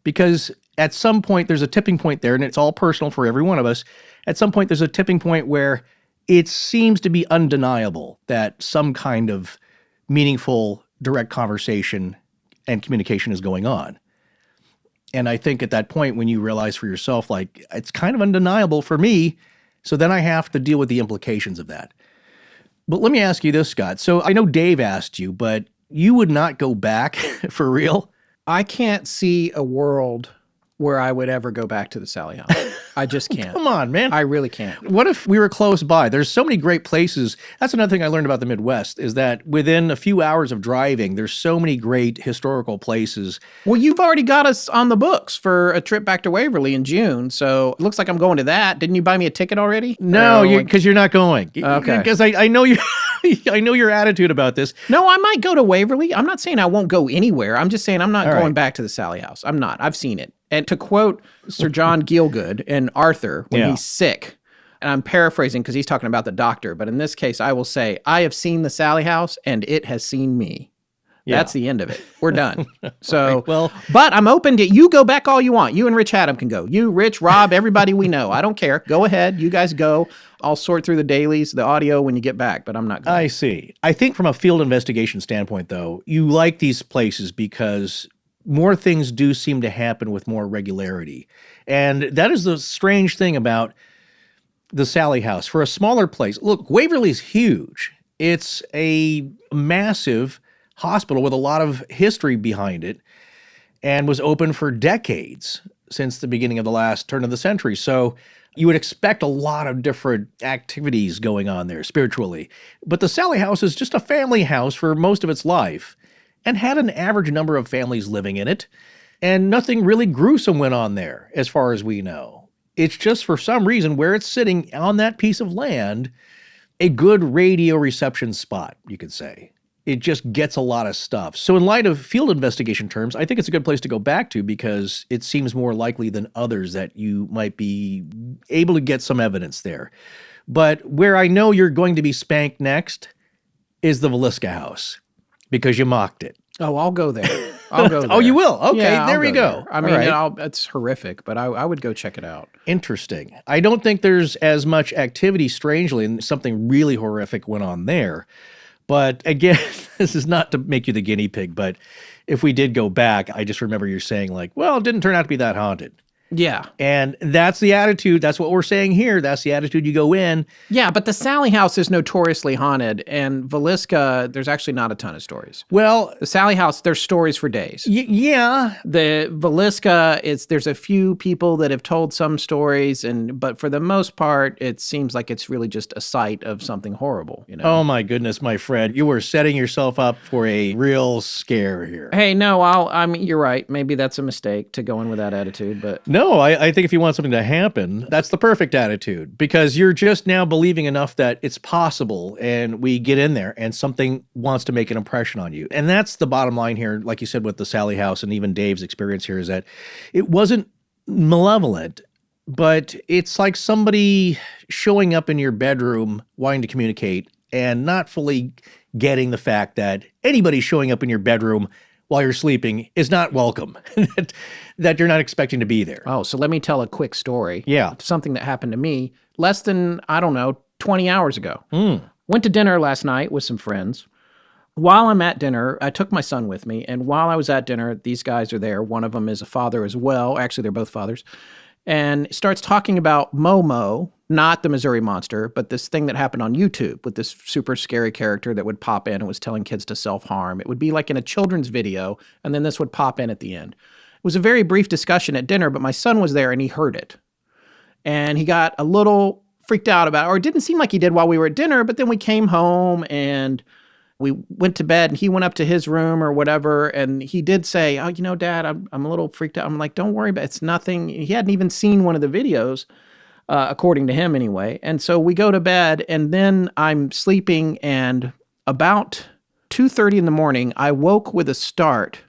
Because at some point, there's a tipping point there, and it's all personal for every one of us. At some point, there's a tipping point where it seems to be undeniable that some kind of meaningful, direct conversation and communication is going on. And I think at that point, when you realize for yourself, like, it's kind of undeniable for me, so then I have to deal with the implications of that. But let me ask you this, Scott. So I know Dave asked you, but you would not go back for real? I can't see a world where I would ever go back to the Sallie House. I just can't. Come on, man. I really can't. What if we were close by? There's so many great places. That's another thing I learned about the Midwest, is that within a few hours of driving, there's so many great historical places. Well, you've already got us on the books for a trip back to Waverly in June, so it looks like I'm going to that. Didn't you buy me a ticket already? No, because you're not going. Okay. Because I know you. I know your attitude about this. No, I might go to Waverly. I'm not saying I won't go anywhere. I'm just saying I'm not going back to the Sallie House. I'm not. I've seen it. And to quote Sir John Gielgud in Arthur, when he's sick, and I'm paraphrasing because he's talking about the doctor, but in this case, I will say, I have seen the Sallie House and it has seen me. Yeah. That's the end of it. We're done. So, right, well, but I'm open to, you go back all you want. You and Rich Haddam can go. You, Rich, Rob, everybody we know. I don't care. Go ahead. You guys go. I'll sort through the dailies, the audio when you get back, but I'm not going. I see. I think from a field investigation standpoint, though, you like these places because more things do seem to happen with more regularity. And that is the strange thing about the Sallie House. For a smaller place, look, Waverly's huge. It's a massive hospital with a lot of history behind it. and was open for decades since the beginning of the last turn of the century. So you would expect a lot of different activities going on there spiritually. But the Sallie House is just a family house for most of its life and had an average number of families living in it. And nothing really gruesome went on there, as far as we know. It's just for some reason where it's sitting on that piece of land, a good radio reception spot, you could say. It just gets a lot of stuff. So in light of field investigation terms, I think it's a good place to go back to because it seems more likely than others that you might be able to get some evidence there. But where I know you're going to be spanked next is the Villisca house because you mocked it. Oh, I'll go there. I'll go there. Oh, you will? Okay, yeah, there we go. There. I mean, it's horrific, but I would go check it out. Interesting. I don't think there's as much activity, strangely, and something really horrific went on there. But again, this is not to make you the guinea pig, but if we did go back, I just remember you saying like, well, it didn't turn out to be that haunted. Yeah. And that's the attitude. That's what we're saying here. That's the attitude you go in. Yeah, but the Sallie House is notoriously haunted, and Villisca, there's actually not a ton of stories. Well, the Sallie House, there's stories for days. Yeah. The Villisca, there's a few people that have told some stories, but for the most part, it seems like it's really just a site of something horrible. You know? Oh my goodness, my friend. You were setting yourself up for a real scare here. Hey, no, I mean, you're right. Maybe that's a mistake to go in with that attitude, but... No, I think if you want something to happen, that's the perfect attitude because you're just now believing enough that it's possible and we get in there and something wants to make an impression on you. And that's the bottom line here, like you said with the Sallie House and even Dave's experience here is that it wasn't malevolent, but it's like somebody showing up in your bedroom wanting to communicate and not fully getting the fact that anybody showing up in your bedroom while you're sleeping is not welcome, that you're not expecting to be there. Oh, so let me tell a quick story. Yeah. Something that happened to me less than, 20 hours ago. Went to dinner last night with some friends. While I'm at dinner, I took my son with me, and while I was at dinner, these guys are there. One of them is a father as well. Actually, they're both fathers. And starts talking about Momo, not the Missouri Monster, but this thing that happened on YouTube with this super scary character that would pop in and was telling kids to self-harm. It would be like in a children's video, and then this would pop in at the end. It was a very brief discussion at dinner, but my son was there and he heard it. And he got a little freaked out about it, or it didn't seem like he did while we were at dinner, but then we came home and we went to bed and he went up to his room or whatever. And he did say, oh, Dad, I'm a little freaked out. I'm like, don't worry about it. It's nothing. He hadn't even seen one of the videos, according to him anyway. And so we go to bed and then I'm sleeping and about 2:30 in the morning, I woke with a start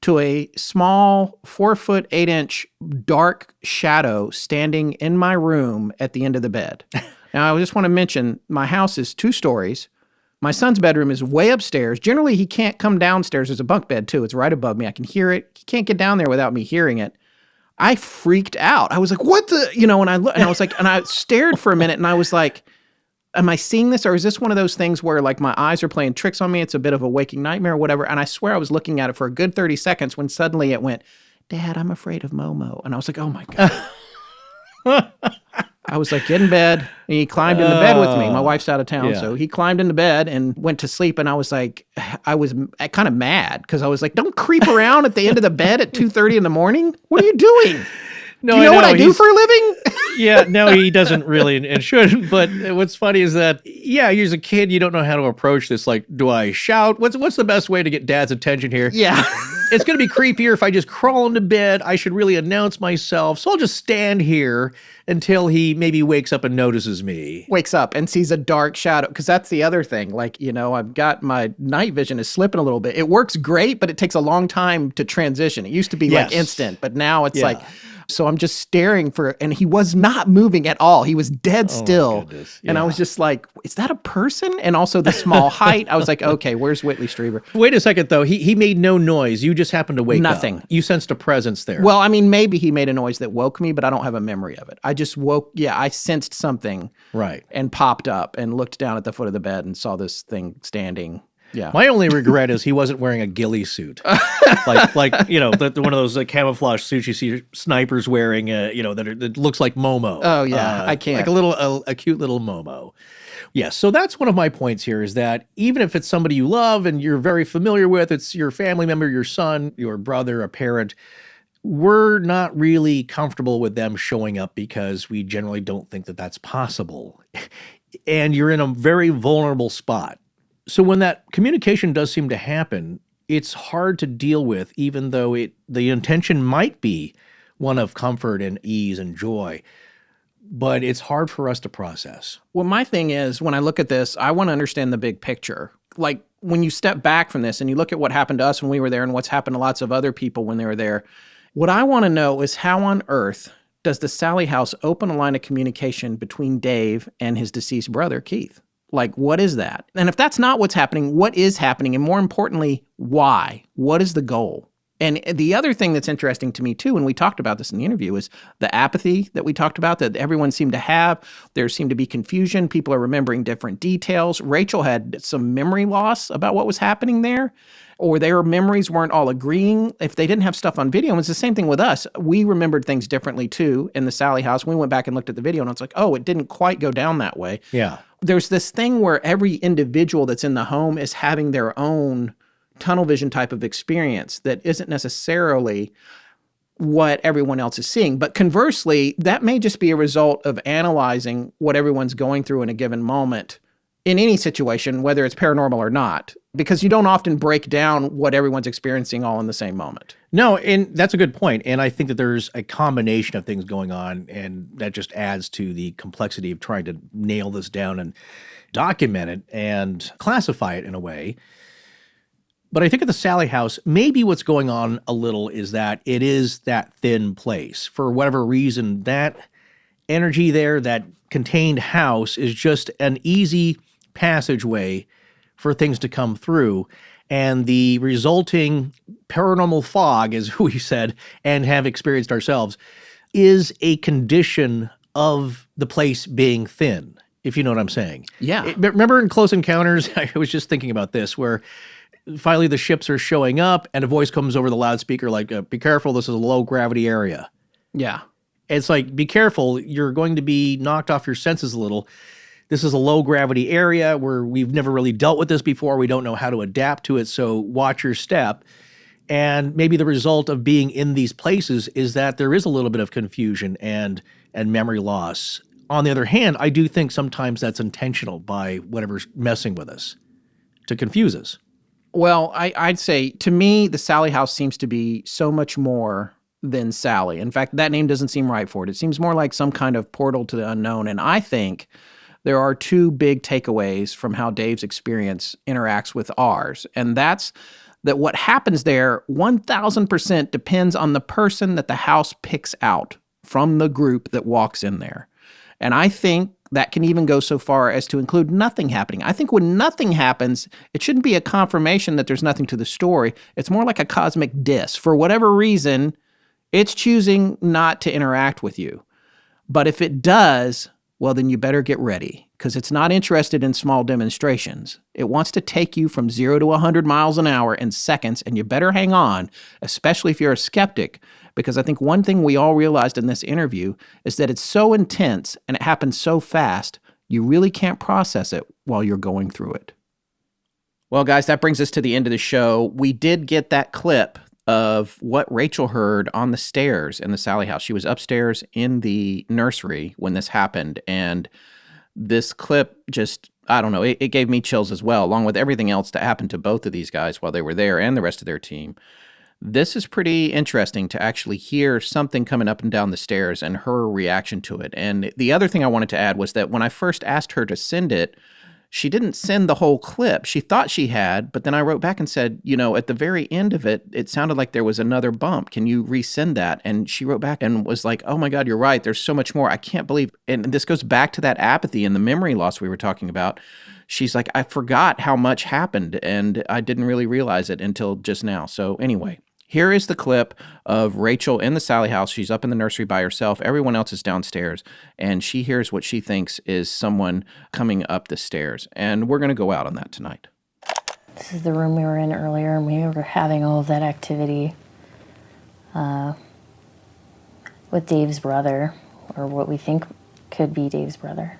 to a small 4-foot 8-inch dark shadow standing in my room at the end of the bed. Now, I just want to mention my house is 2 stories. My son's bedroom is way upstairs. Generally, he can't come downstairs. There's a bunk bed, too. It's right above me. I can hear it. He can't get down there without me hearing it. I freaked out. I was like, what the, and I was like, and I stared for a minute and I was like, am I seeing this? Or is this one of those things where like my eyes are playing tricks on me? It's a bit of a waking nightmare or whatever. And I swear I was looking at it for a good 30 seconds when suddenly it went, Dad, I'm afraid of Momo. And I was like, oh my God. I was like, get in bed. And he climbed into bed with me. My wife's out of town. So he climbed into bed and went to sleep. And I was like, I was kind of mad because I was like, don't creep around at the end of the bed at 2:30 in the morning. What are you doing? No, do you know what I do for a living? Yeah, no, he doesn't really and shouldn't. But what's funny is that, you're a kid, you don't know how to approach this. Like, do I shout? What's the best way to get Dad's attention here? Yeah. It's going to be creepier if I just crawl into bed. I should really announce myself. So I'll just stand here until he maybe wakes up and notices me. Wakes up and sees a dark shadow. Because that's the other thing. Like, I've got my night vision is slipping a little bit. It works great, but it takes a long time to transition. It used to be like instant, but now it's like... So I'm just staring and he was not moving at all. He was dead still. And I was just like, is that a person? And also the small height. I was like, okay, where's Whitley Strieber? Wait a second, though. He made no noise. You just happened to wake up. Nothing. You sensed a presence there. Well, I mean, maybe he made a noise that woke me, but I don't have a memory of it. I just woke. Yeah, I sensed something. Right. And popped up and looked down at the foot of the bed and saw this thing standing. Yeah. My only regret is he wasn't wearing a ghillie suit, like one of those camouflage suits you see snipers wearing. That looks like Momo. Oh yeah, I can't. Like a cute little Momo. Yes, so that's one of my points here is that even if it's somebody you love and you're very familiar with, it's your family member, your son, your brother, a parent, we're not really comfortable with them showing up because we generally don't think that that's possible. And you're in a very vulnerable spot. So when that communication does seem to happen, it's hard to deal with, even though the intention might be one of comfort and ease and joy. But it's hard for us to process. Well, my thing is, when I look at this, I want to understand the big picture. Like, when you step back from this and you look at what happened to us when we were there and what's happened to lots of other people when they were there, what I want to know is how on earth does the Sallie House open a line of communication between Dave and his deceased brother, Keith? Like, what is that? And if that's not what's happening, what is happening? And more importantly, why? What is the goal? And the other thing that's interesting to me, too, and we talked about this in the interview, is the apathy that we talked about that everyone seemed to have. There seemed to be confusion. People are remembering different details. Rachel had some memory loss about what was happening there, or their memories weren't all agreeing. If they didn't have stuff on video, and it's the same thing with us. We remembered things differently, too, in the Sallie House. We went back and looked at the video, and it's like, oh, it didn't quite go down that way. Yeah. There's this thing where every individual that's in the home is having their own tunnel vision type of experience that isn't necessarily what everyone else is seeing. But conversely, that may just be a result of analyzing what everyone's going through in a given moment in any situation, whether it's paranormal or not, because you don't often break down what everyone's experiencing all in the same moment. No, and that's a good point. And I think that there's a combination of things going on, and that just adds to the complexity of trying to nail this down and document it and classify it in a way. But I think at the Sallie House, maybe what's going on a little is that it is that thin place. For whatever reason, that energy there, that contained house, is just an easy passageway for things to come through. And the resulting paranormal fog, as we said, and have experienced ourselves, is a condition of the place being thin, if you know what I'm saying. Yeah. Remember in Close Encounters, I was just thinking about this, where finally the ships are showing up and a voice comes over the loudspeaker like, be careful, this is a low gravity area. Yeah. It's like, be careful, you're going to be knocked off your senses a little. This is a low gravity area where we've never really dealt with this before. We don't know how to adapt to it, so watch your step. And maybe the result of being in these places is that there is a little bit of confusion and memory loss. On the other hand, I do think sometimes that's intentional by whatever's messing with us to confuse us. Well, I'd say, to me, the Sallie House seems to be so much more than Sallie. In fact, that name doesn't seem right for it. It seems more like some kind of portal to the unknown. And I think there are two big takeaways from how Dave's experience interacts with ours. And that's that what happens there 1,000% depends on the person that the house picks out from the group that walks in there. And I think that can even go so far as to include nothing happening. I think when nothing happens, it shouldn't be a confirmation that there's nothing to the story. It's more like a cosmic diss. For whatever reason, it's choosing not to interact with you. But if it does, well, then you better get ready, because it's not interested in small demonstrations. It wants to take you from 0 to 100 miles an hour in seconds, and you better hang on, especially if you're a skeptic, because I think one thing we all realized in this interview is that it's so intense and it happens so fast, you really can't process it while you're going through it. Well, guys, that brings us to the end of the show. We did get that clip of what Rachel heard on the stairs in the Sallie House. She was upstairs in the nursery when this happened, and this clip just, I don't know, it gave me chills as well, along with everything else that happened to both of these guys while they were there and the rest of their team. This is pretty interesting to actually hear something coming up and down the stairs and her reaction to it. And the other thing I wanted to add was that when I first asked her to send it, she didn't send the whole clip. She thought she had, but then I wrote back and said, you know, at the very end of it, it sounded like there was another bump. Can you resend that? And she wrote back and was like, oh my God, you're right. There's so much more. I can't believe. And this goes back to that apathy and the memory loss we were talking about. She's like, I forgot how much happened and I didn't really realize it until just now. So anyway, here is the clip of Rachel in the Sallie House. She's up in the nursery by herself. Everyone else is downstairs, and she hears what she thinks is someone coming up the stairs. And we're going to go out on that tonight. This is the room we were in earlier, and we were having all of that activity with Dave's brother, or what we think could be Dave's brother.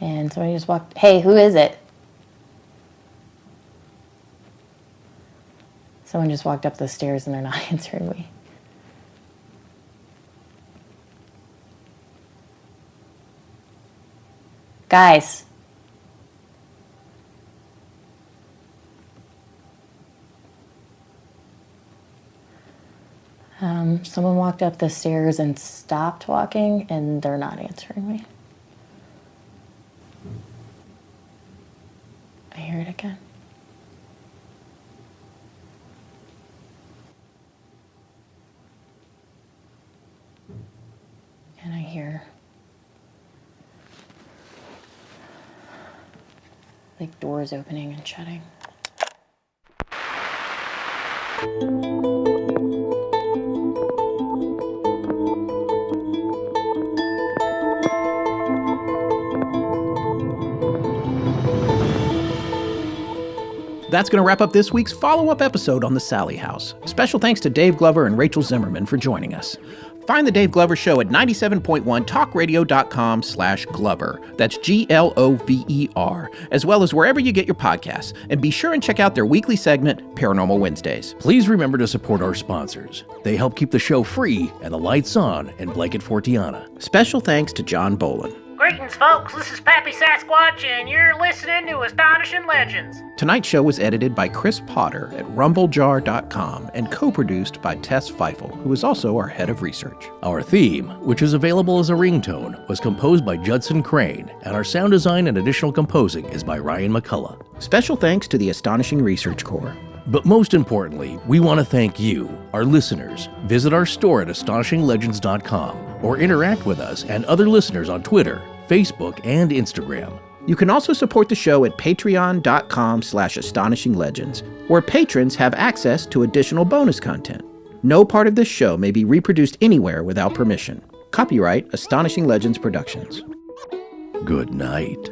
And somebody just walked, hey, who is it? Someone just walked up the stairs and they're not answering me. Guys. Someone walked up the stairs and stopped walking, and they're not answering me. I hear it again. And I hear like doors opening and shutting. That's going to wrap up this week's follow-up episode on the Sallie House. Special thanks to Dave Glover and Rachel Zimmerman for joining us. Find The Dave Glover Show at 97.1 talkradio.com/Glover. That's Glover, as well as wherever you get your podcasts. And be sure and check out their weekly segment, Paranormal Wednesdays. Please remember to support our sponsors. They help keep the show free and the lights on in Blanket Fortiana. Special thanks to John Bolin. Greetings, folks. This is Pappy Sasquatch, and you're listening to Astonishing Legends. Tonight's show was edited by Chris Potter at rumblejar.com and co-produced by Tess Feifel, who is also our head of research. Our theme, which is available as a ringtone, was composed by Judson Crane, and our sound design and additional composing is by Ryan McCullough. Special thanks to the Astonishing Research Corps. But most importantly, we want to thank you, our listeners. Visit our store at astonishinglegends.com or interact with us and other listeners on Twitter, Facebook, and Instagram. You can also support the show at patreon.com/astonishinglegends, where patrons have access to additional bonus content. No part of this show may be reproduced anywhere without permission. Copyright Astonishing Legends Productions. Good night.